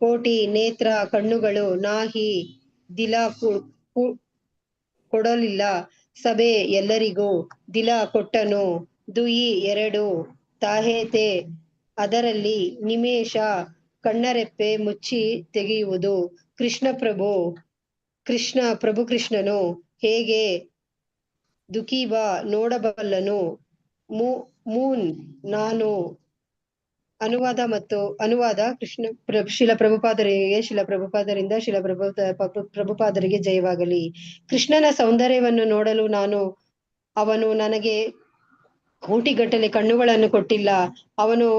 ಕೋಟಿ ನೇತ್ರ ಕಣ್ಣುಗಳು, ನಾಹಿ ದಿಲ ಕೊಡಲಿಲ್ಲ, ಸಭೆ ಎಲ್ಲರಿಗೂ, ದಿಲ ಕೊಟ್ಟನು, ದುಯಿ 2, ತಾಹೇತೆ ಅದರಲ್ಲಿ, ನಿಮೇಷ ಕಣ್ಣರೆಪ್ಪೆ ಮುಚ್ಚಿ ತೆಗೆಯುವುದು. ಕೃಷ್ಣನು ಹೇಗೆ ದುಃಖೀಬ ನೋಡಬಲ್ಲನು, ಮೂನ್ ನಾನು. ಅನುವಾದ ಶಿಲ ಪ್ರಭುಪಾದರಿಂದ ಪ್ರಭುಪಾದರಿಗೆ ಜಯವಾಗಲಿ. ಕೃಷ್ಣನ ಸೌಂದರ್ಯವನ್ನು ನೋಡಲು ಅವನು ನನಗೆ ಕೋಟಿಗಟ್ಟಲೆ ಕಣ್ಣುಗಳನ್ನು ಕೊಟ್ಟಿಲ್ಲ. ಅವನು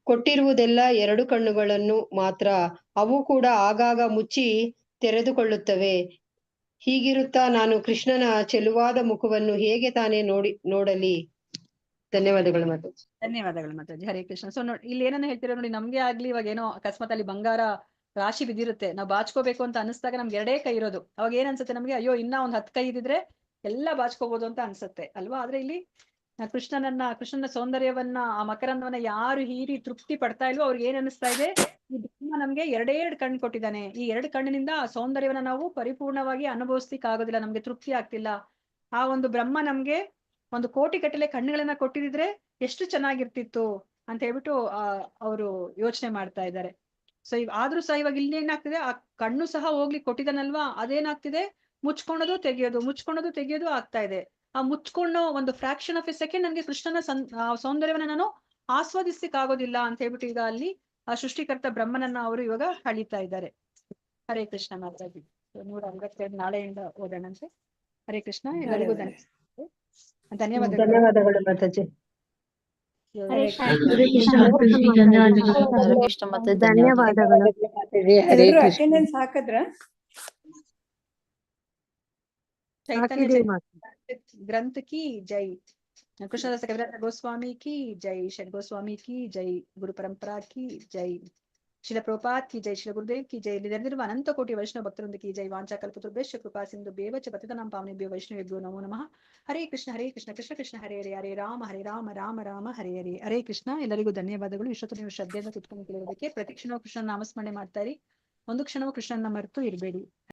ಕೊಟ್ಟಿರುವುದೆಲ್ಲ 2 ಕಣ್ಣುಗಳನ್ನು ಮಾತ್ರ. ಅವು ಕೂಡ ಆಗಾಗ ಮುಚ್ಚಿ ತೆರೆದುಕೊಳ್ಳುತ್ತವೆ. ಹೀಗಿರುತ್ತಾ ನಾನು ಕೃಷ್ಣನ ಚೆಲುವಾದ ಮುಖವನ್ನು ಹೇಗೆ ತಾನೇ ನೋಡಲಿ. ಧನ್ಯವಾದಗಳು ಮಾತಾಜಿ. ಧನ್ಯವಾದಗಳು ಮಾತಾಜಿ. ಹರೇ ಕೃಷ್ಣ. ಸೊ ನೋಡಿ, ಇಲ್ಲಿ ಏನನ್ನ ಹೇಳ್ತೀರಾ ನೋಡಿ, ನಮ್ಗೆ ಆಗ್ಲಿ ಇವಾಗ ಏನೋ ಅಕಸ್ಮಾತ್ ಅಲ್ಲಿ ಬಂಗಾರ ರಾಶಿ ಬಿದ್ದಿರುತ್ತೆ, ನಾವು ಬಾಚ್ಕೋಬೇಕು ಅಂತ ಅನಿಸ್ದಾಗ ನಮ್ಗೆ 2 ಕೈ ಇರೋದು. ಅವಾಗ ಏನ್ ಅನ್ಸುತ್ತೆ ನಮ್ಗೆ, ಅಯ್ಯೋ ಇನ್ನ ಒಂದ್ 10 ಕೈ ಇದ್ದಿದ್ರೆ ಎಲ್ಲ ಬಾಚ್ಕೋಬಹುದು ಅಂತ ಅನ್ಸುತ್ತೆ ಅಲ್ವಾ. ಆದ್ರೆ ಇಲ್ಲಿ ಕೃಷ್ಣನ ಸೌಂದರ್ಯವನ್ನ, ಆ ಮಕರಂದವನ್ನ ಯಾರು ಹೀರಿ ತೃಪ್ತಿ ಪಡ್ತಾ ಇಲ್ವೋ ಅವ್ರಿಗೆ ಏನ್ ಅನಿಸ್ತಾ ಇದೆ, ಈ ಬ್ರಹ್ಮ ನಮ್ಗೆ 2 ಕಣ್ಣು ಕೊಟ್ಟಿದ್ದಾನೆ, ಈ 2 ಕಣ್ಣಿನಿಂದ ಆ ಸೌಂದರ್ಯವನ್ನ ನಾವು ಪರಿಪೂರ್ಣವಾಗಿ ಅನುಭವಿಸ್ಲಿಕ್ಕೆ ಆಗೋದಿಲ್ಲ, ನಮ್ಗೆ ತೃಪ್ತಿ ಆಗ್ತಿಲ್ಲ. ಆ ಒಂದು ಬ್ರಹ್ಮ ನಮ್ಗೆ 1 ಕೋಟಿ ಗಟ್ಟಲೆ ಕಣ್ಣುಗಳನ್ನ ಕೊಟ್ಟಿದ್ರೆ ಎಷ್ಟು ಚೆನ್ನಾಗಿರ್ತಿತ್ತು ಅಂತ ಹೇಳ್ಬಿಟ್ಟು ಅವರು ಯೋಚನೆ ಮಾಡ್ತಾ ಇದ್ದಾರೆ. ಸೊ ಆದ್ರೂ ಸಹ ಇವಾಗ ಇಲ್ಲಿ ಏನಾಗ್ತಿದೆ, ಆ ಕಣ್ಣು ಸಹ ಹೋಗ್ಲಿಕ್ಕೆ ಕೊಟ್ಟಿದ್ದಾನಲ್ವಾ, ಅದೇನಾಗ್ತಿದೆ, ಮುಚ್ಕೊಳ್ಳೋದು ತೆಗಿಯೋದು ಆಗ್ತಾ ಇದೆ. ಆ ಮುಚ್ಕೊಂಡು ಒಂದು ಫ್ರಾಕ್ಷನ್ ಆಫ್ ಎ ಸೆಕೆಂಡ್ ನನಗೆ ಕೃಷ್ಣನ ಸೌಂದರ್ಯವನ್ನ ನಾನು ಆಸ್ವಾದಿಸ್ಲಿಕ್ಕೆ ಆಗೋದಿಲ್ಲ ಅಂತ ಹೇಳ್ಬಿಟ್ಟು ಈಗ ಅಲ್ಲಿ ಆ ಸೃಷ್ಟಿಕರ್ತ ಬ್ರಹ್ಮನನ್ನ ಅವರು ಇವಾಗ ಹಳಿತಾ ಇದ್ದಾರೆ. ಹರೇ ಕೃಷ್ಣ ಮಾತಾಜಿ. 152 ನಾಳೆಯಿಂದ ಓದೋಣಂತೆ. ಹರೇ ಕೃಷ್ಣ. ಎಲ್ಲರಿಗೂ ಧನ್ಯವಾದಗಳು ಮಾತಾಜಿ. ಹರೇ ಹರೇ ಕೃಷ್ಣ ಮಾತಾಜಿ, ಧನ್ಯವಾದಗಳು. ಹರೇ ಕೃಷ್ಣ ಮಾತಾಜಿ, ಧನ್ಯವಾದಗಳು. ಹರೇ ಎಲ್ರು ಕೃಷ್ಣ. ಅಟೆಂಡೆನ್ಸ್ ಹಾಕಿದ್ರ? ಚೈತನ್ಯ ಹಾಕಿದೀವಿ ಗ್ರಂಥ ಕಿ ಜೈ, ಕೃಷ್ಣದಾಸ ಕವಿರಾಜ ಗೋಸ್ವಾಮಿ ಕಿ ಜೈ, ಷಡ್ ಗೋಸ್ವಾಮಿ ಕಿ ಜೈ, ಗುರು ಪರಂಪರಾ ಕಿ ಜೈ, ಶಿಲ ಪ್ರಭುಪಾದ್ ಕಿ ಜೈ, ಶಿಲ ಗುರುದೇವ್ ಕಿ ಜೈ. ಇಲ್ಲಿ ನೆರೆದಿರುವ ಅನಂತ ಕೋಟಿ ವೈಷ್ಣವ ಭಕ್ತರೊಂದು ಕಿ ಜೈ. ವಾಂಚಾ ಕಲ್ಪತರುಭ್ಯಶ್ಚ ಕೃಪಾ ಸಿಂಧು ಬೇವಚ ಪತಿತನಾಂ ಪಾವನೇಭ್ಯೋ ವೈಷ್ಣವೇಭ್ಯೋ ನಮೋ ನಮಃ. ಹರೇ ಕೃಷ್ಣ ಕೃಷ್ಣ ಕೃಷ್ಣ ಹರೇ ಹರೇ, ಹರೇ ರಾಮ ರಾಮ ರಾಮ ಹರೇ ಹರೇ. ಹರೇ ಕೃಷ್ಣ. ಎಲ್ಲರಿಗೂ ಧನ್ಯವಾದಗಳು. ಇಷ್ಟೊತ್ತು ನೀವು ಶ್ರದ್ಧೆಯಿಂದ ಕುತ್ಕೊಂಡು ಕೇಳೋದಕ್ಕೆ. ಪ್ರತಿ ಕ್ಷಣವೂ ಕೃಷ್ಣನ ನಾಮಸ್ಮರಣೆ ಮಾಡ್ತಾ ಇರಿ. ಒಂದು ಕ್ಷಣವೂ ಕೃಷ್ಣನ ಮರೆತು ಇರಬೇಡಿ.